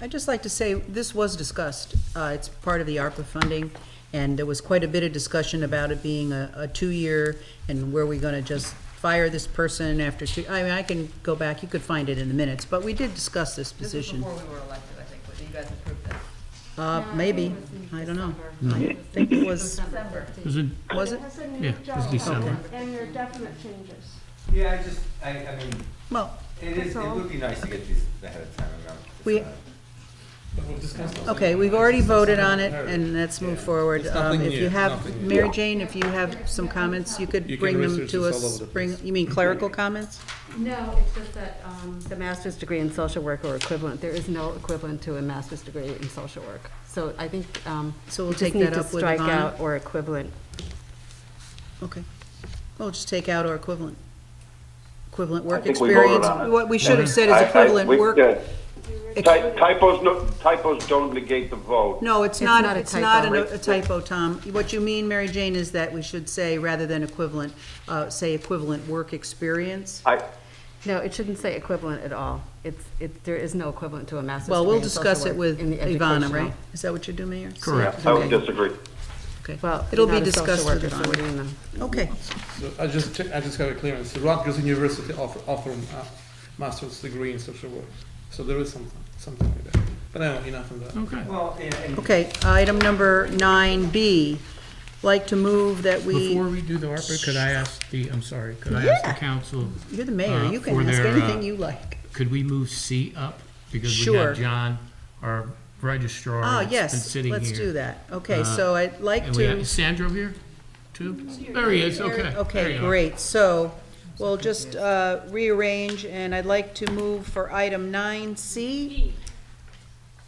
I'd just like to say, this was discussed. It's part of the ARPA funding, and there was quite a bit of discussion about it being a 2-year, and were we gonna just fire this person after 2, I mean, I can go back, you could find it in the minutes, but we did discuss this This was position. before we were elected, I think, when you guys approved this. Maybe, I don't know. I think it was, December. Was it? was It it? has a new Yeah, it was job, December. and there are definite changes. Yeah, I mean, Well, it would be nice to get these ahead of time. We- okay, we've already voted on it, and let's move forward. It's nothing If new, you it's have, nothing. Mary Jane, if you have some comments, you could You can bring them research to this us. all over the Bring, place. you mean clerical comments? No, it's just that the master's degree in social work or equivalent, there is no equivalent to a master's degree in social work. So I think So we'll we take just need that to up with strike Ivana. out or equivalent. Okay. Well, just take out or equivalent. Equivalent work think we voted experience. on it. What we should have said is equivalent work. Typos don't negate the vote. No, it's It's not, not a it's not typo, a typo, Tom. What you mean, Mary Jane, is that we should say, rather than equivalent, say equivalent work experience. No, it shouldn't say equivalent at all. There is no equivalent to a master's degree Well, we'll in social discuss it work with in the Ivana, educational. right? Is that what you're doing, Mayor? Correct. I would disagree. Okay. Well, It'll not be a social discussed with worker, the so what do you bond. know? Okay. So I just got a clearance. The Rutgers University offer master's degree in social work. So there is something like that. But anyway, enough of that. Okay. Well, Okay, item number 9B, like to move that we, Before we do the ARPA, could I ask could I ask the Yeah. council? you're the mayor, you for can ask their, anything you like. Could we move C up? Because we Sure. have John, our registrar, Ah, that's been yes, sitting here. let's do that. Okay, Uh, so I'd like And we have, to, is Sandro here, too? There he is, okay. There okay, you are. great, so we'll just rearrange, and I'd like to move for item 9C,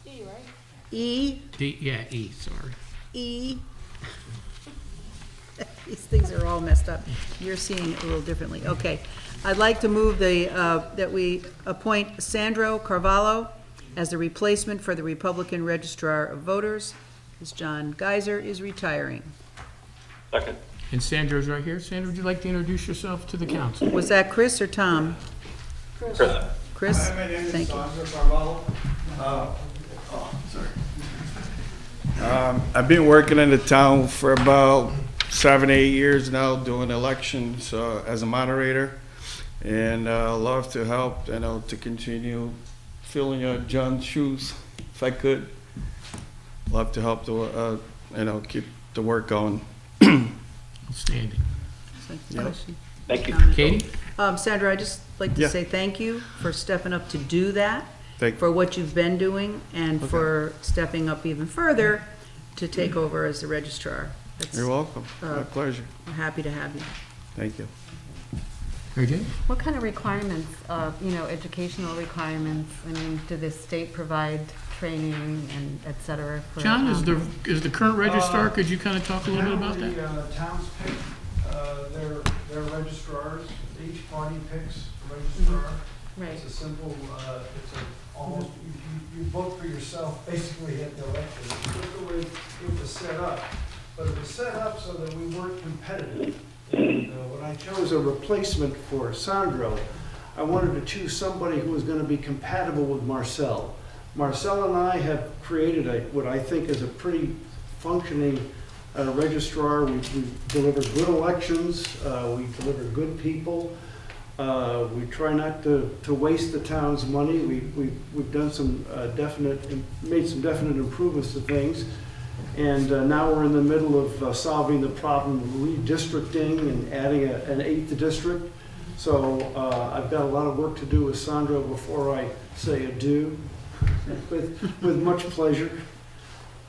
E, right? E, E, sorry. E. These things are all messed up. You're seeing it a little differently. Okay. I'd like to move that we appoint Sandro Carvalho as the replacement for the Republican Registrar of Voters, as John Geiser is retiring. Second. And Sandro's right here. Sandra, would you like to introduce yourself to the council? Was that Chris or Tom? Chris. Chris? Hi, my name is Thank you. Sandro Carvalho. I've been working in the town for about 7-8 years now, doing elections as a moderator, and love to help, to continue filling John's shoes if I could. Love to help to, keep the work going. Outstanding. Yep. Thank you. Katie? Sandra, I'd just like to Yeah. say thank you for stepping up to do that, Thank for what you've been doing, and Okay. for stepping up even further to take over as the registrar. That's- You're welcome. My pleasure. We're happy to have you. Thank you. Very good. What kind of requirements, educational requirements, do the state provide training and et cetera? For, John, is the current registrar, could you kind of talk a little bit about that? Generally, towns pick their registrars. Each party picks a registrar. Right. It's a simple, it's a almost, you vote for yourself basically at the election. It's just the way it was set up. But it was set up so that we weren't competitive. And when I chose a replacement for Sandro, I wanted to choose somebody who was going to be compatible with Marcel. Marcel and I have created what I think is a pretty functioning registrar. We deliver good elections. We deliver good people. We try not to waste the town's money. We've done some made some definite improvements to things. And now we're in the middle of solving the problem of redistricting and adding an 8th district. So I've got a lot of work to do with Sandro before I say adieu, with much pleasure.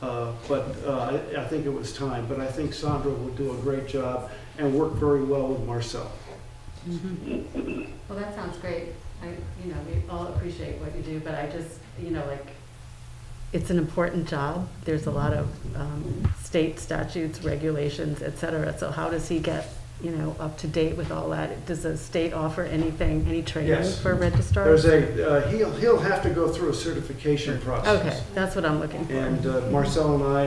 But I think it was time. But I think Sandro will do a great job and work very well with Marcel. Well, that sounds great. We all appreciate what you do, but I just, it's an important job. There's a lot of state statutes, regulations, et cetera. So how does he get, up to date with all that? Does the state offer anything, any training Yes. for registrars? He'll have to go through a certification process. Okay, that's what I'm looking for. And Marcel and I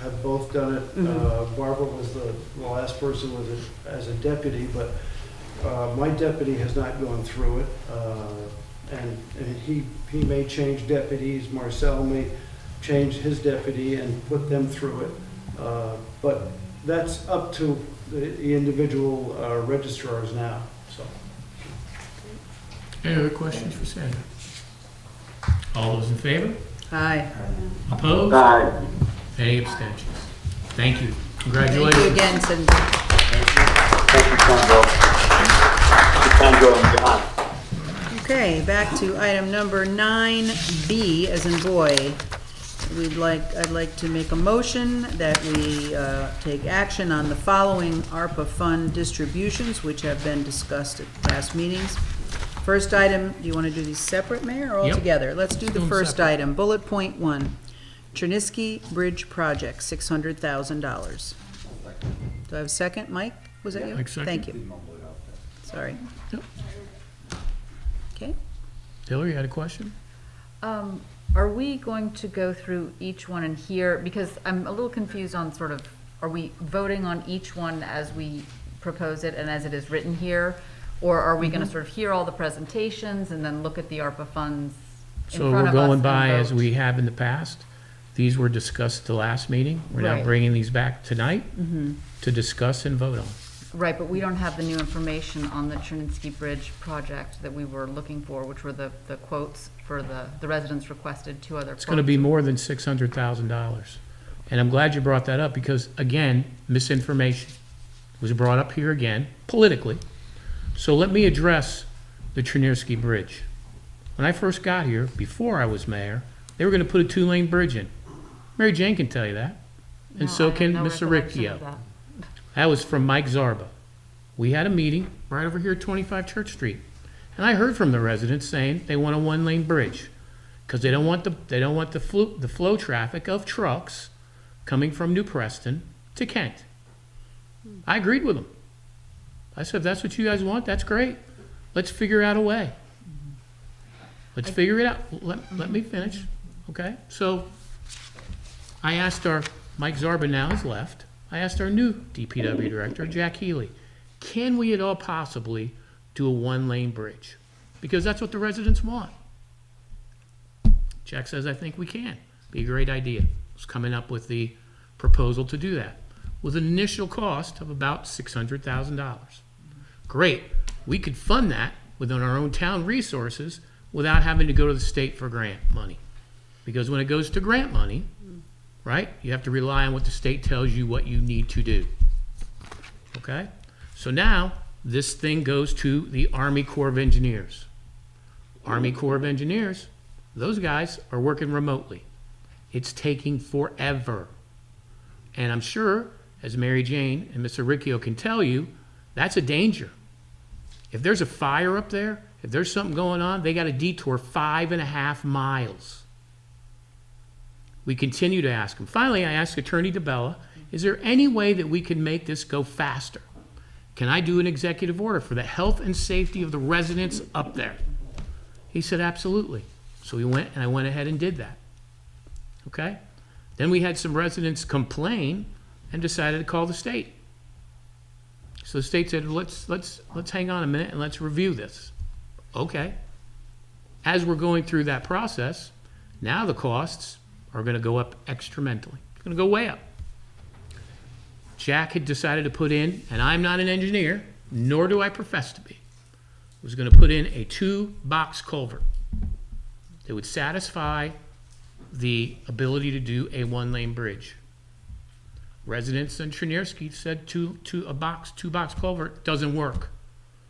have both done it. Barbara was the last person as a deputy, but my deputy has not gone through it. And he may change deputies. Marcel may change his deputy and put them through it. But that's up to the individual registrars now, so. Any other questions for Sandra? All those in favor? Aye. Opposed? Aye. Any abstentions? Thank you. Thank Congratulations. you again, Cindy. Thank you, Sandro. Sandro and John. Okay, back to item number 9B, as in boy. I'd like to make a motion that we take action on the following ARPA fund distributions, which have been discussed at past meetings. First item, do you want to do these separate, Mayor, or all Yep. together? Let's do Let's the do 'em first separate. item, bullet point 1, Chernisky Bridge Project, $600,000. Do I have a second? Mike, was that you? Mike, second. Thank you. Sorry. Yep. Okay. Hillary, you had a question? Are we going to go through each one in here? Because I'm a little confused on sort of, are we voting on each one as we propose it and as it is written here? Or are we gonna sort of hear all the presentations and then look at the ARPA funds in So front we're of us going and by as vote? we have in the past. These were discussed at the last meeting. We're now Right. bringing these back tonight Mhm. to discuss and vote on. Right, but we don't have the new information on the Cherninsky Bridge project that we were looking for, which were the quotes for the residents requested 2 other quotes. It's gonna be more than $600,000. And I'm glad you brought that up because, again, misinformation was brought up here again, politically. So let me address the Cherninsky Bridge. When I first got here, before I was mayor, they were gonna put a 2-lane bridge in. Mary Jane can tell you that. And so can Mr. Ricchio. That was from Mike Zarba. We had a meeting right over here at 25 Church Street. And I heard from the residents saying they want a 1-lane bridge because they don't want the flow traffic of trucks coming from New Preston to Kent. I agreed with them. I said, if that's what you guys want, that's great. Let's figure out a way. Let's figure it out. Let me finish, okay? So I asked Mike Zarba now has left. I asked our new DPW director, Jack Healy, can we at all possibly do a 1-lane bridge? Because that's what the residents want. Jack says, I think we can. Be a great idea. He's coming up with the proposal to do that with an initial cost of about $600,000. Great. We could fund that within our own town resources without having to go to the state for grant money. Because when it goes to grant money, right, you have to rely on what the state tells you what you need to do. Okay? So now, this thing goes to the Army Corps of Engineers. Army Corps of Engineers, those guys are working remotely. It's taking forever. And I'm sure, as Mary Jane and Mr. Ricchio can tell you, that's a danger. If there's a fire up there, if there's something going on, they got to detour 5.5 miles. We continue to ask them. Finally, I asked Attorney DeBella, is there any way that we can make this go faster? Can I do an executive order for the health and safety of the residents up there? He said, absolutely. So we went, and I went ahead and did that. Okay? Then we had some residents complain and decided to call the state. So the state said, let's hang on a minute and let's review this. Okay. As we're going through that process, now the costs are going to go up extramentally. It's going to go way up. Jack had decided to put in, and I'm not an engineer, nor do I profess to be, was going to put in a 2-box culvert that would satisfy the ability to do a 1-lane bridge. Residents in Cherninsky said a 2-box culvert doesn't work.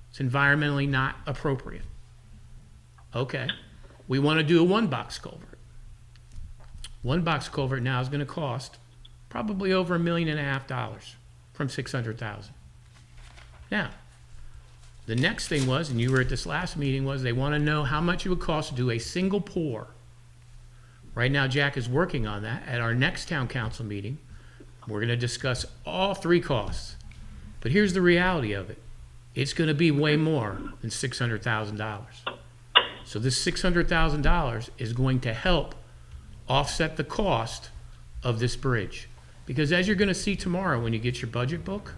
It's environmentally not appropriate. Okay, we want to do a 1-box culvert. 1-box culvert now is going to cost probably over $1.5 million from $600,000. Now, the next thing was, and you were at this last meeting, was they want to know how much it would cost to do a single pour. Right now, Jack is working on that. At our next town council meeting, we're going to discuss all 3 costs. But here's the reality of it. It's going to be way more than $600,000. So this $600,000 is going to help offset the cost of this bridge. Because as you're going to see tomorrow when you get your budget book,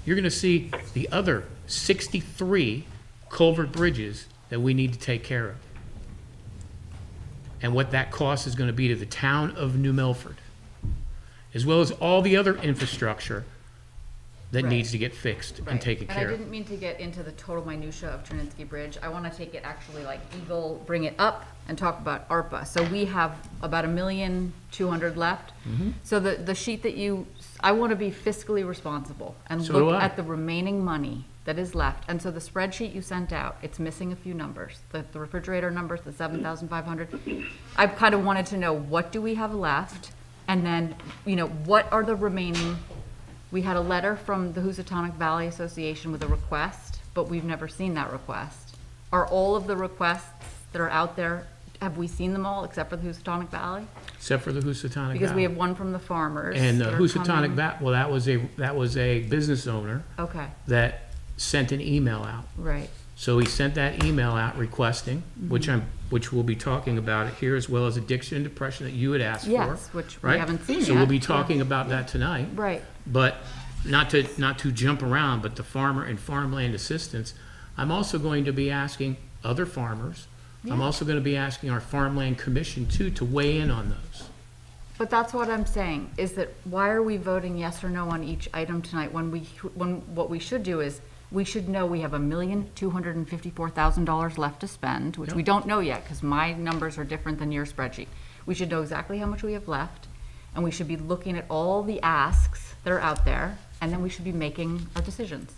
you're going to see the other 63 culvert bridges that we need to take care of. And what that cost is going to be to the town of New Milford, as well as all the other infrastructure that needs to get fixed and taken care And I of. didn't mean to get into the total minutia of Cherninsky Bridge. I want to take it actually like Eagle, bring it up and talk about ARPA. So we have about $1.2 million left. Mhm. So the sheet that I want to be fiscally responsible and So do look I. at the remaining money that is left. And so the spreadsheet you sent out, it's missing a few numbers. The refrigerator numbers, the 7,500. I kind of wanted to know, what do we have left? And then, what are the remaining? We had a letter from the Housatonic Valley Association with a request, but we've never seen that request. Are all of the requests that are out there, have we seen them all except for the Housatonic Valley? Except for the Housatonic Valley. Because we have one from the farmers. And the that are Housatonic coming. Valley, well, that was a business owner. Okay. That sent an email out. Right. So he sent that email out requesting, which we'll be talking about it here, as well as addiction and depression that you had asked for. Yes, which we right? haven't seen So yet. we'll be talking Yeah. about that tonight. Right. But not to jump around, but the farmer and farmland assistance, I'm also going to be asking other farmers. I'm Yeah. also going to be asking our farmland commission too to weigh in on those. But that's what I'm saying, is that why are we voting yes or no on each item tonight when what we should do is, we should know we have $1,254,000 left to spend, which we don't know yet, because my numbers are different than your spreadsheet. We should know exactly how much we have left, and we should be looking at all the asks that are out there, and then we should be making our decisions.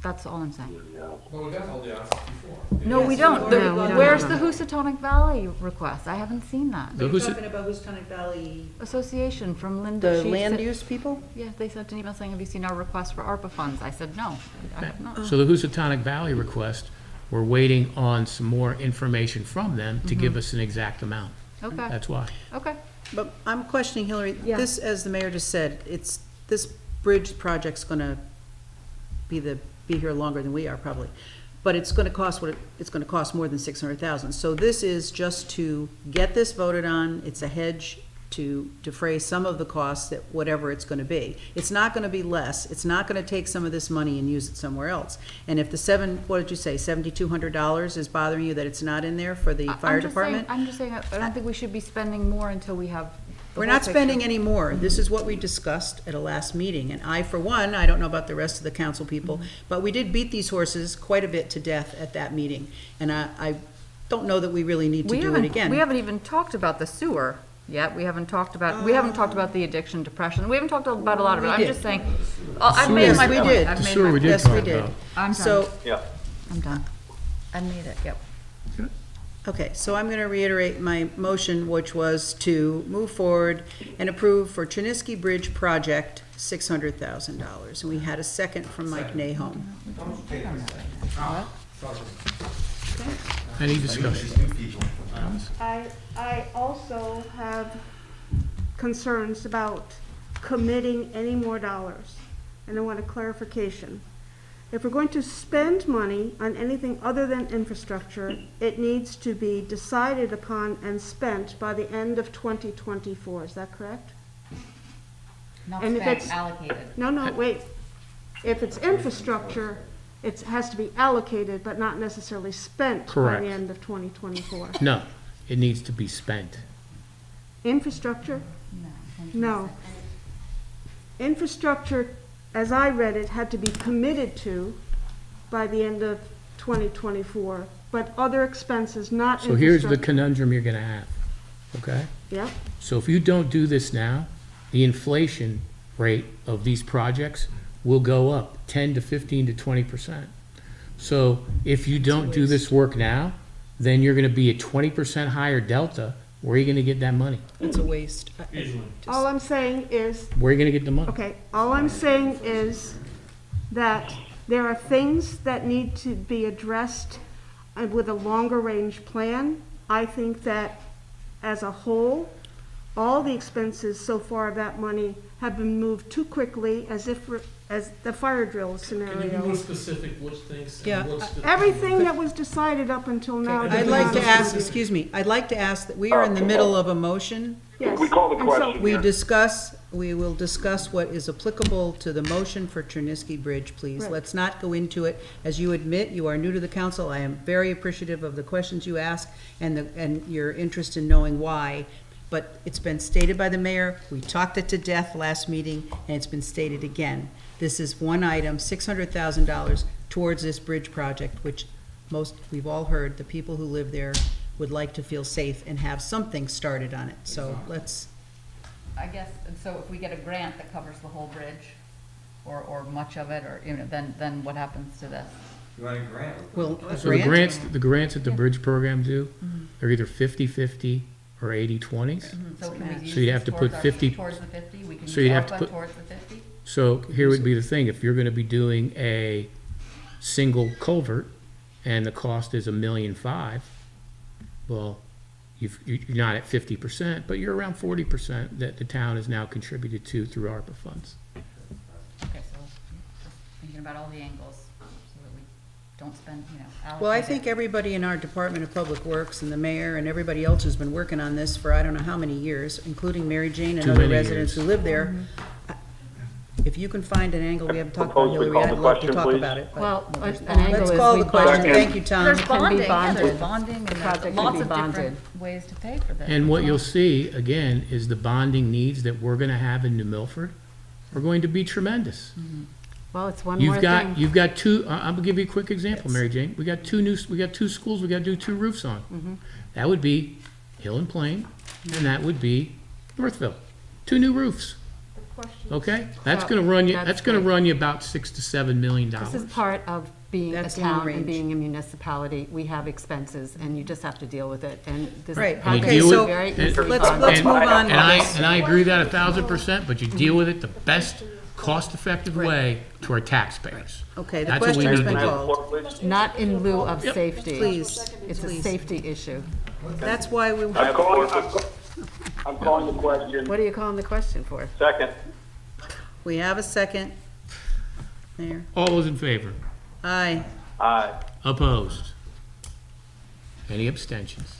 That's all I'm saying. Well, we got all the answers before. No, we don't. No, we don't. Where's the Housatonic Valley request? I haven't seen that. Are you talking about Housatonic Valley? Association from Linda. The She land said- use people? Yeah, they sent an email saying, have you seen our request for ARPA funds? I said, no, I have not. So the Housatonic Valley request, we're waiting on some more information from them to give us an exact amount. Okay. That's why. Okay. But I'm questioning, Hillary, Yeah. this, as the mayor just said, this bridge project's gonna be here longer than we are probably. But it's gonna cost it's gonna cost more than 600,000. So this is just to get this voted on. It's a hedge to defray some of the costs that whatever it's gonna be. It's not gonna be less. It's not gonna take some of this money and use it somewhere else. And if the what did you say, $7,200 is bothering you that it's not in there for the fire department? I'm just saying, I don't think we should be spending more until we have the We're whole not spending picture. any more. This is what we discussed at a last meeting, and I, for one, I don't know about the rest of the council people, but we did beat these horses quite a bit to death at that meeting, and I don't know that we really need to do it again. We haven't even talked about the sewer yet. We haven't talked about the addiction, depression. We haven't talked about a lot of it. We I'm did. just saying, I've made my point. did. I've The made sewer my we did Yes, talk we did. about. I'm done. So, Yeah. I'm done. I made it, yep. okay, so I'm gonna reiterate my motion, which was to move forward and approve for Chiniski Bridge project, $600,000. And we had a second from Mike Nahom. Any discussion? I also have concerns about committing any more dollars, and I want a clarification. If we're going to spend money on anything other than infrastructure, it needs to be decided upon and spent by the end of 2024, is that correct? Not And if spent, it's- allocated. No, wait. If it's infrastructure, it has to be allocated, but not necessarily spent by Correct. the end of 2024. No, it needs to be spent. Infrastructure? No. Infrastructure, as I read it, had to be committed to by the end of 2024, but other expenses, not So here's the infrastructure. conundrum you're gonna have, okay? Yeah, So if you don't do this now, the inflation rate of these projects will go up 10 to 15 to 20%. So if you don't do this work now, then you're gonna be a 20% higher delta. Where are you gonna get that money? It's a waste. all I'm saying is, Where are you gonna get the money? okay, all I'm saying is that there are things that need to be addressed with a longer range plan. I think that as a whole, all the expenses so far of that money have been moved too quickly, as the fire drill Can you be more scenario. specific, which things? and Yeah. what's the- Everything that was decided up until now. I'd did like not to ask, include- excuse me, I'd like to ask that we are in the middle of a motion. Yes. We call the and so- question. We will discuss what is applicable to the motion for Chiniski Bridge, please. Right. Let's not go into it. As you admit, you are new to the council. I am very appreciative of the questions you ask and your interest in knowing why. But it's been stated by the mayor, we talked it to death last meeting, and it's been stated again. This is one item, $600,000 towards this bridge project, which we've all heard, the people who live there would like to feel safe and have something started on it. So let's, I guess, and so if we get a grant that covers the whole bridge, or much of it, or, then what happens to this? You want a grant? well, a So the grant? grants that the bridge program do, they're either 50-50 or 80-20s. So can we use So you'd this have to towards put 50 towards the 50? We can so use you'd have to ARPA put- towards the 50? So here would be the thing, if you're gonna be doing a single culvert and the cost is $1.5 million, well, you're not at 50%, but you're around 40% that the town has now contributed to through ARPA funds. Okay, so just thinking about all the angles, so that we don't spend, Well, I allocate think it. everybody in our Department of Public Works and the mayor and everybody else who's been working on this for I don't know how many years, including Mary Jane and Too other many residents years. who live there, If you can find an angle we haven't talked about, Propose we Hillary, call I'd the love to question, talk please. about it. but Well, let's an angle is call we the question. bond. Thank you, Tom. There's It can be bonding, yeah, there's bonded. bonding, and Project there's can lots be of different bonded. ways to pay for this. And what you'll see, again, is the bonding needs that we're gonna have in New Milford are going to be tremendous. Well, it's one more You've thing. got two, I'm gonna give you a quick example, Mary Jane. We got two schools we gotta do 2 roofs on. Mm-hmm. That would be Hill and Plain, and that would be Northville. 2 new roofs. Okay? That's gonna run you, That's that's gonna great. run you about $6 to $7 million. This is part of being a That's long town and range. being a municipality. We have expenses, and you just have to deal with it, and this Right. project Okay, is so very and- easily let's bonded. move on with And I, this. and I agree with that 1,000%, but you deal with it the best cost-effective way to our taxpayers. Okay, the That's what we question's need to been do. called. Not in lieu of safety. Please, It's a please. safety issue. That's why we, I'm calling the question. What are you calling the question for? Second. we have a second. There. All those in favor? Aye. Aye. Opposed? Any abstentions?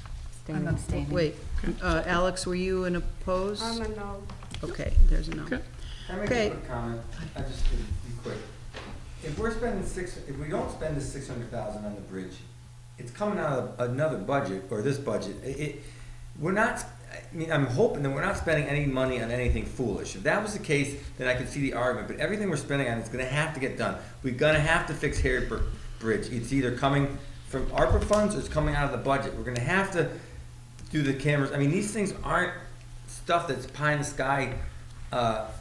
I'm abstaining. Wait, Alex, were you an opposed? I'm a no. Okay, there's a no. Okay. Can I make Okay. a quick comment? I just, be quick. If we're spending if we don't spend the 600,000 on the bridge, it's coming out of another budget, or this budget. We're not, I mean, I'm hoping that we're not spending any money on anything foolish. If that was the case, then I could see the argument, but everything we're spending on is gonna have to get done. We're gonna have to fix Harrisburg Bridge. It's either coming from ARPA funds or it's coming out of the budget. We're gonna have to do the cameras. I mean, these things aren't stuff that's pie in the sky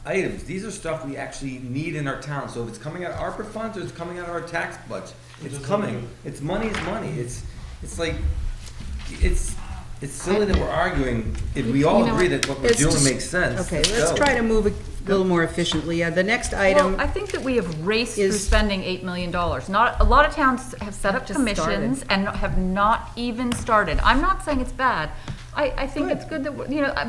items. These are stuff we actually need in our town. So if it's coming out of ARPA funds or it's coming out of our tax budget, it's coming. It's money is money. It's like, it's silly that we're arguing. If we all agree that what we're It's doing just- makes sense. Okay, let's let's go. try to move a little more efficiently. Yeah, the next item, Well, I think that we have raced through is- spending $8 million. Not, a lot of towns have set up Just commissions and have not even started. I'm not saying it's bad. I think it's good that,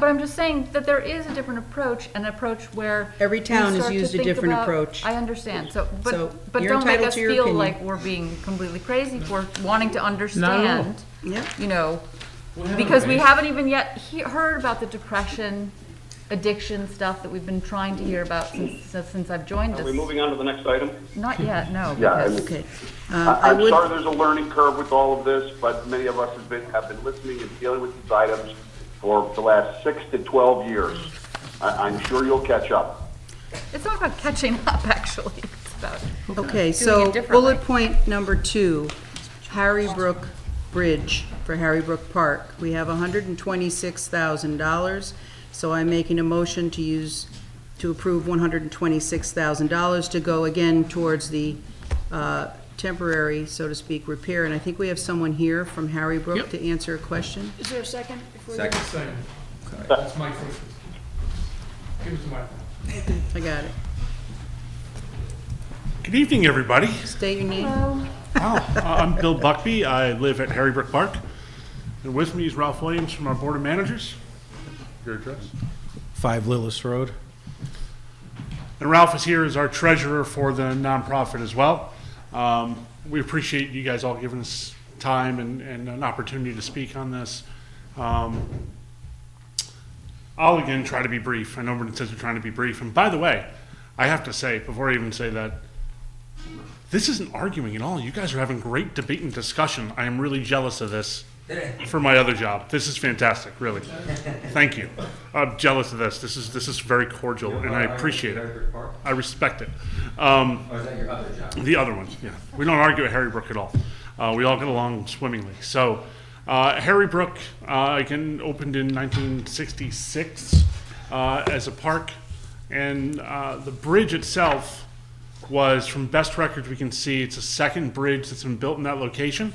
but I'm just saying that there is a different approach, an approach where. Every we town has start to used a think different about- approach. I understand, So, but you're don't make entitled us to your feel opinion. like we're being completely crazy for wanting to Not at all. understand, yeah, because we haven't even yet heard about the depression, addiction stuff that we've been trying to hear about since I've joined Are we this. moving on to the next item? Not yet, no. Yeah, because- okay. I'm sorry there's a learning curve with all of this, but many of us have been listening and dealing with these items for the last 6 to 12 years. I'm sure you'll catch up. It's not about catching up, actually. It's about Okay, doing so it differently. bullet point number 2, Harrybrook Bridge for Harrybrook Park. We have $126,000, so I'm making a motion to approve $126,000 to go again towards the temporary, so to speak, repair. And I think we have someone here from Harrybrook Yep. to answer a question. Is there a second? before we- Second. Second. That's my first. Give it to Mike. I got it. Good evening, everybody. State your name. I'm Bill Buckby. I live at Harrybrook Park. And with me is Ralph Williams from our Board of Managers. Your address? 5 Lillis Road. And Ralph is here as our treasurer for the nonprofit as well. We appreciate you guys all giving us time and an opportunity to speak on this. I'll again try to be brief. I know everyone says we're trying to be brief. And by the way, I have to say, before I even say that, this isn't arguing at all. You guys are having great debate and discussion. I am really jealous of this for my other job. This is fantastic, really. Thank you. I'm jealous of this. This is very cordial, and I appreciate it. I respect it. Or is that your other job? The other one, yeah. We don't argue at Harrybrook at all. We all get along swimmingly. So, Harrybrook, again, opened in 1966 as a park, and the bridge itself was, from best records we can see, it's a second bridge that's been built in that location.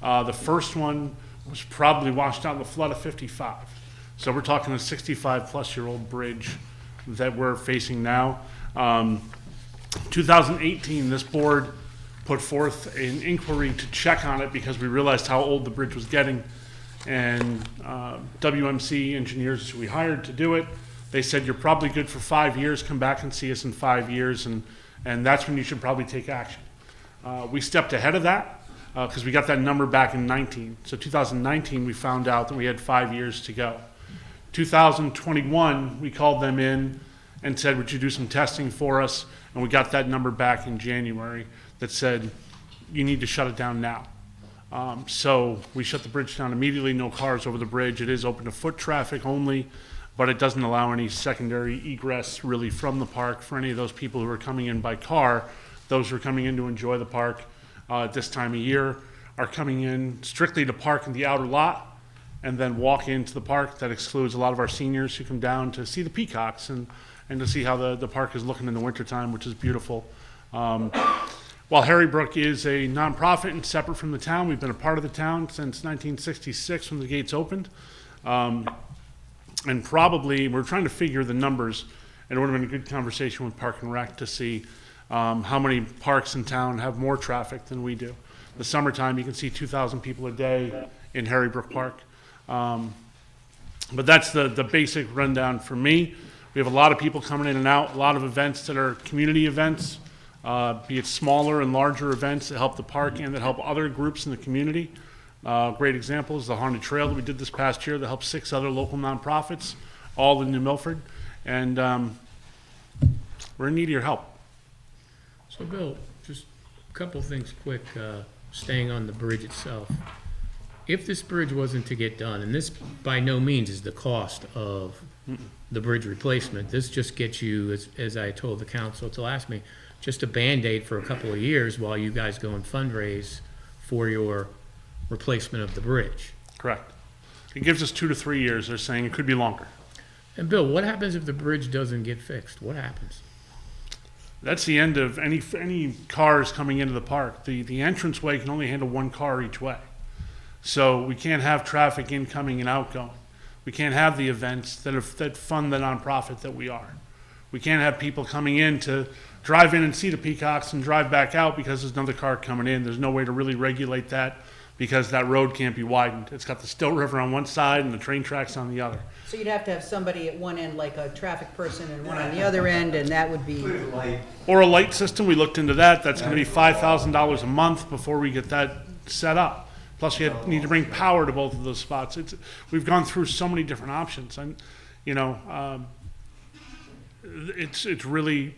The first one was probably washed out in the flood of 55. So we're talking a 65-plus-year-old bridge that we're facing now. 2018, this board put forth an inquiry to check on it because we realized how old the bridge was getting. And WMC engineers who we hired to do it, they said, you're probably good for 5 years. Come back and see us in 5 years, and that's when you should probably take action. We stepped ahead of that because we got that number back in 19. So 2019, we found out that we had 5 years to go. 2021, we called them in, and said, would you do some testing for us? And we got that number back in January that said, you need to shut it down now. So we shut the bridge down immediately, no cars over the bridge. It is open to foot traffic only, but it doesn't allow any secondary egress really from the park for any of those people who are coming in by car. Those who are coming in to enjoy the park at this time of year are coming in strictly to park in the outer lot and then walk into the park. That excludes a lot of our seniors who come down to see the peacocks and to see how the park is looking in the wintertime, which is beautiful. While Harry Brook is a nonprofit and separate from the town, we've been a part of the town since 1966 when the gates opened. And probably, we're trying to figure the numbers, and it would have been a good conversation with Park and Rec to see how many parks in town have more traffic than we do. The summertime, you can see 2,000 people a day in Harry Brook Park. But that's the basic rundown for me. We have a lot of people coming in and out, a lot of events that are community events, be it smaller and larger events that help the park and that help other groups in the community. Great example is the Haunted Trail that we did this past year that helped 6 other local nonprofits, all in New Milford. And we're in need of your help. So Bill, just a couple things quick, staying on the bridge itself. If this bridge wasn't to get done, and this by no means is the cost of the bridge replacement, this just gets you, as I told the council at the last meeting, just a Band-Aid for a couple of years while you guys go and fundraise for your replacement of the bridge. Correct. It gives us 2 to 3 years. They're saying it could be longer. And Bill, what happens if the bridge doesn't get fixed? What happens? That's the end of any cars coming into the park. The entranceway can only handle 1 car each way. So we can't have traffic incoming and outgoing. We can't have the events that fund the nonprofit that we are. We can't have people coming in to drive in and see the peacocks and drive back out because there's another car coming in. There's no way to really regulate that because that road can't be widened. It's got the Still River on one side and the train tracks on the other. So you'd have to have somebody at one end, like a traffic person, and one on the other end, and that would be... Or a light system, we looked into that. That's gonna be $5,000 a month before we get that set up. Plus, you need to bring power to both of those spots. We've gone through so many different options, and it's really,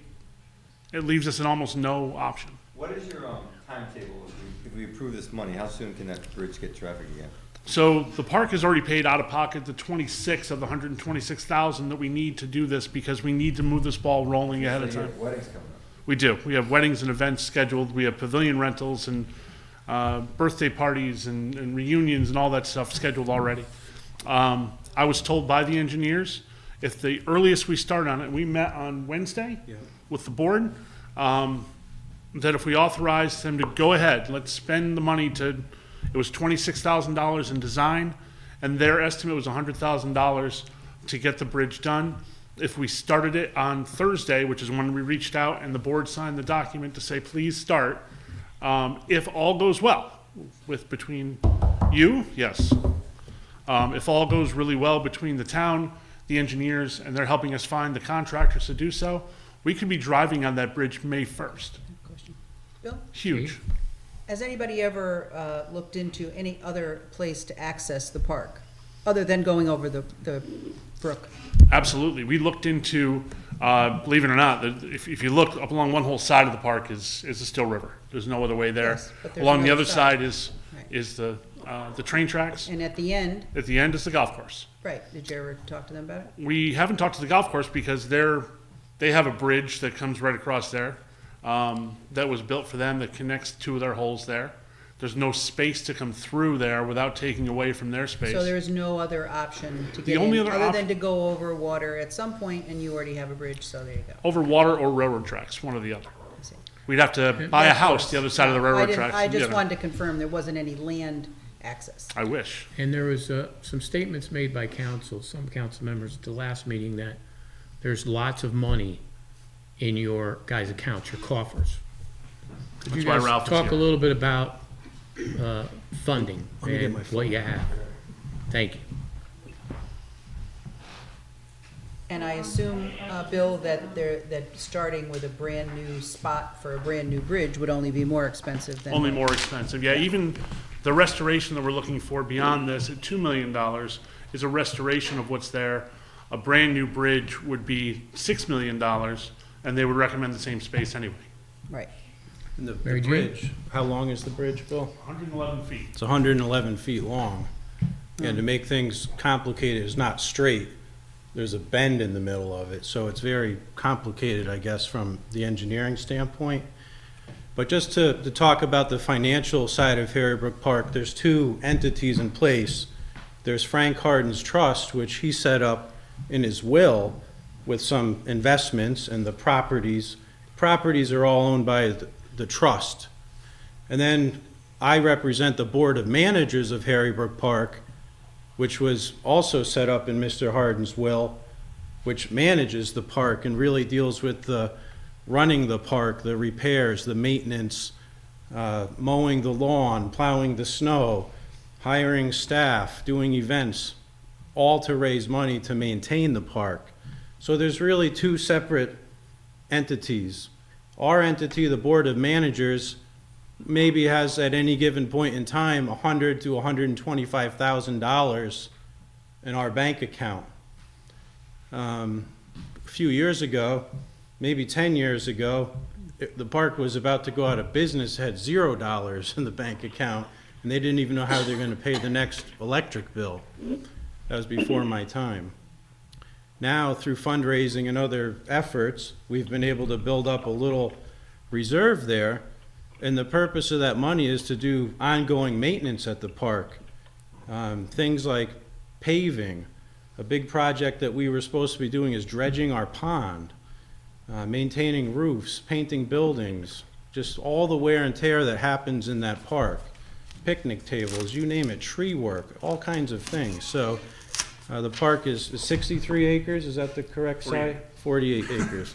it leaves us in almost no option. What is your timetable if we approve this money? How soon can that bridge get traffic again? So the park has already paid out of pocket the 26 of the 126,000 that we need to do this because we need to move this ball rolling ahead of time. Weddings coming up. We do. We have weddings and events scheduled. We have pavilion rentals and birthday parties and reunions and all that stuff scheduled already. I was told by the engineers, if the earliest we start on it, we met on Wednesday with the board, that if we authorize them to go ahead, let's spend the money to, it was $26,000 in design, and their estimate was $100,000 to get the bridge done. If we started it on Thursday, which is when we reached out and the board signed the document to say, please start, if all goes well between you, yes. If all goes really well between the town, the engineers, and they're helping us find the contractors to do so, we could be driving on that bridge May 1st. Bill? Huge. Has anybody ever looked into any other place to access the park, other than going over the brook? Absolutely. We looked into, believe it or not, if you look up along one whole side of the park is the Still River. There's no other way there. Yes, but there's along the another other side. side is the train tracks. And at the end? At the end is the golf course. Right. Did you ever talk to them about it? We haven't talked to the golf course because they have a bridge that comes right across there that was built for them that connects 2 of their holes there. There's no space to come through there without taking away from their space. So there is no other option to The get only in, other other than to go over water at some point, and you already have a bridge, so there you go. Over water or railroad tracks, one or the other. We'd have to buy a house the other side of the railroad tracks. I and just get it. wanted to confirm there wasn't any land access. I wish. And there was some statements made by some council members at the last meeting that there's lots of money in your guys' accounts, your coffers. Could you That's why guys Ralph is talk a here. little bit about funding Let me get and my what you have? Thank you. And I assume, Bill, that starting with a brand-new spot for a brand-new bridge would only be more expensive than... Only more expensive, yeah. Even the restoration that we're looking for beyond this at $2 million is a restoration of what's there. A brand-new bridge would be $6 million, and they would recommend the same space anyway. Right. And the Mary Jane? bridge, how long is the bridge, Bill? 111 feet. It's 111 feet long. And to make things complicated, it's not straight. There's a bend in the middle of it, so it's very complicated, I guess, from the engineering standpoint. But just to talk about the financial side of Harrybrook Park, there's two entities in place. There's Frank Harden's trust, which he set up in his will with some investments, and the properties. Properties are all owned by the trust. And then I represent the board of managers of Harrybrook Park, which was also set up in Mr. Harden's will, which manages the park and really deals with the running the park, the repairs, the maintenance, mowing the lawn, plowing the snow, hiring staff, doing events, all to raise money to maintain the park. So there's really two separate entities. Our entity, the Board of Managers, maybe has at any given point in time $100,000 to $125,000 in our bank account. A few years ago, maybe 10 years ago, the park was about to go out of business, had $0 in the bank account, and they didn't even know how they're going to pay the next electric bill. That was before my time. Now, through fundraising and other efforts, we've been able to build up a little reserve there, and the purpose of that money is to do ongoing maintenance at the park. Things like paving. A big project that we were supposed to be doing is dredging our pond, maintaining roofs, painting buildings, just all the wear and tear that happens in that park. Picnic tables, you name it, tree work, all kinds of things. So the park is 63 acres, is that the correct size? 48 acres.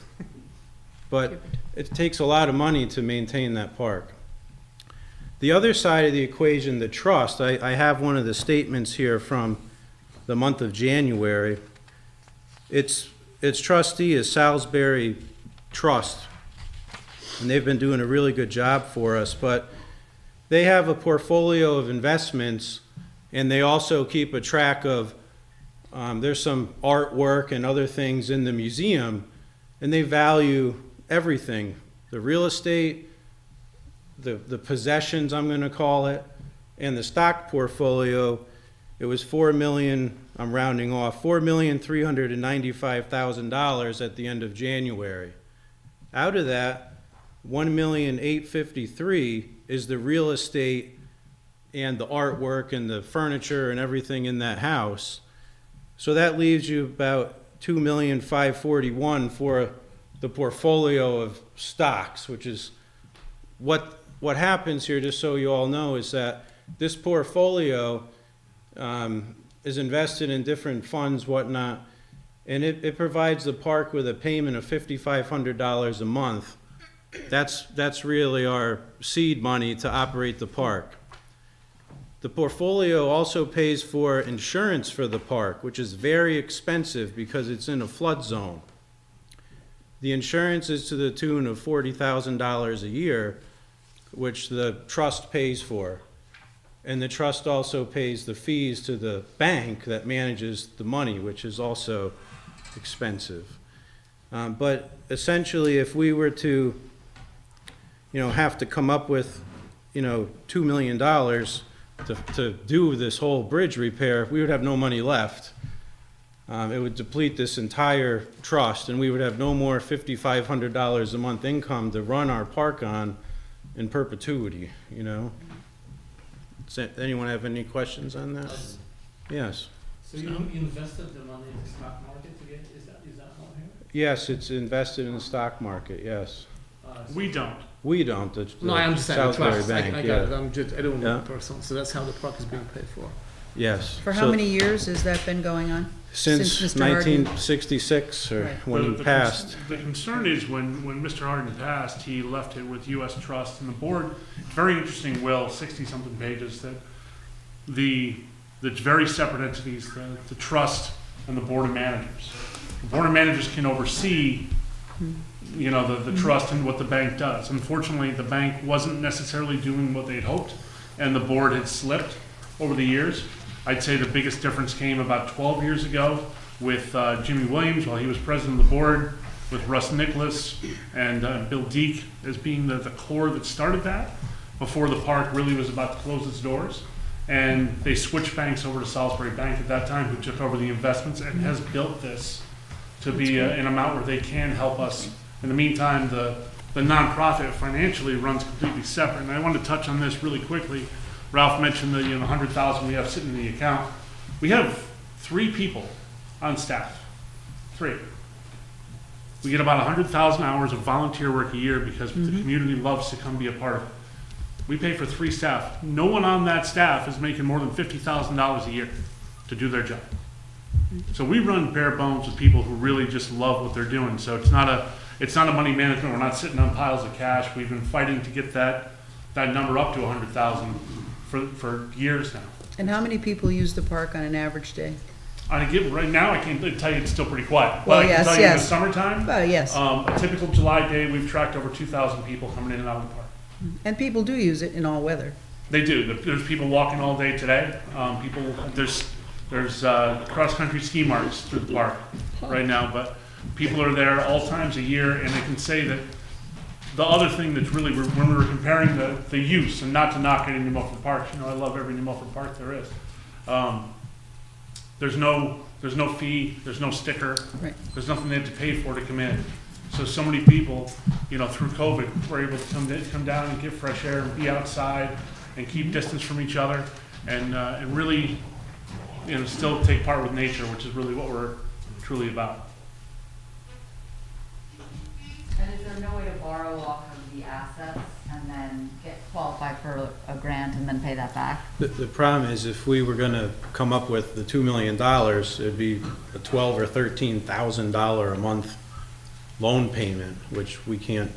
But it takes a lot of money to maintain that park. The other side of the equation, the trust, I have one of the statements here from the month of January. Its trustee is Salisbury Trust, and they've been doing a really good job for us, but they have a portfolio of investments, and they also keep a track of, there's some artwork and other things in the museum, and they value everything, the real estate, the possessions, I'm going to call it, and the stock portfolio. It was $4 million, I'm rounding off, $4,395,000 at the end of January. Out of that, $1,853,000 is the real estate and the artwork and the furniture and everything in that house. So that leaves you about $2,541,000 for the portfolio of stocks, which is what happens here, just so you all know, is that this portfolio is invested in different funds, whatnot, and it provides the park with a payment of $5,500 a month. That's really our seed money to operate the park. The portfolio also pays for insurance for the park, which is very expensive because it's in a flood zone. The insurance is to the tune of $40,000 a year, which the trust pays for. And the trust also pays the fees to the bank that manages the money, which is also expensive. But essentially, if we were to, have to come up with, $2 million to do this whole bridge repair, we would have no money left. It would deplete this entire trust, and we would have no more $5,500 a month income to run our park on in perpetuity, Does anyone have any questions on that? Yes. So you invested the money in the stock market to get, is that not here? Yes, it's invested in the stock market, yes. We don't. We don't. The No, I understand. Salisbury Trust. Bank, I yeah. got it. I don't know Yeah. the person. So that's how the park is being paid for. Yes. For how many years has that been going on? Since Mr. Harden? 1966, or Right. when he passed. The concern is when Mr. Harden passed, he left it with U.S. Trust and the board. Very interesting will, 60-something pages, that the very separate entities, the trust and the board of managers. The board of managers can oversee, the trust and what the bank does. Unfortunately, the bank wasn't necessarily doing what they'd hoped, and the board had slipped over the years. I'd say the biggest difference came about 12 years ago with Jimmy Williams while he was president of the board, with Russ Nicholas and Bill Deek as being the core that started that before the park really was about to close its doors. And they switched banks over to Salisbury Bank at that time, who took over the investments and has built this to be an amount where they can help us. In the meantime, the nonprofit financially runs completely separate. And I wanted to touch on this really quickly. Ralph mentioned the 100,000 we have sitting in the account. We have 3 people on staff. 3. We get about 100,000 hours of volunteer work a year because the community loves to come be a part of it. We pay for 3 staff. No one on that staff is making more than $50,000 a year to do their job. So we run bare bones with people who really just love what they're doing. So it's not a money management. We're not sitting on piles of cash. We've been fighting to get that number up to 100,000 for years now. And how many people use the park on an average day? Right now, I can tell you it's still pretty quiet. Well, but I can yes, tell you yes. in the summertime, Yes. A typical July day, we've tracked over 2,000 people coming in and out of the park. And people do use it in all weather. They do. There's people walking all day today. There's cross-country ski marks through the park right now, but people are there all times a year, and I can say that the other thing that's really, when we were comparing the use, and not to knock any New Milford parks, I love every New Milford park there is. There's no fee, there's no sticker, Right. There's nothing they have to pay for to come in. So many people, through COVID, were able to come down and get fresh air and be outside and keep distance from each other and really, still take part with nature, which is really what we're truly about. And is there no way to borrow off of the assets and then qualify for a grant and then pay that back? The problem is if we were gonna come up with the $2 million, it'd be a $12,000 or $13,000 a month loan payment, which we can't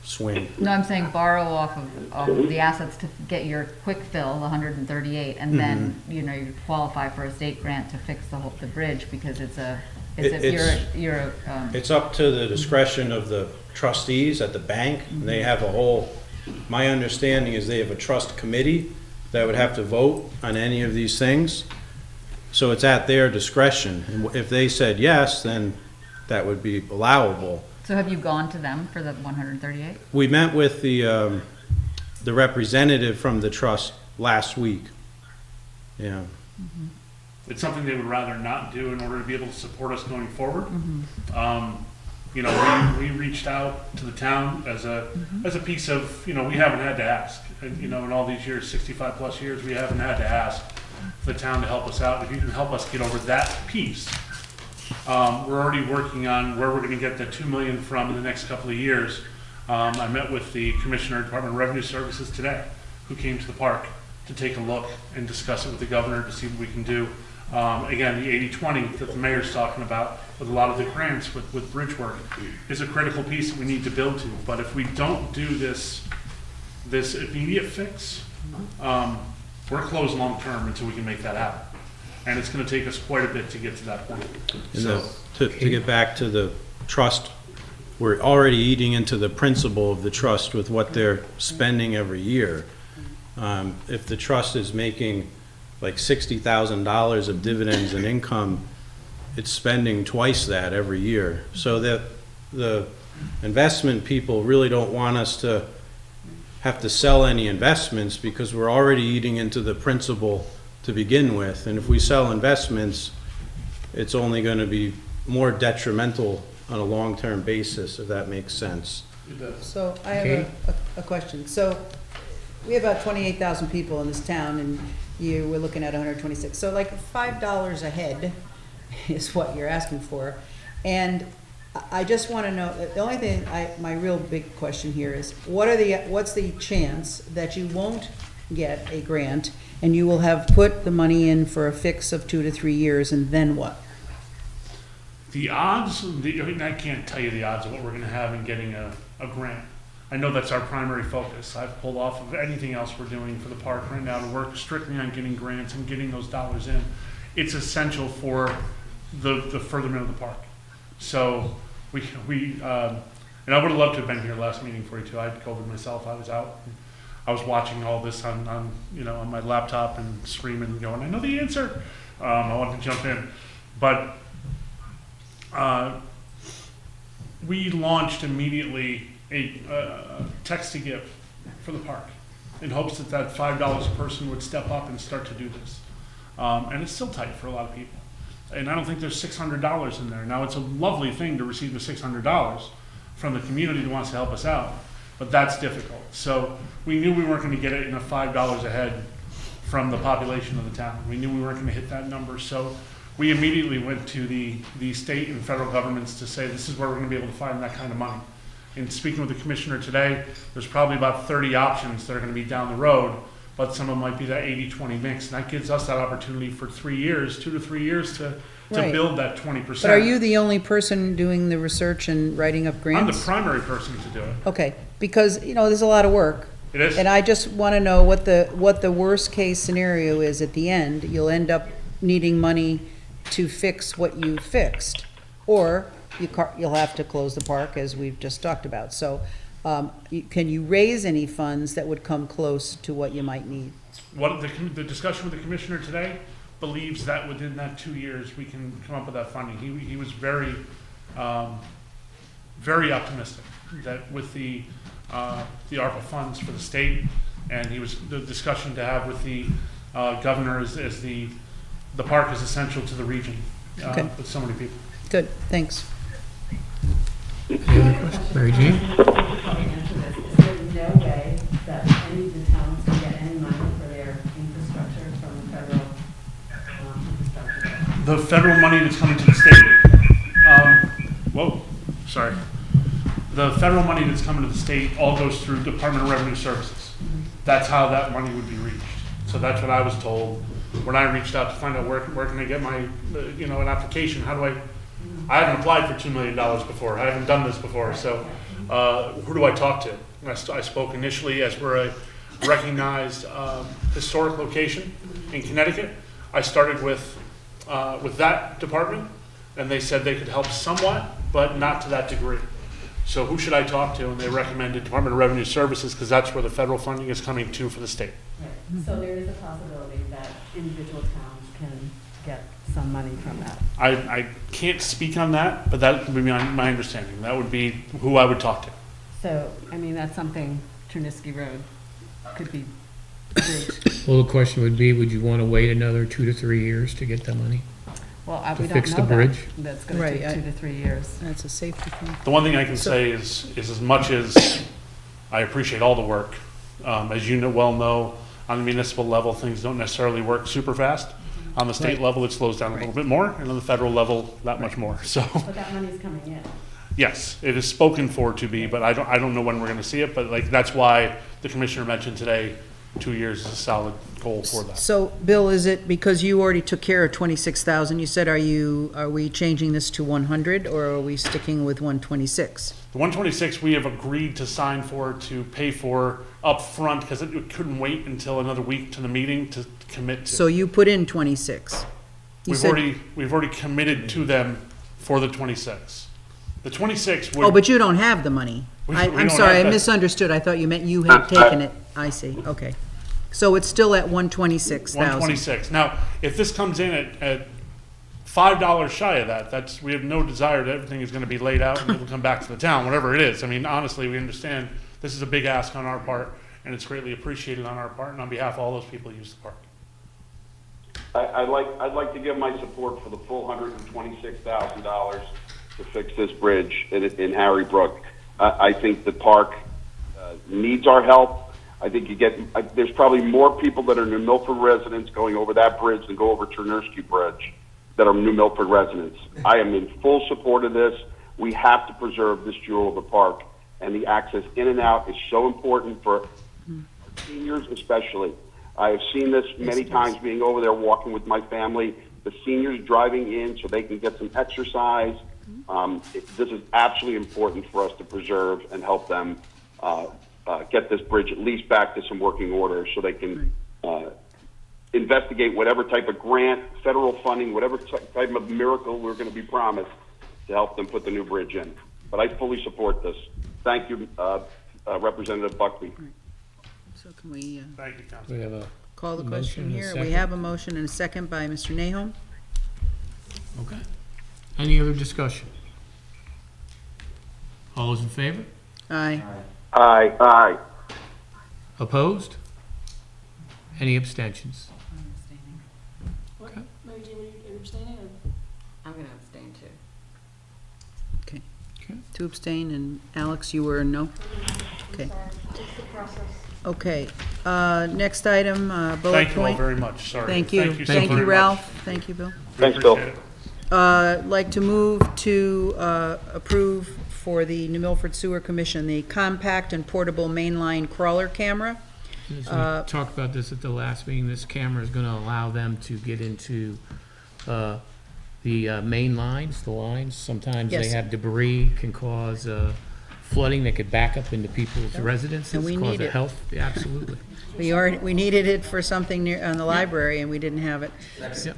swing. No, I'm saying borrow off of the assets to get your quick fill, the 138, and then, you qualify for a state grant to fix the bridge because it's up to the discretion of the trustees at the bank. And they have my understanding is they have a trust committee that would have to vote on any of these things. So it's at their discretion. And if they said yes, then that would be allowable. So have you gone to them for the 138? We met with the representative from the trust last week. Yeah. It's something they would rather not do in order to be able to support us going forward. We reached out to the town as a piece of, we haven't had to ask. In all these years, 65 plus years, we haven't had to ask the town to help us out. If you can help us get over that piece, we're already working on where we're going to get the $2 million from in the next couple of years. I met with the Commissioner, Department of Revenue Services today, who came to the park to take a look and discuss it with the governor to see what we can do. Again, the 80-20 that the mayor's talking about with a lot of the grants with bridge work is a critical piece that we need to build to. But if we don't do this immediate fix, we're closed long term until we can make that happen. And it's going to take us quite a bit to get to that point. To get back to the trust, we're already eating into the principle of the trust with what they're spending every year. If the trust is making like $60,000 of dividends and income, it's spending twice that every year. So that the investment people really don't want us to have to sell any investments because we're already eating into the principle to begin with. And if we sell investments, it's only going to be more detrimental on a long-term basis, if that makes sense. So I have a question. So we have about 28,000 people in this town, and we're looking at 126. So like $5 a head is what you're asking for. And I just want to know, the only thing, my real big question here is, what's the chance that you won't get a grant and you will have put the money in for a fix of 2 to 3 years, and then what? The odds, I can't tell you the odds of what we're going to have in getting a grant. I know that's our primary focus. I've pulled off of anything else we're doing for the park right now to work strictly on getting grants and getting those dollars in. It's essential for the furtherment of the park. So and I would have loved to have been here last meeting for you too. I had COVID myself. I was out. I was watching all this on my laptop and screaming, going, I know the answer. I wanted to jump in. But we launched immediately a text to give for the park in hopes that that $5 a person would step up and start to do this. And it's still tight for a lot of people. And I don't think there's $600 in there. Now, it's a lovely thing to receive the $600 from the community that wants to help us out, but that's difficult. So we knew we weren't going to get it in a $5 a head from the population of the town. We knew we weren't going to hit that number. So we immediately went to the state and federal governments to say, this is where we're going to be able to find that kind of money. And speaking with the commissioner today, there's probably about 30 options that are going to be down the road, but some of them might be that 80-20 mix. And that gives us that opportunity for 3 years, 2 to 3 years to Right. build that 20%. But are you the only person doing the research and writing up I'm grants? the primary person to do it. Okay, because, you know, there's a lot of work. It is. And I just want to know what the worst case scenario is at the end. You'll end up needing money to fix what you fixed, or you'll have to close the park, as we've just talked about. So, can you raise any funds that would come close to what you might need? What the discussion with the commissioner today believes that within that 2 years we can come up with that funding. He was very, very optimistic that with the ARPA funds for the state, and the discussion to have with the governor as the park is essential to the region Okay. with so many people. Good, thanks. Any other questions? Mary Jane? Is there no way that any of the towns can get any money for their infrastructure from the federal infrastructure? The federal money that's coming to the state, the federal money that's coming to the state all goes through Department of Revenue Services. That's how that money would be reached. So that's what I was told when I reached out to find out where can I get my, an application. I haven't applied for $2 million before. I haven't done this before. So who do I talk to? I spoke initially, as we're a recognized historic location in Connecticut. I started with that department, and they said they could help somewhat, but not to that degree. So who should I talk to? And they recommended Department of Revenue Services, because that's where the federal funding is coming to for the state. Right. So there is a possibility that individual towns can get some money from that. I can't speak on that, but that would be my understanding. That would be who I would talk to. So, I mean, that's something Trinisky Road could be bridged. Well, the question would be, would you want to wait another 2 to 3 years to get the money? Well, To we don't fix know the that. bridge? That's gonna Right, take 2 to 3 years. That's a safety thing. The one thing I can say is as much as I appreciate all the work, as you well know, on the municipal level, things don't necessarily work super fast. On the state Right. level, it slows down a little bit more, and on the federal level, that much more. So, But that money's coming in. yes, it is spoken for to be, but I don't know when we're going to see it. But that's why the commissioner mentioned today, 2 years is a solid goal for that. So, Bill, is it because you already took care of 26,000? You said, are we changing this to 100, or are we sticking with 126? The 126 we have agreed to sign for, to pay for up front, because it couldn't wait until another week to the meeting to commit to. So you put in 26? You said- We've already committed to them for the 26. The 26 would. Oh, but you don't have the money. We I'm don't sorry, I have that. misunderstood. I thought you meant you had taken it. I see, okay. So it's still at 126,000? 126. Now, if this comes in at $5 shy of that, we have no desire that everything is going to be laid out and it'll come back to the town, whatever it is. I mean, honestly, we understand this is a big ask on our part, and it's greatly appreciated on our part, and on behalf of all those people who use the park. I'd like to give my support for the full $126,000 to fix this bridge in Harry Brook. I think the park needs our help. I think there's probably more people that are New Milford residents going over that bridge than go over Chernersky Bridge that are New Milford residents. I am in full support of this. We have to preserve this jewel of the park, and the access in and out is so important for seniors especially. I have seen this many times being over there walking with my family, the seniors driving in so they can get some exercise. This is absolutely important for us to preserve and help them get this bridge at least back to some working order so they can investigate whatever type of grant, federal funding, whatever type of miracle we're going to be promised to help them put the new bridge in. But I fully support this. Thank you, Representative Buckley. So can we Thank you, Council. We have a call the motion question and a here? We second. have a motion and a second by Mr. Nahom. Okay. Any other discussion? All those in favor? Aye. Aye. Aye. Opposed? Any abstentions? What, Mary Jane, are you abstaining or? I'm gonna abstain too. Okay. Okay. 2 abstain, and Alex, you were a no? Okay. It's the process. Okay, next item, bullet point. Thank you all very much, sorry. Thank you. Thank you so Thank you, very Ralph. much. Thank you, Bill. Thanks, Bill. Appreciate it. Like to move to approve for the New Milford Sewer Commission, the compact and portable mainline crawler camera. As we talked about this at the last meeting, this camera is gonna allow them to get into, the main lines, the lines. Sometimes they Yes. have debris, can cause, flooding that could back up into people's residences, And we cause need a it. health, yeah, absolutely. We needed it for something near, on the library, and we didn't have it. Yep.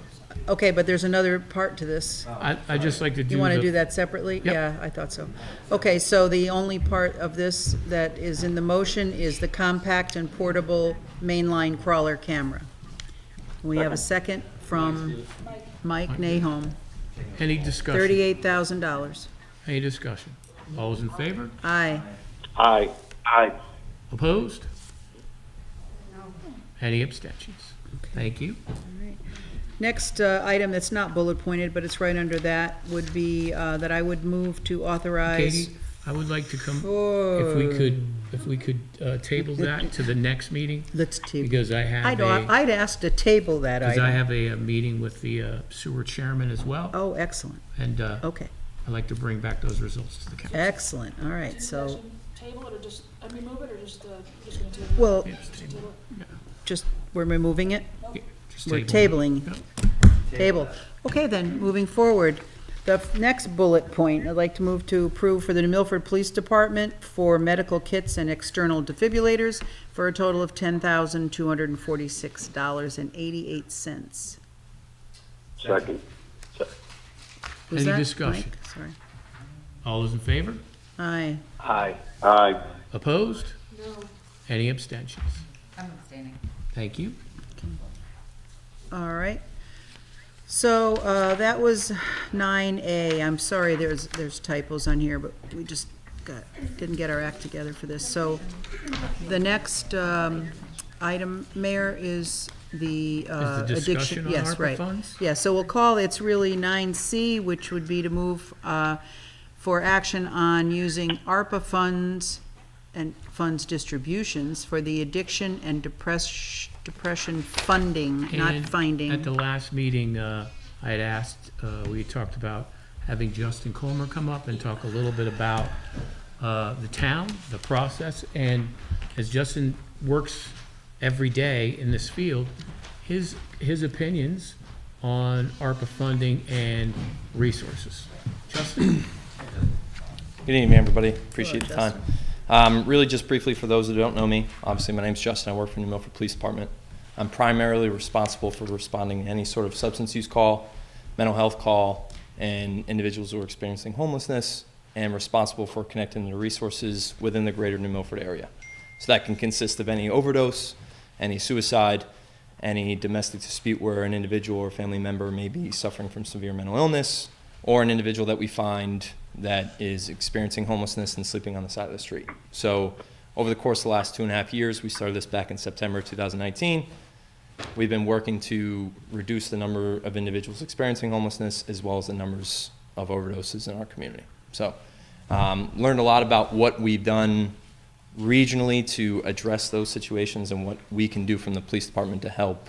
Okay, but there's another part to this. I just like to do You want to the- do that separately? Yep. Yeah, I thought so. Okay, so the only part of this that is in the motion is the compact and portable mainline crawler camera. We have a second from Mike Nahom, Any discussion? $38,000. Any discussion? All those in favor? Aye. Aye. Aye. Opposed? Any abstentions? Thank you. Next item that's not bullet pointed, but it's right under that, would be that I would move to authorize. Katie, I would like to come, for- if we could table that to the next meeting, Let's table. because I have I'd ask to table that because item. I have a meeting with the sewer chairman as well, Oh, excellent. and Okay, I'd like to bring back those results to the council. excellent. All right, so Table it or just, remove it or just gonna table it? Well- Yeah, just table it. just, we're removing it? Yeah, just We're table it. tabling. Table. Okay, then, moving forward. The next bullet point, I'd like to move to approve for the New Milford Police Department for medical kits and external defibrillators for a total of $10,246.88. Second. Was Any that discussion? Mike? Sorry. All those in favor? Aye. Aye. Aye. Opposed? No. Any abstentions? I'm abstaining. Thank you. All right. So, that was 9A. I'm sorry, there's typos on here, but we just didn't get our act together for this. So, the next item, Mayor, is the the discussion addiction. on Yes, ARPA right. funds? Yeah, so we'll call, it's really 9C, which would be to move for action on using ARPA funds and funds distributions for the addiction and depression funding, not And finding. At the last meeting, I had asked, we had talked about having Justin Comer come up and talk a little bit about the town, the process, and as Justin works every day in this field, his opinions on ARPA funding and resources. Justin? Good evening, everybody. Appreciate the time. Really just briefly, for those who don't know me, obviously my name's Justin. I work for the New Milford Police Department. I'm primarily responsible for responding to any sort of substance use call, mental health call, and individuals who are experiencing homelessness, and responsible for connecting the resources within the greater New Milford area. So that can consist of any overdose, any suicide, any domestic dispute where an individual or family member may be suffering from severe mental illness, or an individual that we find that is experiencing homelessness and sleeping on the side of the street. So over the course of the last 2.5 years, we started this back in September 2019. We've been working to reduce the number of individuals experiencing homelessness as well as the numbers of overdoses in our community. So learned a lot about what we've done regionally to address those situations and what we can do from the police department to help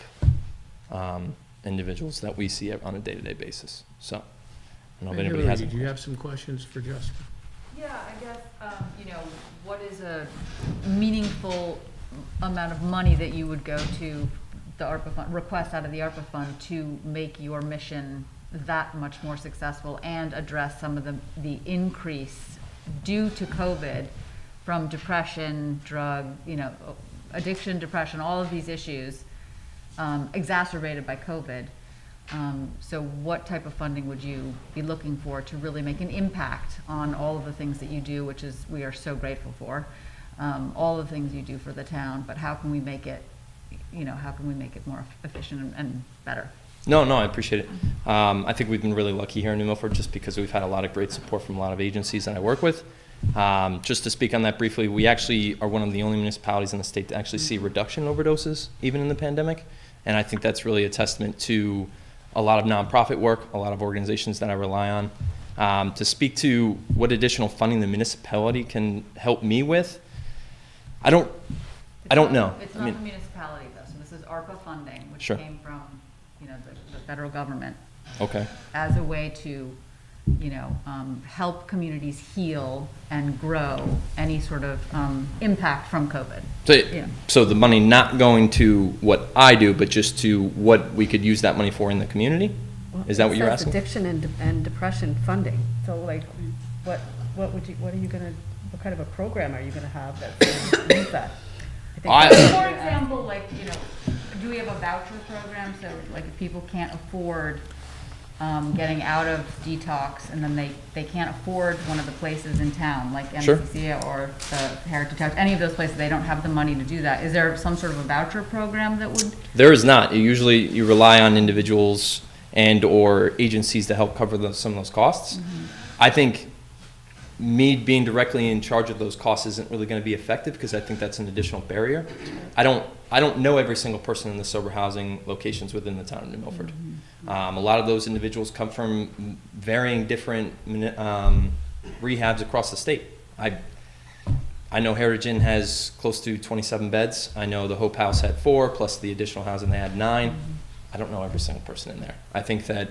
individuals that we see on a day-to-day basis. So I don't know if anybody has any Do you have some questions for Justin? Yeah, I guess, what is a meaningful amount of money that you would go to the ARPA fund, request out of the ARPA fund to make your mission that much more successful and address some of the increase due to COVID from depression, drug, addiction, depression, all of these issues exacerbated by COVID. So what type of funding would you be looking for to really make an impact on all of the things that you do, which is we are so grateful for, all the things you do for the town, but how can we make it, how can we make it more efficient and better? No, I appreciate it. I think we've been really lucky here in New Milford just because we've had a lot of great support from a lot of agencies that I work with. Just to speak on that briefly, we actually are one of the only municipalities in the state to actually see reduction in overdoses, even in the pandemic. And I think that's really a testament to a lot of nonprofit work, a lot of organizations that I rely on. To speak to what additional funding the municipality can help me with, I don't know. It's not the municipality though, so this is ARPA funding, which Sure. came from, the federal government. Okay. As a way to, help communities heal and grow any sort of impact from COVID. So the money not going to what I do, but just to what we could use that money for in the community? Is that what you're asking? Addiction and depression funding. So like, what kind of a program are you gonna have that's gonna use that? For example, do we have a voucher program? So like if people can't afford getting out of detox and then they can't afford one of the places in town, like MCCA or the Heritage House, any of those places, they don't have the money to do that. Is there some sort of a voucher program that would? There is not. Usually you rely on individuals and or agencies to help cover some of those costs. Mm-hmm. I think me being directly in charge of those costs isn't really going to be effective because I think that's an additional barrier. I don't know every single person in the sober housing locations within the town of New Milford. A lot of those individuals come from varying different rehabs across the state. I know Heritage Inn has close to 27 beds. I know the Hope House had 4, plus the additional housing they had 9. I don't know every single person in there. I think that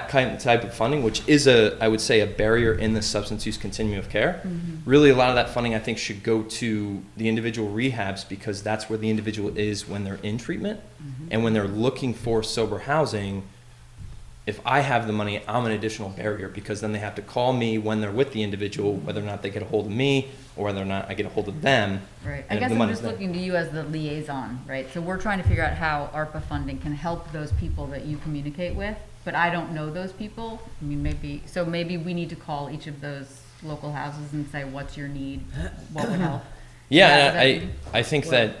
type of funding, which is I would say a barrier in the substance use continuum of care, really a lot of that funding I think should go to the individual rehabs because that's where the individual is when they're in treatment and when they're looking for sober housing. If I have the money, I'm an additional barrier because then they have to call me when they're with the individual, whether or not they get a hold of me or whether or not I get a hold of them. Right. I guess I'm just looking to you as the liaison, right? So we're trying to figure out how ARPA funding can help those people that you communicate with, but I don't know those people. I mean, maybe we need to call each of those local houses and say, what's your need? What would help? Yeah, I think that,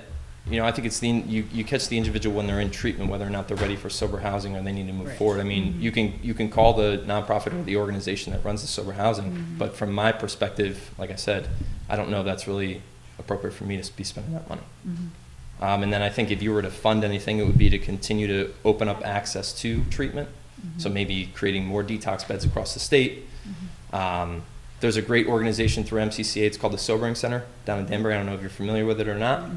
I think it's you catch the individual when they're in treatment, whether or not they're ready for sober housing or they need to move forward. I mean, you can call the nonprofit or the organization that runs the sober housing, but from my perspective, like I said, I don't know if that's really appropriate for me to be spending that money. And then I think if you were to fund anything, it would be to continue to open up access to treatment. So maybe creating more detox beds across the state. There's a great organization through MCCA. It's called the Sobering Center down in Danbury. I don't know if you're familiar with it or not,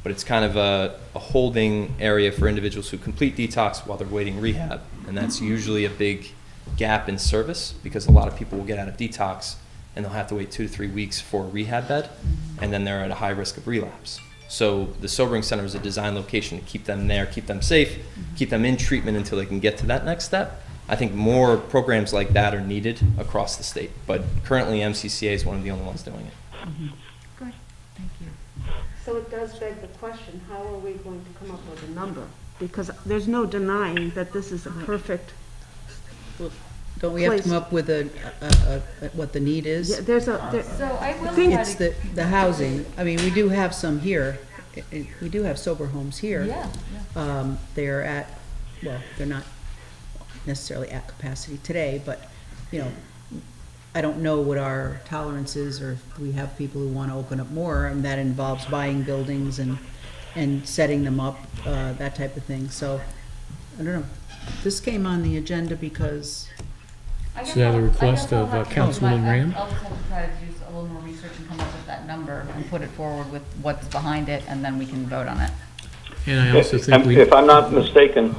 but it's kind of a holding area for individuals who complete detox while they're waiting rehab. And that's usually a big gap in service because a lot of people will get out of detox and they'll have to wait 2 to 3 weeks for a rehab bed, and then they're at a high risk of relapse. So the Sobering Center is a design location to keep them there, keep them safe, keep them in treatment until they can get to that next step. I think more programs like that are needed across the state, but currently MCCA is one of the only ones doing it. Good, thank you. So it does beg the question, how are we going to come up with a number? Because there's no denying that this is a perfect Don't we have to come up with what the need is? Yeah, there's a. So I will think try It's to- the housing. I mean, we do have some here. We do have sober homes here. Yeah. They're they're not necessarily at capacity today, but, I don't know what our tolerance is, or if we have people who want to open up more, and that involves buying buildings and setting them up, that type of thing. So, I don't know. This came on the agenda because. Is that a request of Councilwoman Ram? I'll just have to try to do a little more research and come up with that number and put it forward with what's behind it, and then we can vote on it. And I also think If I'm not mistaken,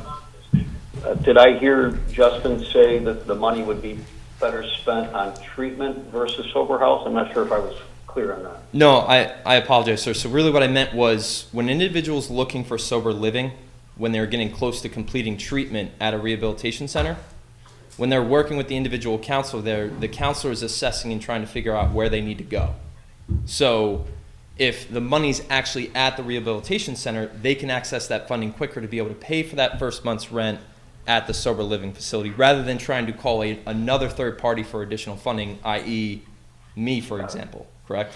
did I hear Justin say that the money would be better spent on treatment versus sober house? I'm not sure if I was clear on that. No, I apologize, sir. So really what I meant was when individuals looking for sober living, when they're getting close to completing treatment at a rehabilitation center, when they're working with the individual counselor, the counselor is assessing and trying to figure out where they need to go. So if the money's actually at the rehabilitation center, they can access that funding quicker to be able to pay for that first month's rent at the sober living facility, rather than trying to call another third party for additional funding, i.e. me, for example, correct?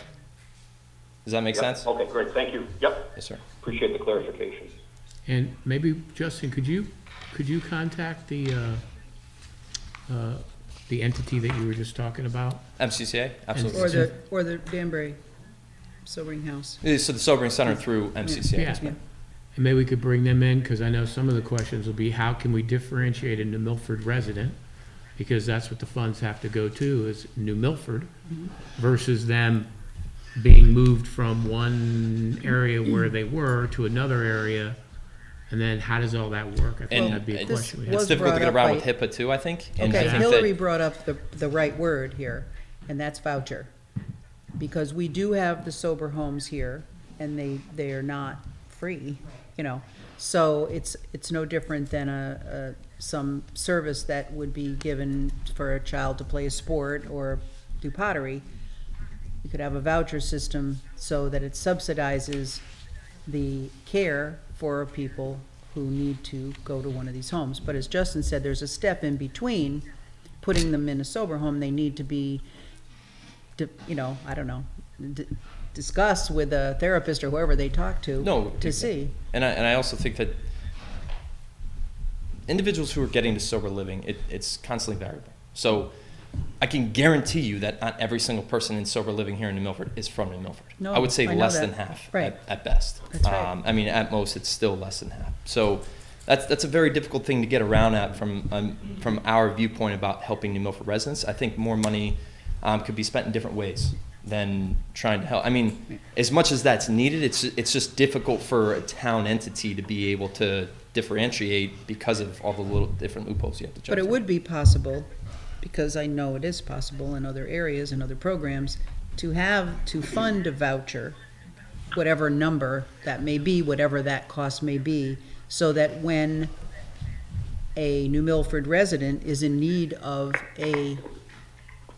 Does that make sense? Okay, great, thank you. Yep. Yes, sir. Appreciate the clarification. And maybe, Justin, could you contact the entity that you were just talking about? MCCA, absolutely. Or the Danbury Sobering House. So the Sobering Center through MCCA. Yeah. yes, ma'am. And maybe we could bring them in, because I know some of the questions will be, how can we differentiate a New Milford resident? Because that's what the funds have to go to, is New Milford, versus them being moved from one area where they were to another area. And then how does all that work? I think that'd be a question we have. It's difficult to get around with HIPAA too, I think. And I Okay, think Hillary that- brought up the right word here, and that's voucher. Because we do have the sober homes here, and they are not free, you know. So it's no different than some service that would be given for a child to play a sport or do pottery. You could have a voucher system so that it subsidizes the care for people who need to go to one of these homes. But as Justin said, there's a step in between putting them in a sober home. They need to be, discuss with a therapist or whoever they talk to see. And I also think that individuals who are getting to sober living, it's constantly variable. So I can guarantee you that not every single person in sober living here in New Milford is from New Milford. No, I would say I know less that. than half Right. at best. That's right. I mean, at most, it's still less than half. So that's a very difficult thing to get around at from our viewpoint about helping New Milford residents. I think more money could be spent in different ways than trying to help. I mean, as much as that's needed, it's just difficult for a town entity to be able to differentiate because of all the little different loopholes you have to jump But it through. would be possible, because I know it is possible in other areas and other programs, to fund a voucher, whatever number that may be, whatever that cost may be, so that when a New Milford resident is in need of a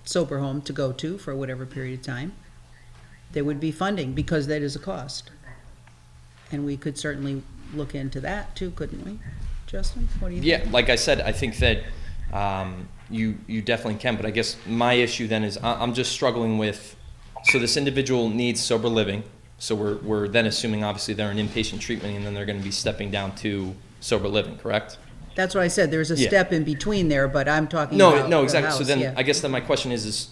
sober home to go to for whatever period of time, there would be funding, because that is a cost. And we could certainly look into that too, couldn't we? Justin, what do you think? Yeah, like I said, I think that you definitely can, but I guess my issue then is I'm just struggling with, so this individual needs sober living, so we're then assuming obviously they're in inpatient treatment and then they're going to be stepping down to sober living, correct? That's what I said, there's a Yeah. step in between there, but I'm talking about No, the exactly. So house, then yeah. I guess then my question is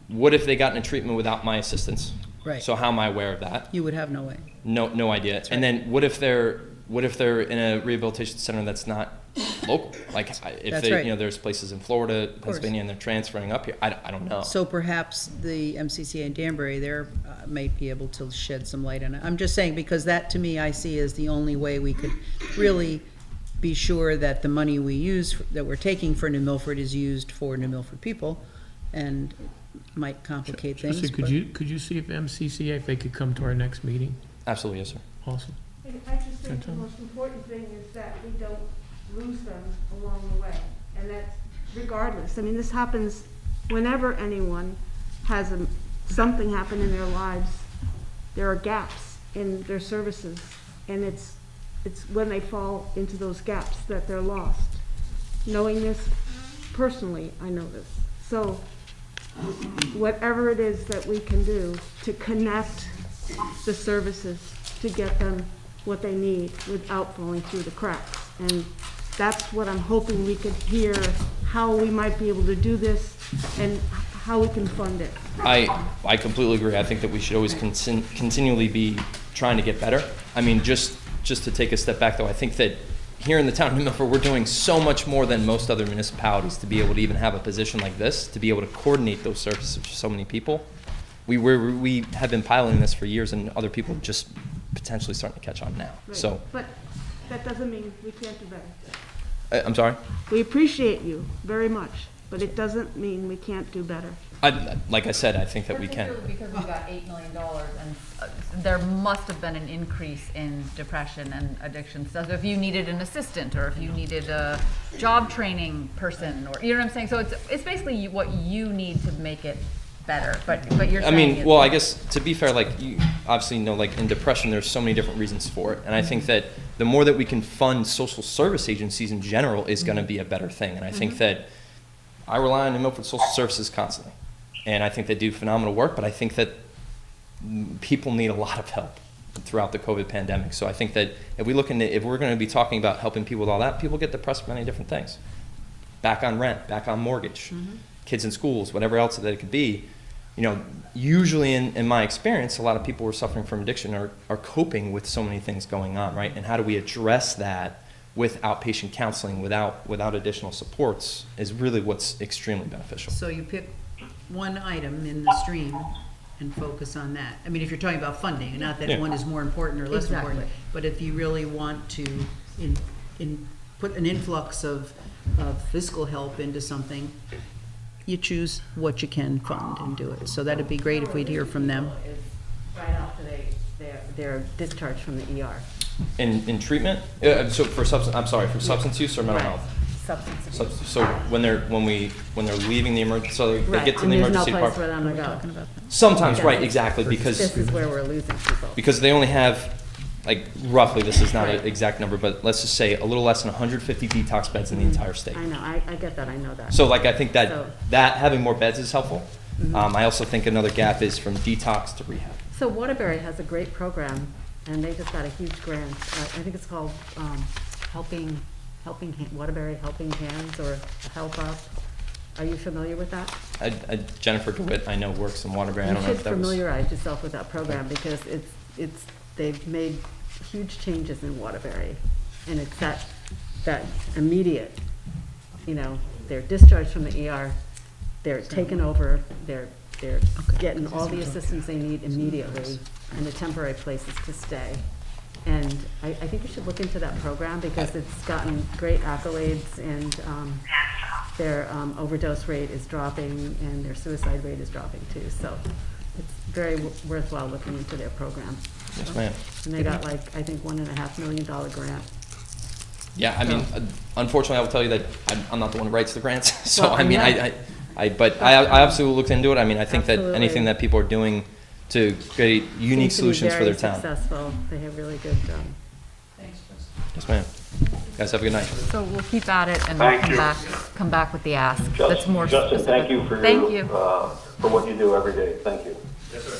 what if they got into treatment without my assistance? Right. So how am I aware of that? You would have no way. No idea. And then what if they're in a rehabilitation center that's not local? Like if That's they, right. there's places in Florida, Pennsylvania, and they're transferring up here. I don't know. So perhaps the MCCA in Danbury there may be able to shed some light on it. I'm just saying, because that to me I see as the only way we could really be sure that the money we use, that we're taking for New Milford, is used for New Milford people, and might complicate things. Justin, but- could you see if MCCA, if they could come to our next meeting? Absolutely, yes, sir. Awesome. I just think the most important thing is that we don't lose them along the way, and that's regardless. I mean, this happens whenever anyone has something happen in their lives. There are gaps in their services, and it's when they fall into those gaps that they're lost. Knowing this personally, I know this. So whatever it is that we can do to connect the services to get them what they need without falling through the cracks. And that's what I'm hoping we could hear, how we might be able to do this and how we can fund it. I completely agree. I think that we should always continually be trying to get better. I mean, just to take a step back, though, I think that here in the town of New Milford, we're doing so much more than most other municipalities to be able to even have a position like this, to be able to coordinate those services for so many people. We have been piloting this for years, and other people just potentially starting to catch on now. Right. So, But that doesn't mean we can't do better. I'm sorry? We appreciate you very much, but it doesn't mean we can't do better. Like I said, I think that we can. Particularly because we got $8 million, and there must have been an increase in depression and addiction stuff. So if you needed an assistant, or if you needed a job training person, or you know what I'm saying. So it's basically what you need to make it better. But you're saying. I mean, well, I guess to be fair, like you obviously know, like in depression, there's so many different reasons for it, and I think that the more that we can fund social service agencies in general is going to be a better thing. And I think that I rely on New Milford Social Services constantly. And I think they do phenomenal work, but I think that people need a lot of help. throughout the COVID pandemic. So I think that if we're going to be talking about helping people with all that, people get depressed with many different things. Back on rent, back on mortgage, kids in schools, whatever else that it could be. You know, usually in my experience, a lot of people who are suffering from addiction are coping with so many things going on, right? And how do we address that with outpatient counseling, without additional supports, is really what's extremely beneficial. So you pick one item in the stream and focus on that. I mean, if you're talking about funding, and not that one is more important or less important, but if you really want to put an influx of fiscal help into something, you choose what you can fund and do it. So that'd be great if we'd hear from them. Right after they're discharged from the ER. In treatment, so for substance use or mental health. Substance abuse. So when they're leaving the emergency, so they get to the emergency department. There's no place for them to go. Sometimes, right, exactly, because this is where we're losing people. Because they only have, like, roughly, this is not an exact number, but let's just say a little less than 150 detox beds in the entire state. I know, I get that, I know that. So, like, I think that having more beds is helpful. I also think another gap is from detox to rehab. So Waterbury has a great program, and they just got a huge grant. I think it's called Waterbury Helping Hands, or Help Up. Are you familiar with that? Jennifer DeWitt, I know, works in Waterbury. I don't know You if should that was... familiarize yourself with that program, because they've made huge changes in Waterbury, and it's that immediate, you know, they're discharged from the ER, they're taken over, they're getting all the assistance they need immediately, and the temporary places to stay. And I think you should look into that program, because it's gotten great accolades, and their overdose rate is dropping, and their suicide rate is dropping too. So it's very worthwhile looking into their program. Yes, ma'am. And they got, like, I think $1.5 million grant. Yeah, I mean, unfortunately, I will tell you that I'm not the one who writes the grants. So, Well, I mean, yeah. I absolutely looked into it. I mean, I think that Absolutely. anything that people are doing to create unique solutions for their town. Very successful. They have really good. Yes, ma'am. Guys, have a good night. So we'll keep at it and we'll come back with the ask. That's more Justin, specific. thank you for Thank you. for what you do every day. Thank you. Yes, sir.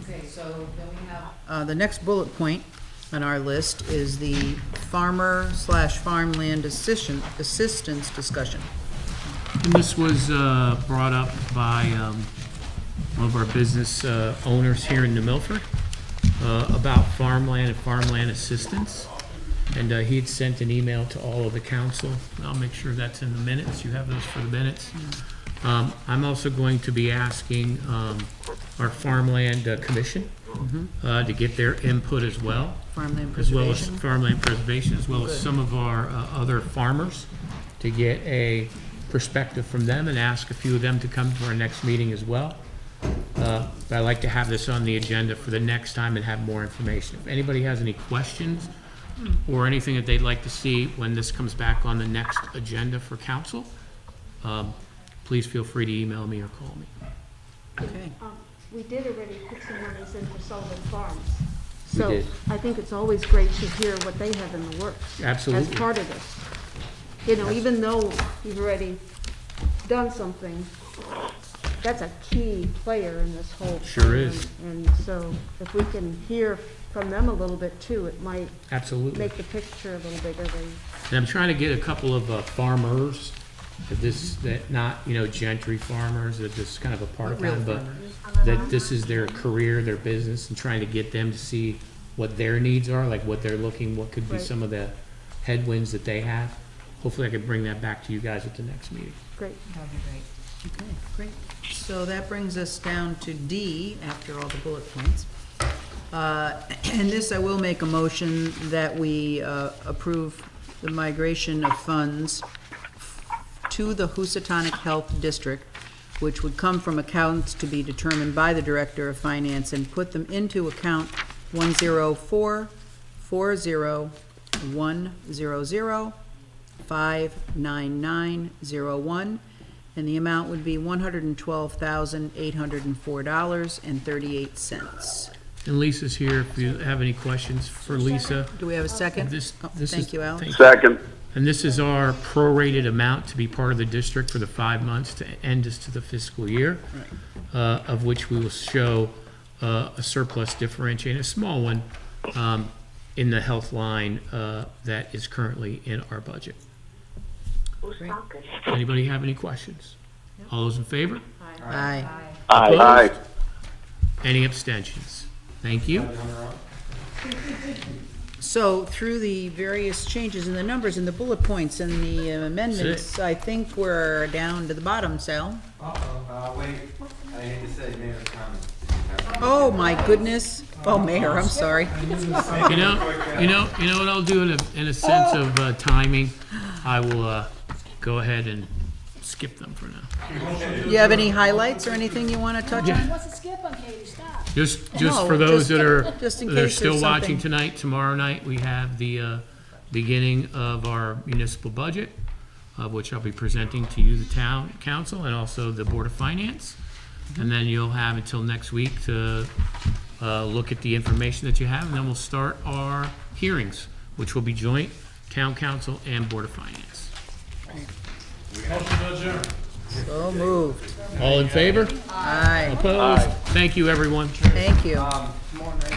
Okay, so then we have. The next bullet point on our list is the farmer/farmland assistance discussion. And this was brought up by one of our business owners here in New Milford about farmland and farmland assistance. And he had sent an email to all of the council. I'll make sure that's in the minutes. You have those for the minutes. I'm also going to be asking our farmland commission to get their input as well. Farmland As well as preservation. farmland preservation, as well as Good. some of our other farmers, to get a perspective from them, and ask a few of them to come to our next meeting as well. But I'd like to have this on the agenda for the next time and have more information. If anybody has any questions or anything that they'd like to see when this comes back on the next agenda for council, please feel free to email me or call me. Okay. We did already put some monies in for Sullivan Farms. We So did. I think it's always great to hear what they have in the works. Absolutely. As part of this. You know, even though you've already done something, that's a key player in this whole. Sure plan. is. And so if we can hear from them a little bit too, it might Absolutely. make the picture a little bigger. And I'm trying to get a couple of farmers, that not, gentry farmers, that this is kind of a part of Real town, but farmers. that this is their career, their business, and trying to get them to see what their needs are, like what they're looking, what could be Right. some of the headwinds that they have. Hopefully I can bring that back to you guys at the next meeting. Great. That would be great. Okay, great. So that brings us down to D, after all the bullet points. And this, I will make a motion that we approve the migration of funds to the Housatonic Health District, which would come from accounts to be determined by the Director of Finance, and put them into account 104-401-59901, and the amount would be $112,804.38. And Lisa's here if you have any questions for Lisa. Do we have a second? This Thank is- you, Al. thank you. Second. And this is our prorated amount to be part of the district for the 5 months to end us to the fiscal year, of which we will show a surplus differentiating, a small one, in the health line that is currently in our budget. Anybody have any questions? All those in favor? Aye. Opposed? Any abstentions? Thank you. So through the various changes in the numbers and the bullet points and the amendments, I think we're down to the bottom, Sal. Wait, I hate to say, Mayor's comment. Oh, my goodness. Oh, Mayor, I'm sorry. You know what I'll do in a sense of timing? I will go ahead and skip them for now. You have any highlights or anything you want to touch on? What's the skip on, Katie? Stop. Just No, for those just- that are just in that are case still there's watching something. tonight, tomorrow night, we have the beginning of our municipal budget, which I'll be presenting to you, the town council, and also the Board of Finance. And then you'll have until next week to look at the information that you have, and then we'll start our hearings, which will be joint, town council and Board of Finance. Motion to adjourn. So moved. All in favor? Aye. Opposed? Thank you, everyone. Thank you. Tomorrow night,